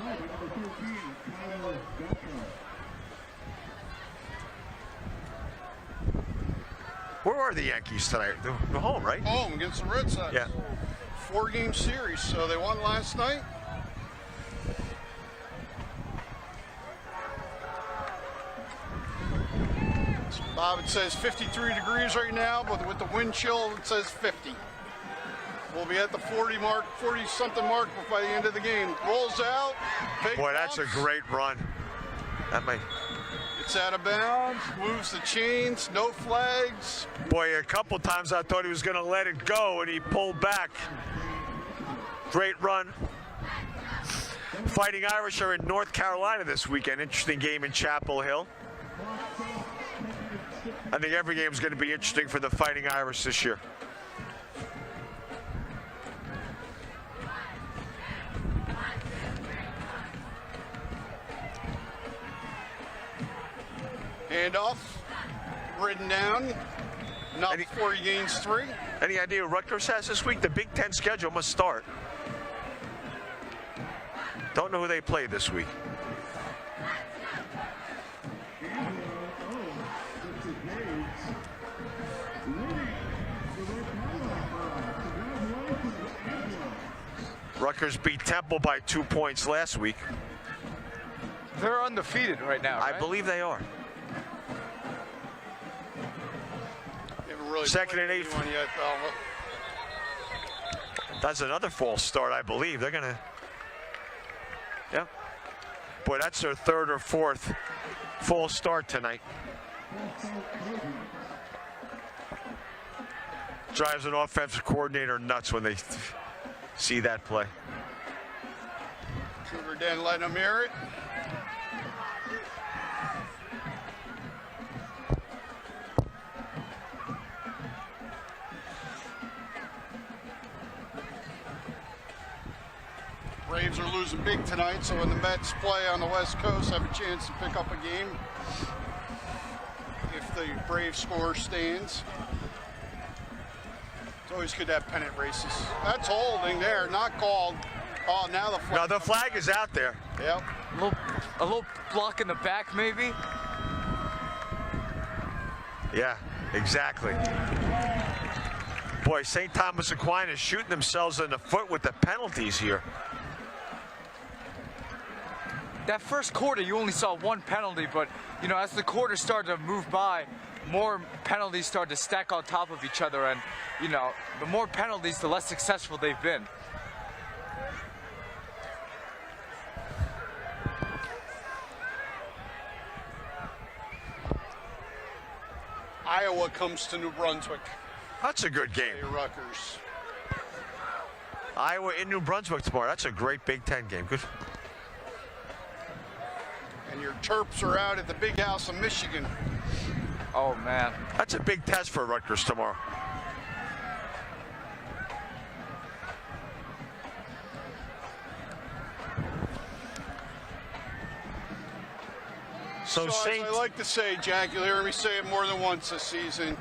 Where are the Yankees tonight? They're home, right? Home against the Red Sox. Yeah. 4-game series, so they won last night. Bob, it says 53 degrees right now, but with the wind chill, it says 50. We'll be at the 40-something mark by the end of the game. Rolls out. Big Boy, that's a bounce. great run. That might. It's out of bounds. Moves the chains. No flags. Boy, a couple times I thought he was going to let it go, and he pulled back. Great run. Fighting Irish are in North Carolina this weekend. Interesting game in Chapel Hill. I think every game is going to be interesting for the Fighting Irish this year. Handoff. Ridden down. Not before he gains 3. Any idea who Rutgers has this week? The Big Ten schedule must start. Don't know who they play this week. Rutgers beat Temple by 2 points last week. They're undefeated right now, right? I believe they are. They haven't really Second played and 8. anyone yet, though. That's another false start, I believe. They're going to... Yep. Boy, that's their third or fourth false start tonight. Drives an offensive coordinator nuts when they see that play. Cougar didn't let him hear it. Braves are losing big tonight, so when the Mets play on the West Coast, have a chance to pick up a game if the Braves score stands. It's always good to have pennant races. That's holding there, not called. Oh, now the flag. No, the flag is out there. Yep. A little block in the back, maybe. Yeah, exactly. Boy, St. Thomas Aquinas shooting themselves in the foot with the penalties here. That first quarter, you only saw one penalty, but, you know, as the quarter started to move by, more penalties started to stack on top of each other, and, you know, the more penalties, the less successful they've been. Iowa comes to New Brunswick. That's a good game. Hey, Rutgers. Iowa in New Brunswick tomorrow. That's a great Big Ten game. Good. And your Terps are out at the Big House of Michigan. Oh, man. That's a big test for Rutgers tomorrow. So as Saints. I like to say, Jack, you'll hear me say it more than once this season.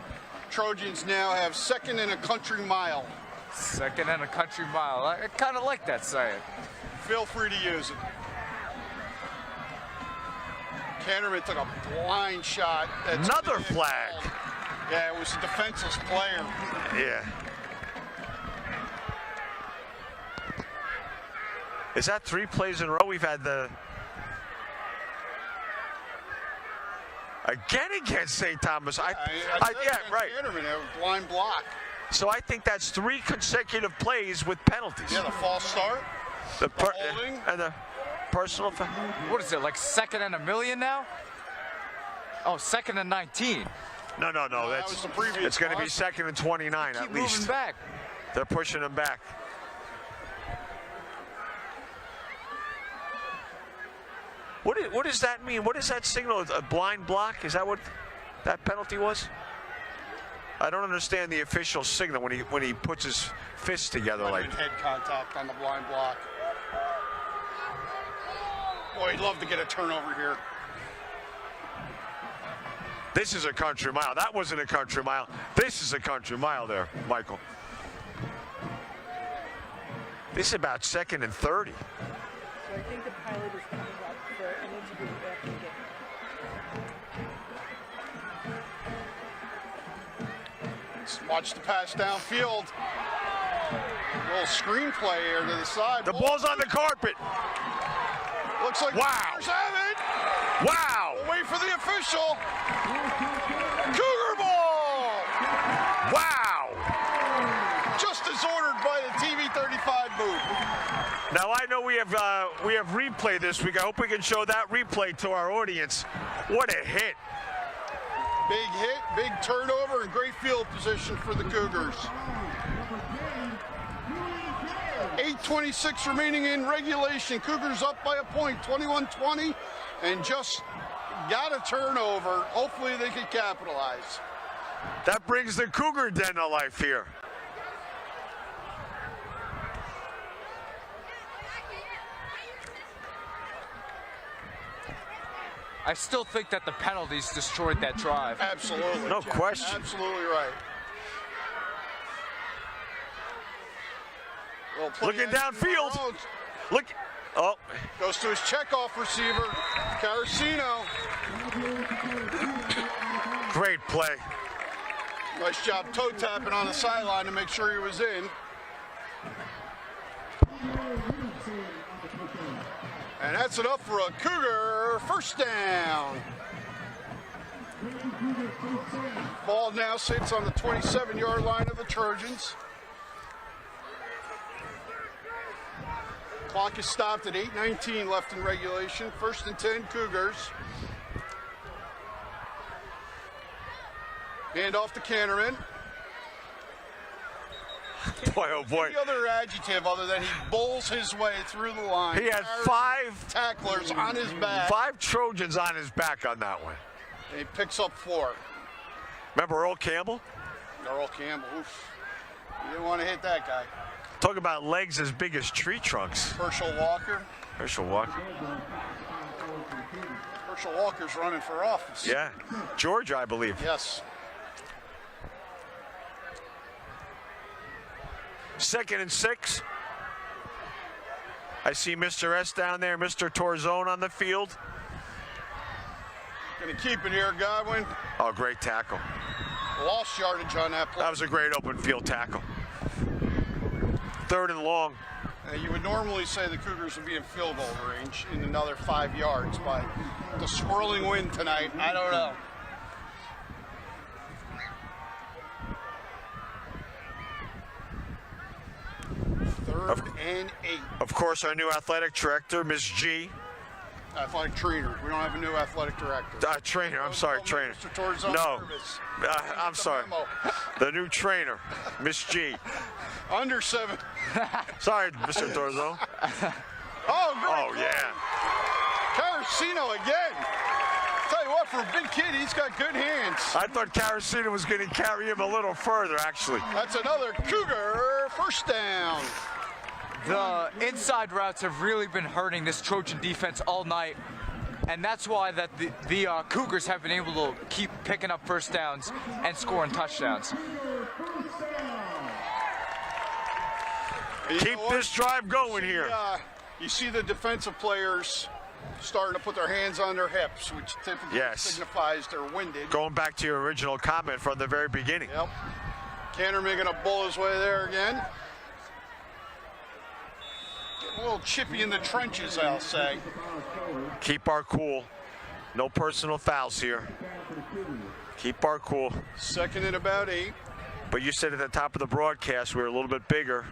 Trojans now have second in a country mile. Second and a country mile. I kind of like that saying. Feel free to use it. Canterman took a blind shot. Another flag. Yeah, it was a defenseless player. Yeah. Is that 3 plays in a row? We've had the... Again against St. Thomas. I said Yeah, against right. Canterman, a blind block. So I think that's 3 consecutive plays with penalties. Yeah, the false start. The holding. and the personal foul. What is it, like 2nd and 1,000,000 now? Oh, 2nd and 19. No. that was the previous It's going to be one. 2nd and 29 Keep at least. moving back. They're pushing them back. What does that mean? What does that signal? A blind block? Is that what that penalty was? I don't understand the official signal when he puts his fists together like. Head contact on the blind block. Boy, he'd love to get a turnover here. This is a country mile. That wasn't a country mile. This is a country mile there, Michael. This is about 2nd and 30. So I think the pilot is coming up for an interview after the game. Watch the pass downfield. Little screenplay here to the side. The ball's on the carpet. Looks like Wow. the Cougars have it. Wow. We'll wait for the official. Cougar ball. Wow. Just as ordered by the TV 35 booth. Now I know we have replay this week. I hope we can show that replay to our audience. What a hit. Big hit, big turnover, and great field position for the Cougars. 8:26 remaining in regulation. Cougars up by a point, 21-20, and just got a turnover. Hopefully they can capitalize. That brings the Cougar Den to life here. I still think that the penalties destroyed that drive. Absolutely. No Jeff. question. Absolutely right. Well, play Looking action downfield. road. Look. Oh. Goes to his checkoff receiver, Carasino. Great play. Nice job toe tapping on the sideline to make sure he was in. And that's enough for a Cougar first down. Ball now sits on the 27-yard line of the Trojans. Clock is stopped at 8:19 left in regulation. 1st and 10 Cougars. Hand off to Canterman. Boy, oh boy. The other adjective other than he bowls his way through the line. He had Carries 5 tacklers on his back. 5 Trojans on his back on that one. And he picks up 4. Remember Earl Campbell? Earl Campbell. Oof. You didn't want to hit that guy. Talk about legs as big as tree trunks. Herschel Walker. Herschel Walker. Herschel Walker's running for office. Yeah. Georgia, I believe. Yes. 2nd and 6. I see Mr. S down there, Mr. Torzone on the field. Gonna keep it here, Godwin. Oh, great tackle. Lost yardage on that play. That was a great open field tackle. 3rd and long. You would normally say the Cougars would be in field goal range in another 5 yards, but the swirling wind tonight, I don't know. Third and 8. Of course, our new athletic director, Ms. G. Athletic trainer. We don't have a new athletic director. Trainer, I'm sorry, Don't trainer. make Mr. Torzone No, nervous. I'm the sorry. memo. The new trainer, Miss G. Under 7. Sorry, Mr. Torzone. Oh, great. Oh, play. yeah. Carasino again. Tell you what, for a big kid, he's got good hands. I thought Carasino was going to carry him a little further, actually. That's another Cougar first down. The inside routes have really been hurting this Trojan defense all night, and that's why that the Cougars have been able to keep picking up first downs and scoring touchdowns. You Keep know what? this drive going here. You see the defensive players starting to put their hands on their hips, which typically Yes. signifies they're winded. Going back to your original comment from the very beginning. Yep. Canterman gonna bull his way there again. Getting a little chippy in the trenches, I'll say. Keep our cool. No personal fouls here. Keep our cool. Second and about 8. But you said at the top of the broadcast we were a little bit bigger.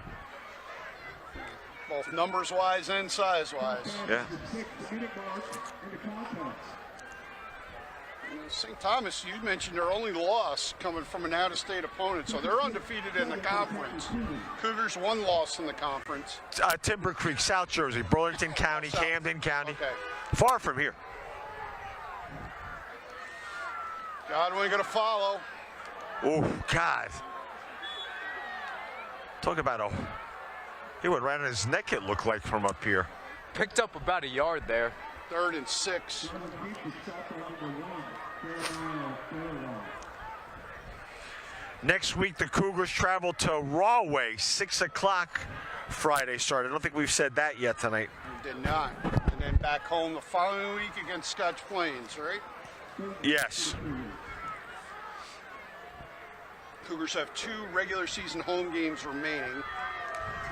Both numbers-wise and size-wise. Yeah. St. Thomas, you mentioned their only loss coming from an out-of-state opponent, so they're undefeated in the conference. Cougars 1 loss in the conference. Timber Creek, South Jersey, Burlington County, Camden County. Okay. Far from here. Godwin going to follow. Oh, God. Talk about he went right on his neck, it looked like, from up here. Picked up about a yard there. 3rd and 6. Next week, the Cougars travel to Rahway, 6 o'clock Friday start. I don't think we've said that yet tonight. We did not. And then back home the following week against Scotch Plains, right? Yes. Cougars have 2 regular season home games remaining.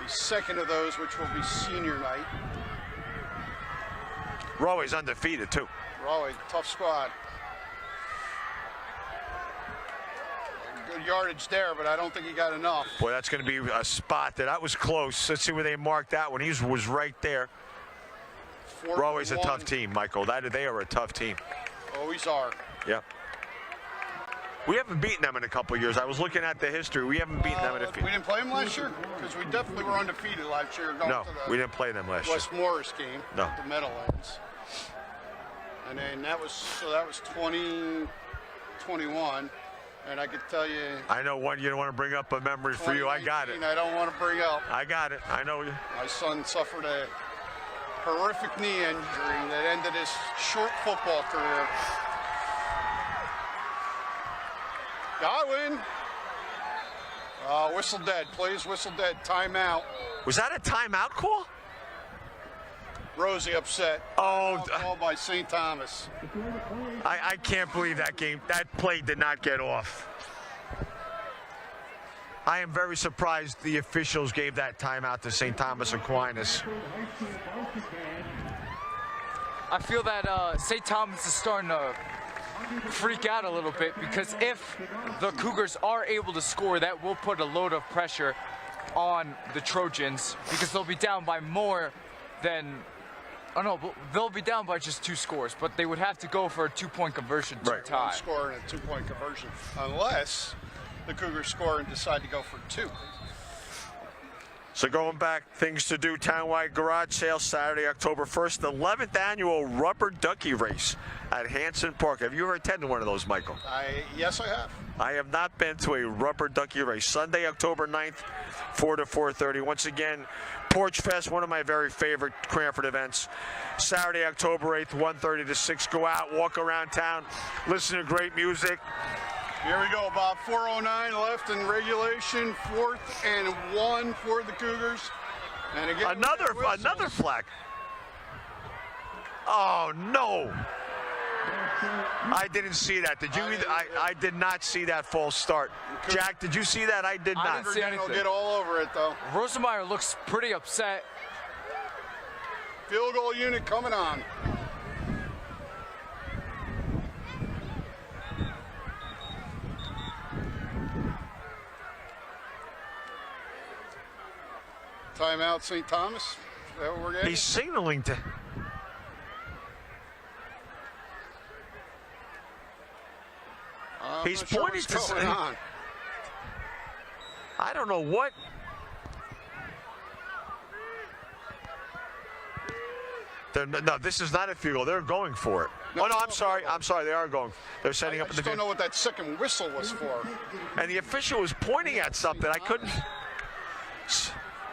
The second of those, which will be senior night. Rahway's undefeated, too. Rahway, tough squad. Good yardage there, but I don't think he got enough. Boy, that's going to be a spot that was close. Let's see where they marked that one. He was right there. Rahway's a tough team, Michael. They are a tough team. Always are. Yep. We haven't beaten them in a couple of years. I was looking at the history. We haven't beaten them in a few. We didn't play them last year? Because we definitely were undefeated last year. No, we didn't play them last year. West Morris game. No. The Meadowlands. And then that was 2021. And I could tell you. I know one you don't want to bring up a memory for you. I got it. I don't want to bring up. I got it. I know you. My son suffered a horrific knee injury that ended his short football career. Godwin. Whistle dead. Plays whistle dead. Timeout. Was that a timeout call? Rosie upset. Oh, called by St. Thomas. I can't believe that play did not get off. I am very surprised the officials gave that timeout to St. Thomas Aquinas. I feel that St. Thomas is starting to freak out a little bit, because if the Cougars are able to score, that will put a load of pressure on the Trojans, because they'll be down by more than, they'll be down by just 2 scores, but they would have to go for a 2-point conversion to tie. 1 score and a 2-point conversion, unless the Cougars score and decide to go for 2. So going back, things to do, townwide garage sale Saturday, October 1st, the 11th annual rubber ducky race at Hanson Park. Have you ever attended one of those, Michael? Yes, I have. I have not been to a rubber ducky race. Sunday, October 9th, 4 to 4:30. Once again, Porch Fest, one of my very favorite Cranford events. Saturday, October 8th, 1:30 to 6. Go out, walk around town, listen to great music. Here we go, Bob. 4:09 left in regulation. 4th and 1 for the Cougars. And again, another flag. Oh no! I didn't see that. Did you? I did not see that false start. Jack, did you see that? I did not. I didn't see anything. He'll get all over it though. Rosemeyer looks pretty upset. Field goal unit coming on. Timeout, St. Thomas. Is that what we're getting? He's signaling to. He's pointing to. What's going on. I don't know what. No, this is not a field goal. They're going for it. No, I'm sorry. I'm sorry. They are going. They're setting up in the. I just don't know what that second whistle was for. And the official was pointing at something. I couldn't.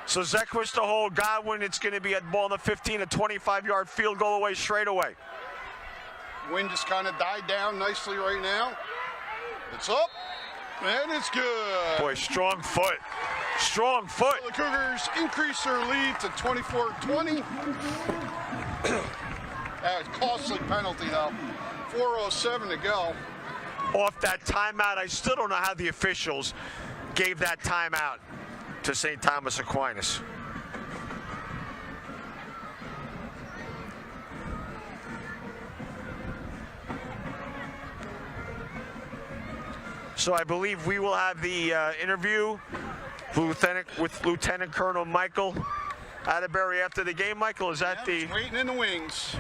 So Zekwist to hold Godwin. It's going to be a ball in the 15, a 25-yard field goal away straight away. Wind just kind of died down nicely right now. It's up, and it's good. Boy, strong foot. Strong foot. The Cougars increase their lead to 24-20. That was a costly penalty, though. 4:07 to go. Off that timeout, I still don't know how the officials gave that timeout to St. Thomas Aquinas. So I believe we will have the interview with Lieutenant Colonel Michael Atterbury after the game. Michael, is that the Waiting in the wings.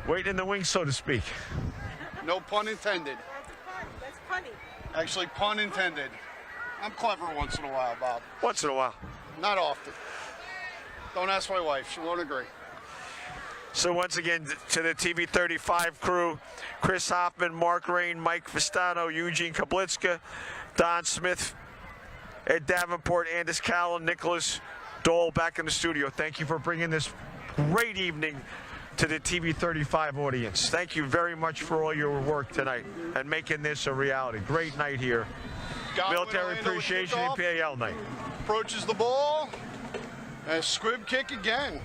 waiting in the wings, so to speak? No pun intended. That's funny. Actually, pun intended. I'm clever once in a while, Bob. Once in a while. Not often. Don't ask my wife. She won't agree. So once again, to the TV 35 crew, Chris Hoffman, Mark Rain, Mike Vistano, Eugene Kablitska, Don Smith, Ed Davenport, Andis Callan, Nicholas Dole back in the studio. Thank you for bringing this great evening to the TV 35 audience. Thank you very much for all your work tonight and making this a reality. Great night here. Godwin Military will handle the Appreciation and kickoff. PAL night. Approaches the ball. And a squib kick again.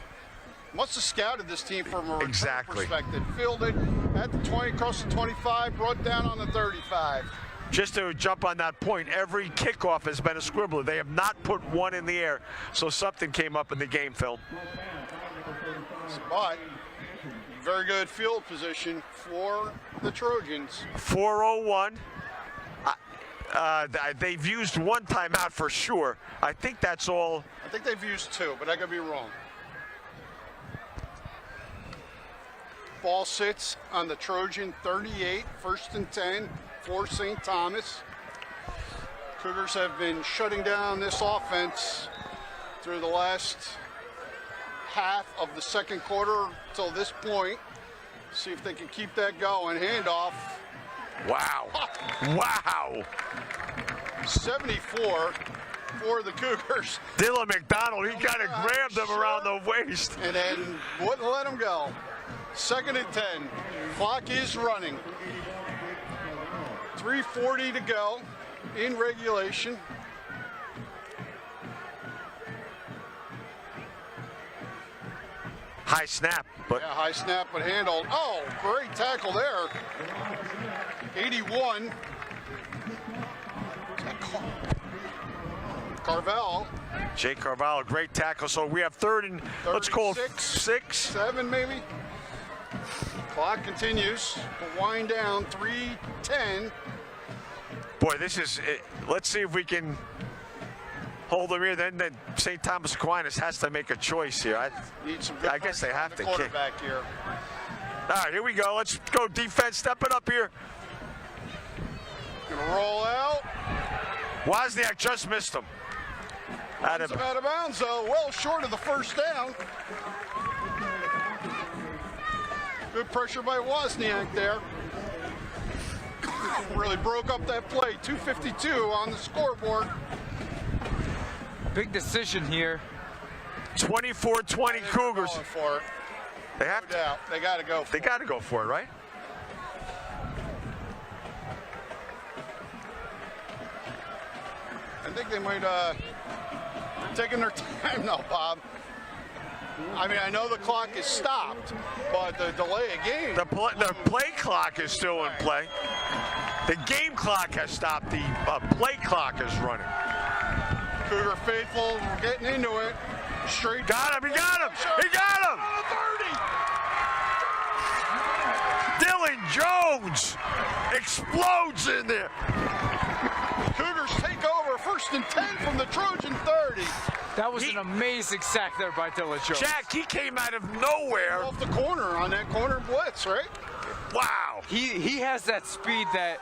Must have scouted this team from a return perspective. Fielded at the 20, across the 25, brought down on the 35. Just to jump on that point, every kickoff has been a squibbler. They have not put one in the air, so something came up in the game film. But very good field position for the Trojans. 4:01. They've used one timeout for sure. I think that's all. I think they've used two, but I could be wrong. Ball sits on the Trojan 38, 1st and 10 for St. Thomas. Cougars have been shutting down this offense through the last half of the second quarter till this point. See if they can keep that going. Handoff. Wow. Wow. 74 for the Cougars. Dylan McDonald, he kind of grabbed him around the waist. And then wouldn't let him go. 2nd and 10. Clock is running. 3:40 to go in regulation. High snap, but Yeah, high snap but handled. Oh, great tackle there. 81. Carvel. Jake Carvalho, great tackle. So we have 3rd and let's call it 6. 7 maybe. Clock continues to wind down. 3:10. Boy, this is it. Let's see if we can hold them here. Then St. Thomas Aquinas has to make a choice here. Need some good I guess they pressure on have the to kick. quarterback here. All right, here we go. Let's go defense. Step it up here. Gonna roll out. Wozniak just missed him. Out of bounds, though, well short of the first down. Good pressure by Wozniak there. Really broke up that play. 2:52 on the scoreboard. Big decision here. 24-20 Cougars. Going for it. They have No to. doubt. They got to go for They it. got to go for it, right? I think they might taking their time now, Bob. I mean, I know the clock is stopped, but the delay of game. The play clock is still in play. The game clock has stopped. The play clock is running. Cougar faithful getting into it. Straight. Got him. He got him. He got him. 30. Dylan Jones explodes in there. Cougars take over. 1st and 10 from the Trojan 30. That was an amazing sack there by Dylan Jones. Jack, he came out of nowhere. Off the corner on that corner blitz, right? Wow. He has that speed that,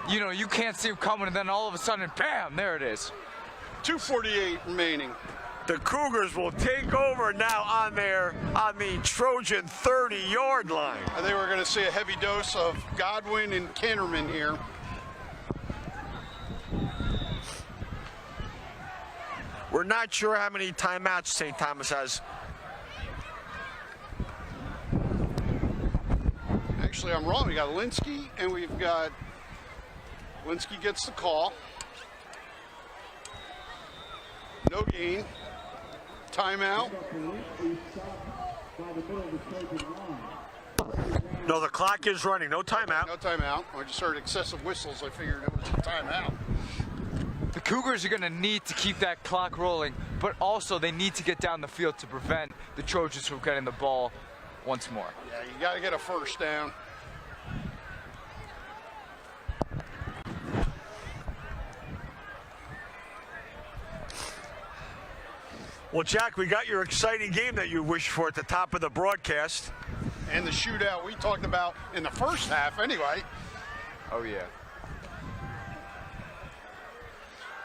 you can't see him coming, and then all of a sudden, bam, there it is. 2:48 remaining. The Cougars will take over now on the Trojan 30-yard line. I think we're going to see a heavy dose of Godwin and Kinnerman here. We're not sure how many timeouts St. Thomas has. Actually, I'm wrong. We got Linsky and we've got Linsky gets the call. No gain. Timeout. No, the clock is running. No timeout. No timeout. I just heard excessive whistles. I figured it was a timeout. The Cougars are going to need to keep that clock rolling, but also they need to get down the field to prevent the Trojans from getting the ball once more. Yeah, you got to get a first down. Well, Jack, we got your exciting game that you wished for at the top of the broadcast. And the shootout we talked about in the first half anyway. Oh yeah.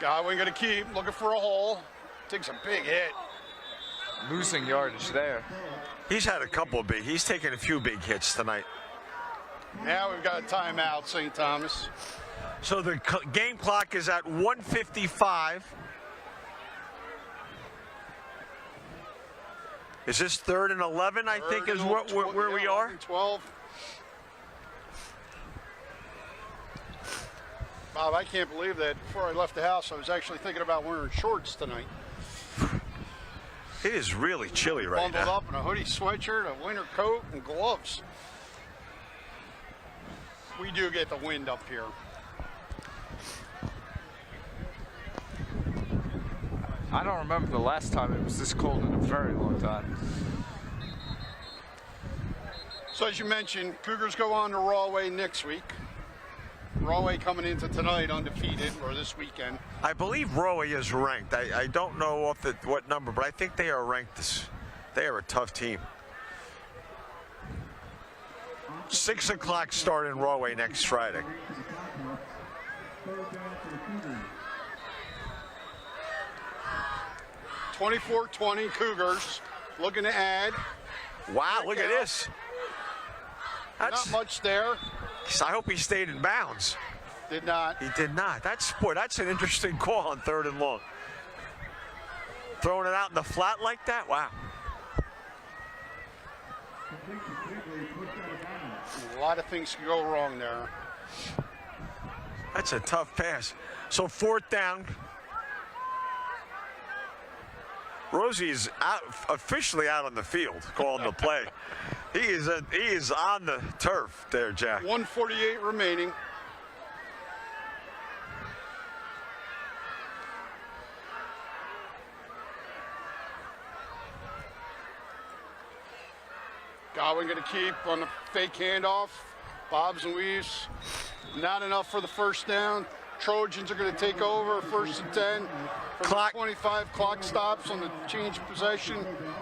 Godwin going to keep looking for a hole. Takes a big hit. Losing yardage there. He's had a couple of he's taken a few big hits tonight. Now we've got a timeout, St. Thomas. So the game clock is at 1:55. Is this 3rd and 11, I think, is where we are? 12. Bob, I can't believe that before I left the house, I was actually thinking about wearing shorts tonight. It is really chilly right Bundled now. up in a hoodie sweatshirt, a winter coat, and gloves. We do get the wind up here. I don't remember the last time it was this cold in a very long time. So as you mentioned, Cougars go on to Rahway next week. Rahway coming into tonight undefeated, or this weekend. I believe Rahway is ranked. I don't know off what number, but I think they are ranked. They are a tough team. 6 o'clock start in Rahway next Friday. Third down for the Cougars. 24-20 Cougars looking to add. Wow, look at this. Not much there. I hope he stayed in bounds. Did not. He did not. That's an interesting call on 3rd and long. Throwing it out in the flat like that? Wow. A lot of things could go wrong there. That's a tough pass. So 4th down. Rosie is officially out on the field calling the play. He is on the turf there, Jack. 1:48 remaining. Godwin going to keep on the fake handoff. Bobs and weaves. Not enough for the first down. Trojans are going to take over. 1st and 10. Clock. 25 clock stops on the change possession.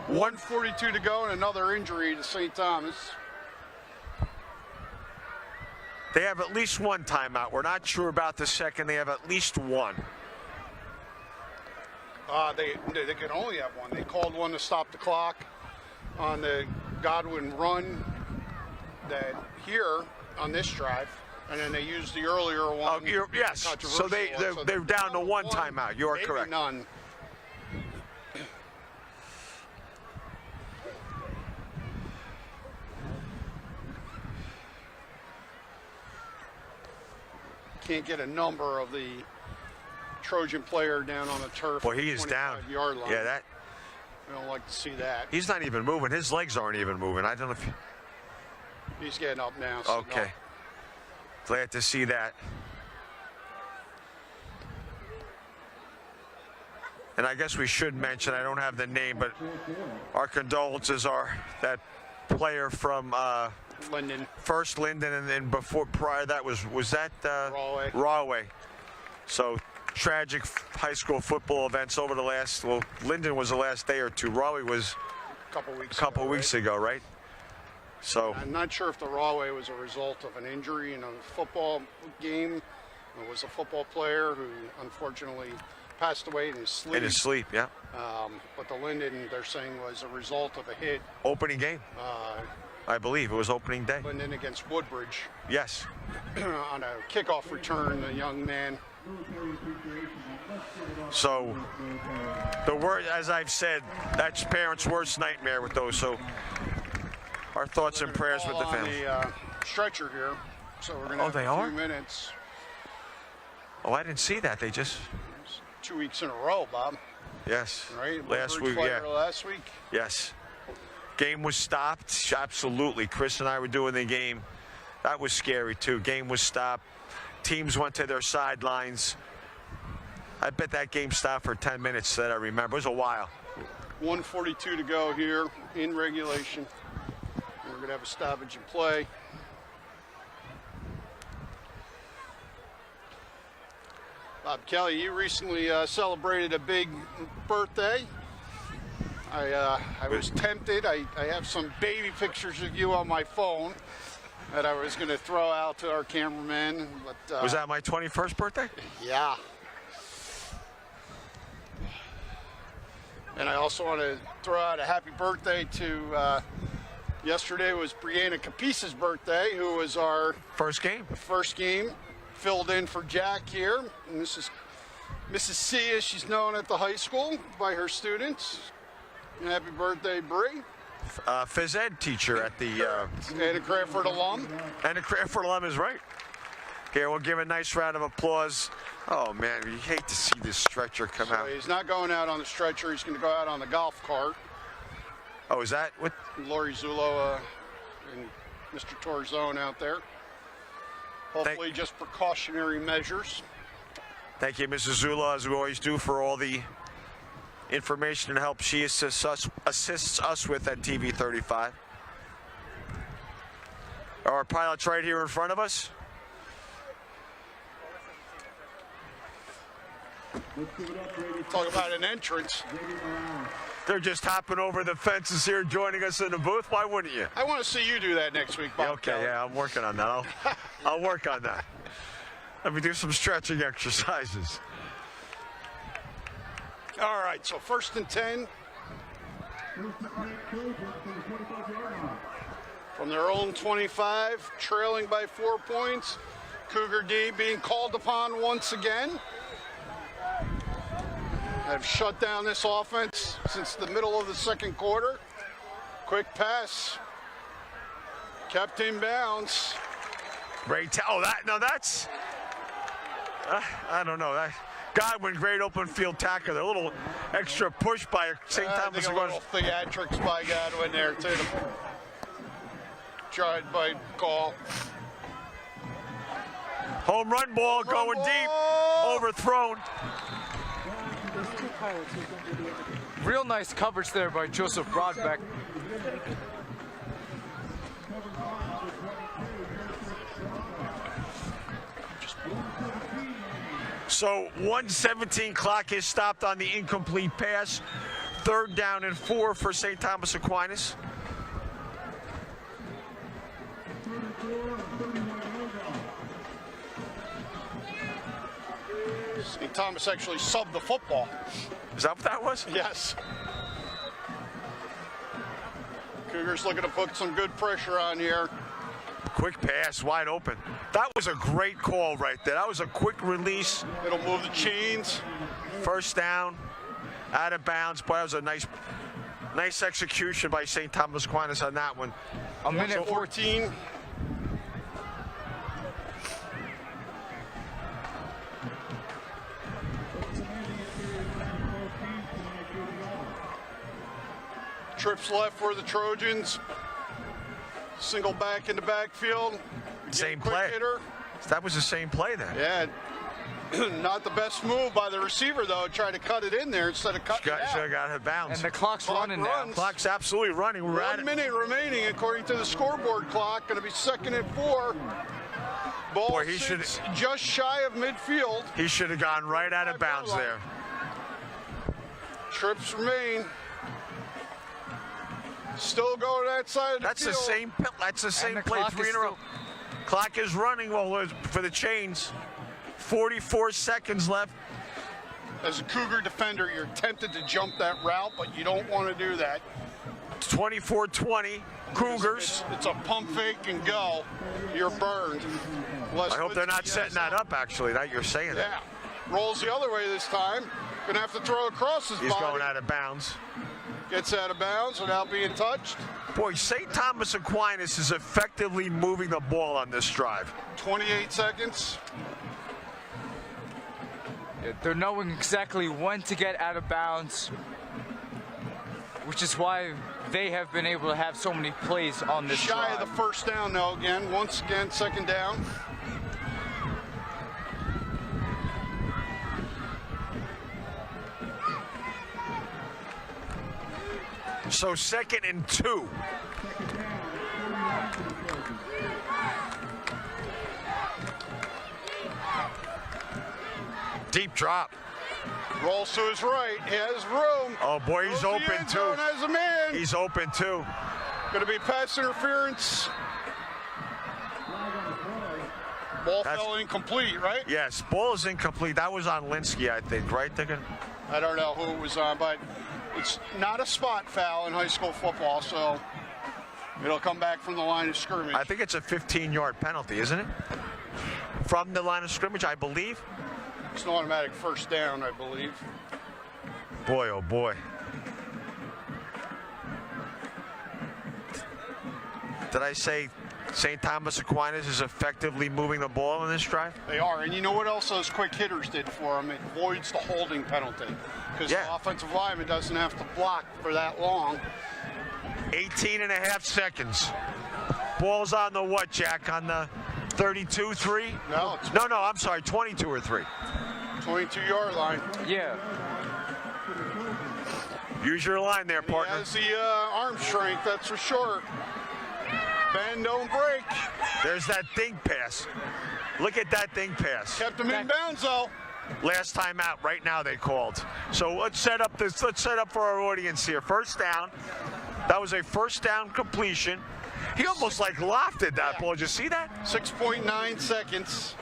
1:42 to go, and another injury to St. Thomas. They have at least one timeout. We're not sure about the second. They have at least one. They can only have one. They called one to stop the clock on the Godwin run that here on this drive, and then they used the earlier one. Yes. So they're down to one timeout. You are maybe correct. None. Can't get a number of the Trojan player down on the turf. Boy, he is down. 25-yard line. Yeah, that. We don't like to see that. He's not even moving. His legs aren't even moving. I don't know if. He's getting up now. So Okay. no. Glad to see that. And I guess we should mention, I don't have the name, but our condolences are that player from Linden. first Linden, and then prior that was that Rahway. Rahway. So tragic high school football events over the last. Well, Linden was the last day or two. Rahway was A couple weeks. a couple ago, weeks right? ago, right? So I'm not sure if the Rahway was a result of an injury in a football game. It was a football player who unfortunately passed away in his sleep. in his sleep, yeah. But the Linden, they're saying, was a result of a hit. Opening game, I believe it was opening day. Linden against Woodbridge Yes. on a kickoff return. The young man. So the word, as I've said, that's parents' worst nightmare with those. So our thoughts and prayers with the on family. the stretcher here. So we're going to Oh, have they a are? few minutes. Oh, I didn't see that. They just 2 weeks in a row, Bob. yes. Right? Last Woodbridge week, yeah. player last week. Yes. Game was stopped. Absolutely. Chris and I were doing the game. That was scary too. Game was stopped. Teams went to their sidelines. I bet that game stopped for 10 minutes that I remember. It was a while. 1:42 to go here in regulation. We're going to have a stoppage in play. Bob Kelly, you recently celebrated a big birthday. I was tempted. I have some baby pictures of you on my phone that I was going to throw out to our cameraman. But Was that my 21st birthday? yeah. And I also want to throw out a happy birthday to, yesterday was Brianna Capisa's birthday, who was our First game. first game, filled in for Jack here. And this is Mrs. C, as she's known at the high school by her students. And happy birthday, Bree. Phys ed teacher at the And a Cranford alum. and a Cranford alum is right. Here, we'll give a nice round of applause. Oh man, you hate to see this stretcher come out. He's not going out on the stretcher. He's going to go out on the golf cart. Oh, is that what? Lori Zullo and Mr. Torzone out there. Hopefully just precautionary measures. Thank you, Mrs. Zula, as we always do, for all the information and help she assists us with at TV 35. Our pilot's right here in front of us. Talk about an entrance. They're just hopping over the fences here, joining us in the booth. Why wouldn't you? I want to see you do that next week, Bob. Okay, Kelly. yeah, I'm working on that. I'll work on that. Let me do some stretching exercises. All right, so 1st and 10 from their own 25, trailing by 4 points. Cougar D being called upon once again. Have shut down this offense since the middle of the second quarter. Quick pass. Kept in bounds. Great. That's. I don't know. Godwin, great open field tackle. A little extra push by St. I Thomas. think a little theatrics by Godwin there too. Tried by call. Home run ball going deep. Overthrown. There's two pilots who's going to be able to. Real nice coverage there by Joseph Broadbeck. So 1:17 clock is stopped on the incomplete pass. 3rd down and 4 for St. Thomas Aquinas. St. Thomas actually subbed the football. Is that what that was? Yes. Cougars looking to put some good pressure on here. Quick pass, wide open. That was a great call right there. That was a quick release. It'll move the chains. 1st down, out of bounds. Boy, that was a nice execution by St. Thomas Aquinas on that one. A minute So 14. 14. Trips left for the Trojans. Single back in the backfield. Same Quick play. hitter. That was the same play then. Yeah. Not the best move by the receiver, though. Try to cut it in there instead of cutting it Should have out. got out of bounds. And the clock's Clock running now. runs. Clock's absolutely running. We're at 1 it. minute remaining according to the scoreboard clock. Going to be 2nd and 4. Ball Boy, he sits just shy of midfield. He should have gone right out of bounds there. Trips remain. Still going that side of the That's field. That's the same the play. clock 3 is in a row. Clock is running for the chains. 44 seconds left. As a Cougar defender, you're tempted to jump that route, but you don't want to do that. 24-20. Cougars. It's a pump fake and go. You're burned. I hope they're not setting that up, actually, that you're saying that. Yeah. Rolls the other way this time. Gonna have to throw across his He's body. going out of bounds. Gets out of bounds without being touched. Boy, St. Thomas Aquinas is effectively moving the ball on this drive. 28 seconds. They're knowing exactly when to get out of bounds, which is why they have been able to have so many plays on this Shy drive. of the 1st down, though, again. Once again, 2nd down. So 2nd and 2. Deep drop. Rolls to his right. He has room. zone. Oh boy, he's Goes the open end too. zone as a man. He's open too. Going to be pass interference. Ball fell incomplete, right? Yes, ball is incomplete. That was on Linsky, I think, right? I don't know who it was on, but it's not a spot foul in high school football, so it'll come back from the line of scrimmage. I think it's a 15-yard penalty, isn't it? From the line of scrimmage, I believe. It's an automatic first down, I believe. Boy, oh boy. Did I say St. Thomas Aquinas is effectively moving the ball in this drive? They are, and you know what else those quick hitters did for them? It voids the holding penalty because the offensive lineman doesn't have to block for that long. 18.5 seconds. Ball's on the what, Jack? On the 32-3? No, No, I'm sorry, 22 or 3. 22-yard line. Yeah. Use your line there, He partner. has the arm strength, that's for sure. Bend, don't break. There's that dink pass. Look at that dink pass. Kept him in bounds, though. Last time out, right now they called. So let's set up for our audience here. First down. That was a first down completion. He almost like lofted that ball. Did you see that? 6.9 seconds.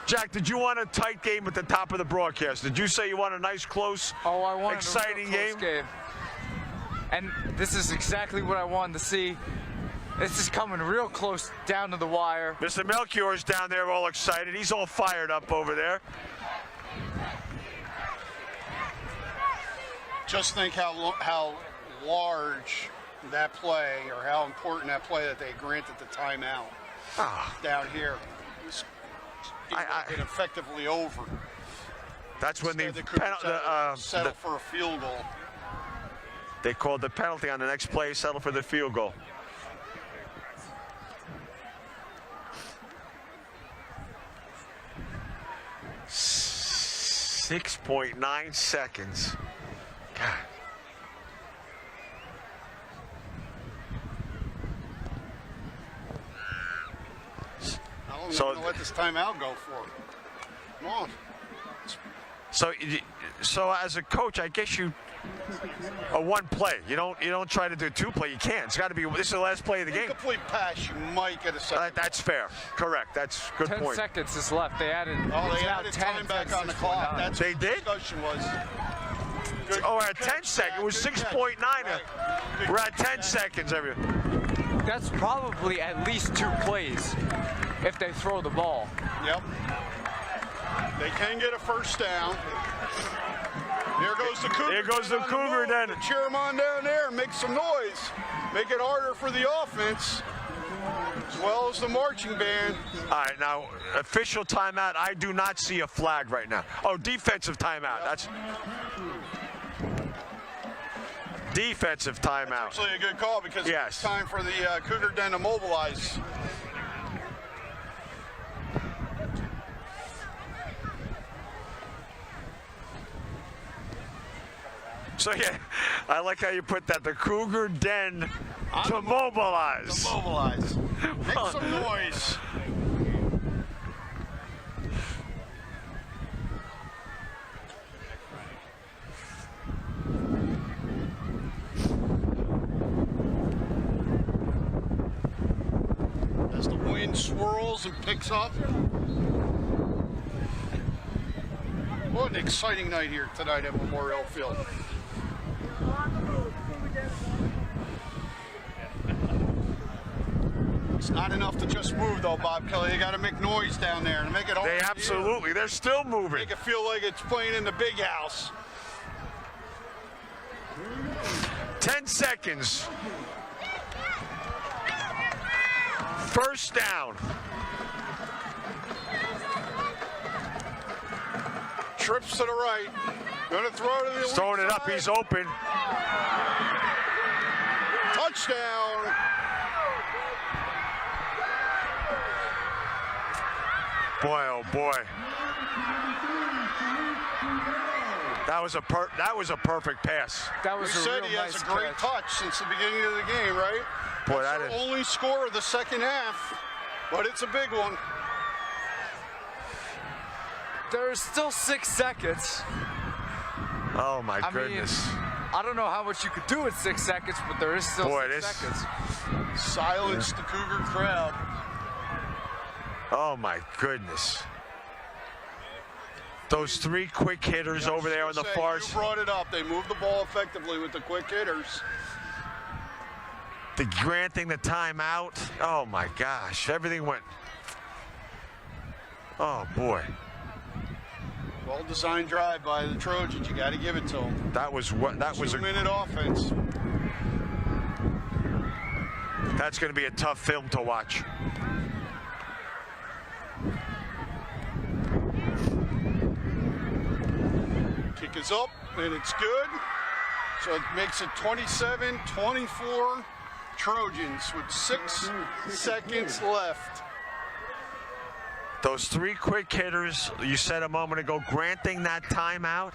Jack, did you want a tight game at the top of the broadcast? Did you say you want a nice, close, Oh, I wanted exciting a real close game. And this is exactly what I wanted to see. This is coming real close down to the wire. Mr. Melchior's down there all excited. He's all fired up over there. Just think how large that play, or how important that play that they granted the timeout down here. It effectively over. That's when Instead, the Cougars settle for a field goal. They called the penalty on the next play, settle for the field goal. .9 seconds. God. How long are you going to let this timeout go for? Come on. So as a coach, I guess you a one play. You don't try to do two play. You can't. It's got to be. This is the last play of the game. Incomplete pass, you might get a second. That's fair. Correct. That's a good 10 point. seconds is left. They added. They now added 10 time back on the clock. That's They what did? the discussion was. Good, Oh, we're at 10 seconds. It was 6.9. Right. We're at 10 seconds. Everyone. That's probably at least 2 plays if they throw the ball. Yep. They can get a first down. There goes the Cougar. There goes the Cougar then. Cheer them on down there. Make some noise. Make it harder for the offense, as well as the marching band. All right, now official timeout. I do not see a flag right now. Oh, defensive timeout. That's defensive timeout. Actually, a good call because it's time for the Cougar Den to mobilize. So yeah, I like how you put that. The Cougar Den to mobilize. To mobilize. Make some noise. As the wind swirls and picks up. What an exciting night here tonight at Memorial Field. It's not enough to just move, though, Bob Kelly. You got to make noise down there and make it. They absolutely. They're still moving. Make it feel like it's playing in the big house. 10 seconds. First down. Trips to the right. Going to throw to the. He's throwing it up. side. He's open. Touchdown. Boy, oh boy. That was a perfect pass. That was We a said real he nice has a great catch. touch since the beginning of the game, right? Boy, That's that their is- only score of the second half, but it's a big one. There's still 6 seconds. Oh my I goodness. mean, I don't know how much you could do in 6 seconds, but there is still Boy, 6 seconds. Silence the Cougar crowd. Oh my goodness. Those 3 quick hitters Yeah, I was over there on gonna the say, far You side. brought it up. They moved the ball effectively with the quick hitters. The granting the timeout. Oh my gosh. Everything went. Oh boy. Well-designed drive by the Trojans. You got to give it to them. That was what. That was a. 2-minute offense. That's going to be a tough film to watch. Kick is up, and it's good. So it makes it 27-24 Trojans with 6 seconds left. Those 3 quick hitters you said a moment ago, granting that timeout.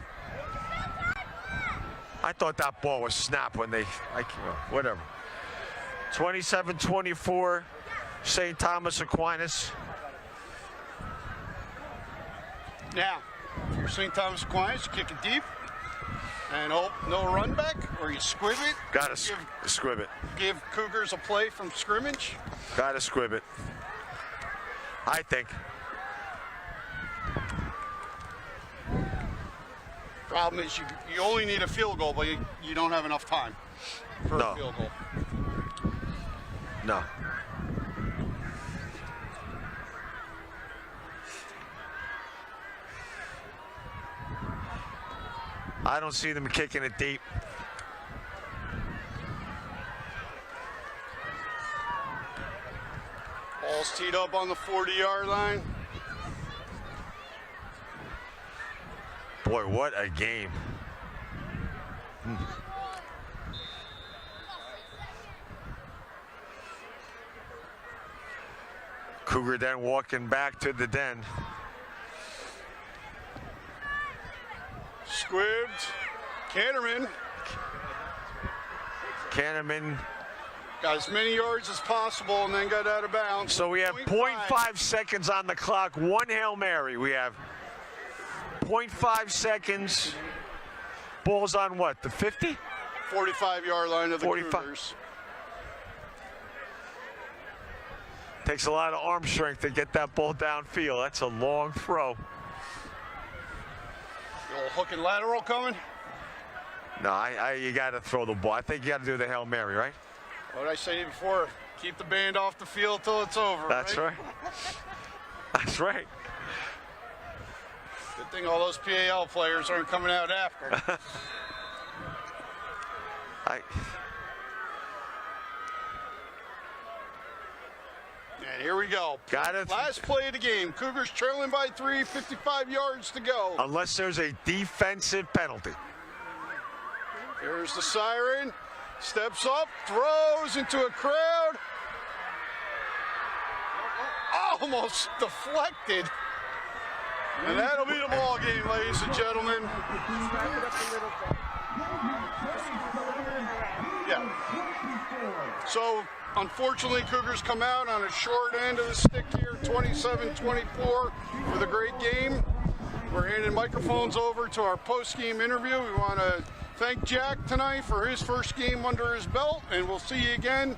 I thought that ball was snapped when they, whatever. 27-24, St. Thomas Aquinas. Now, if you're St. Thomas Aquinas, you kick it deep and hope no run back, or you squib it. Got to squib it. Give Cougars a play from scrimmage. Got to squib it. I think. Problem is you only need a field goal, but you don't have enough time for a field goal. No. I don't see them kicking it deep. Ball's teed up on the 40-yard line. Boy, what a game. Cougar then walking back to the den. Squibbed. Canterman. Got as many yards as possible and then got out of bounds. So we have 0.5 seconds on the clock. 1 Hail Mary. We have 0.5 seconds. Ball's on what, the 50? 45-yard line of the 45. Cougars. Takes a lot of arm strength to get that ball downfield. That's a long throw. The old hook and lateral coming. No, you got to throw the ball. I think you got to do the Hail Mary, right? What did I say to you before? Keep the band off the field till it's over. That's right. That's right. Good thing all those PAL players aren't coming out after. And here we go. Last play of the game. Cougars trailing by 3, 55 yards to go. Unless there's a defensive penalty. Here's the siren. Steps up, throws into a crowd. Almost deflected. And that'll be the ball game, ladies and gentlemen. Yeah. So, unfortunately, Cougars come out on a short end of the stick here, 27-24 for the great game. We're handing microphones over to our post-game interview. We want to thank Jack tonight for his first game under his belt, and we'll see you again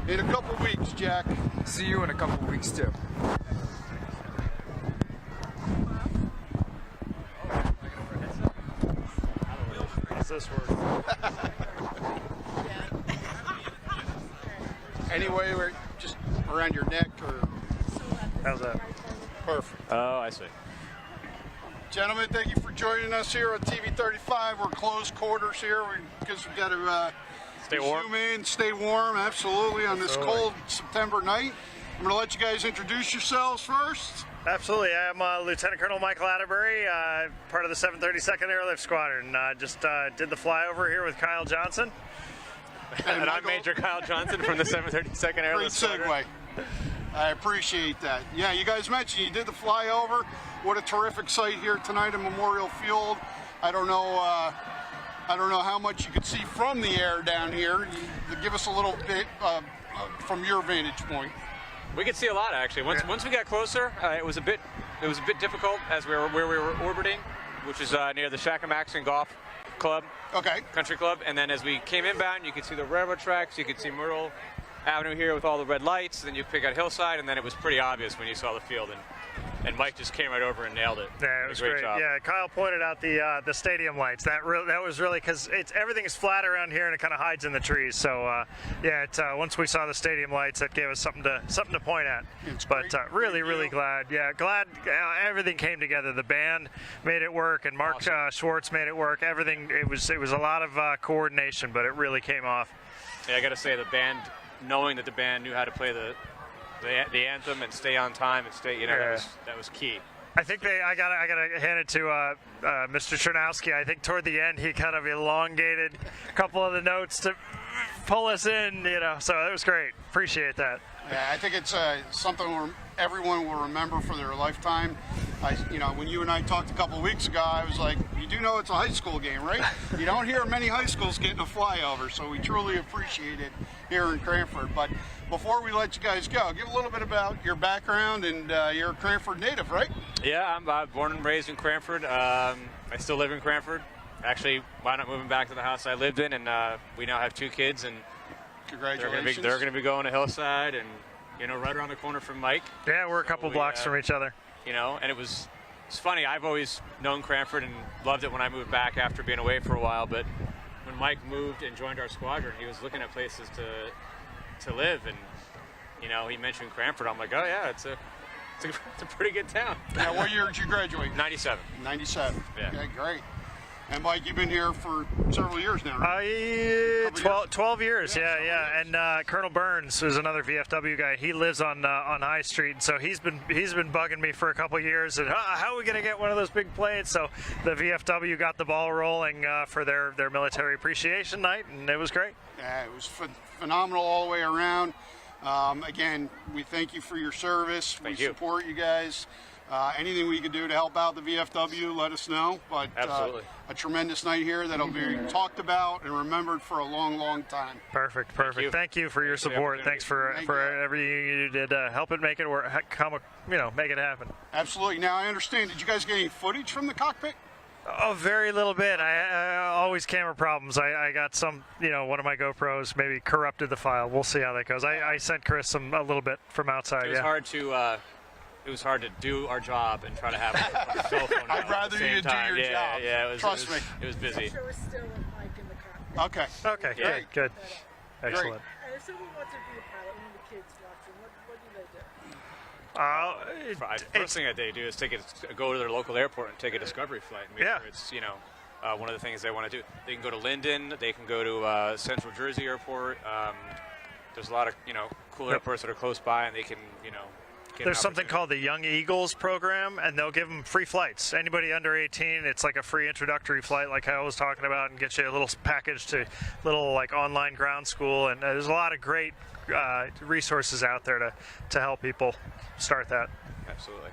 in a couple weeks, Jack. See you in a couple weeks, too. This word. Anyway, we're just around your neck or... How's that? Perfect. Oh, I see. Gentlemen, thank you for joining us here on TV 35. We're closed quarters here because we've got to Stay warm. zoom in, stay warm, absolutely, on this cold September night. I'm going to let you guys introduce yourselves first. Absolutely. I'm Lieutenant Colonel Michael Atterbury, part of the 732nd Airlift Squadron. Just did the flyover here with Kyle Johnson. And I'm Major Kyle Johnson from the 732nd Airlift Great Squadron. segue. I appreciate that. Yeah, you guys mentioned you did the flyover. What a terrific sight here tonight at Memorial Field. I don't know how much you could see from the air down here. Give us a little bit from your vantage point. We could see a lot actually. Once we got closer, it was a bit difficult as we were orbiting, which is near the Shakamatsu Golf club. Okay. Country club. And then as we came inbound, you could see the railroad tracks. You could see Myrtle Avenue here with all the red lights. Then you pick out Hillside, and then it was pretty obvious when you saw the field. And Mike just came right over and nailed it. Yeah, it was great. Job. Yeah, Kyle pointed out the stadium lights. That was really because everything is flat around here and it kind of hides in the trees. So once we saw the stadium lights, that gave us something to point at. But really glad. Yeah, glad everything came together. The band made it work, and Mark Schwartz made it work. Everything. It was a lot of coordination, but it really came off. Yeah, I got to say the band, knowing that the band knew how to play the anthem and stay on time and stay, that was key. I think I gotta hand it to Mr. Chernowski. I think toward the end he kind of elongated a couple of the notes to pull us in, So it was great. Appreciate that. Yeah, I think it's something everyone will remember for their lifetime. When you and I talked a couple of weeks ago, I was like, you do know it's a high school game, right? You don't hear many high schools getting a flyover, so we truly appreciate it here in Cranford. But before we let you guys go, give a little bit about your background, and you're a Cranford native, right? Yeah, I'm born and raised in Cranford. I still live in Cranford. Actually, wound up moving back to the house I lived in, and we now have 2 kids, and congratulations. They're going to be going to Hillside, and right around the corner from Mike. Yeah, we're a couple blocks from each other. And it's funny. I've always known Cranford and loved it when I moved back after being away for a while. But when Mike moved and joined our squadron, he was looking at places to live, and he mentioned Cranford. I'm like, oh yeah, it's a pretty good town. Yeah, what year did you graduate? 97. 97. Yeah. Okay, great. And Mike, you've been here for several years now, right? 12 years, yeah. And Colonel Burns is another VFW guy. He lives on High Street, so he's been bugging me for a couple of years. And how are we going to get one of those big planes? So the VFW got the ball rolling for their military appreciation night, and it was great. Yeah, it was phenomenal all the way around. Again, we thank you for your service. Thank you. Support you guys. Anything we can do to help out the VFW, let us know. But absolutely, a tremendous night here that'll be talked about and remembered for a long, long time. Perfect. Thank you for your support. Thanks for everything you did to help it make it work. Make it happen. Absolutely. Now I understand. Did you guys get any footage from the cockpit? Oh, very little bit. I always camera problems. I got some, one of my GoPros maybe corrupted the file. We'll see how that goes. I sent Chris a little bit from outside. It was hard to do our job and try to have a cell phone. I'd rather you do your job. Yeah, Trust me. It was busy. Show us still with Mike in the cockpit. Okay. Yeah. Good. Excellent. Great. And if someone wants to be a pilot, one of the kids watching, what do they do? First thing that they do is go to their local airport and take a discovery flight. And make sure it's one of the things they want to do. They can go to Linden. They can go to Central Jersey Airport. There's a lot of cool airports that are close by, and they can There's something called the Young Eagles program, and they'll give them free flights. Anybody under 18, it's like a free introductory flight, like I was talking about, and get you a little package to little online ground school. And there's a lot of great resources out there to help people start that. Absolutely.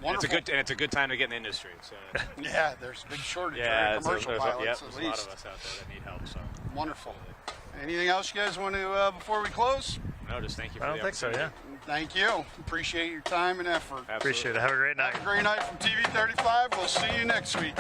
Wonderful. It's a good time to get in the industry. So. Yeah, there's a big shortage of commercial pilots, at least. There's a lot of us out there that need help. So. Wonderful. Anything else you guys want to before we close? No, just thank you for I don't think so, yeah. Thank you. Appreciate your time and effort. Absolutely. Appreciate it. Have a great night. Have a great night from TV 35. We'll see you next week.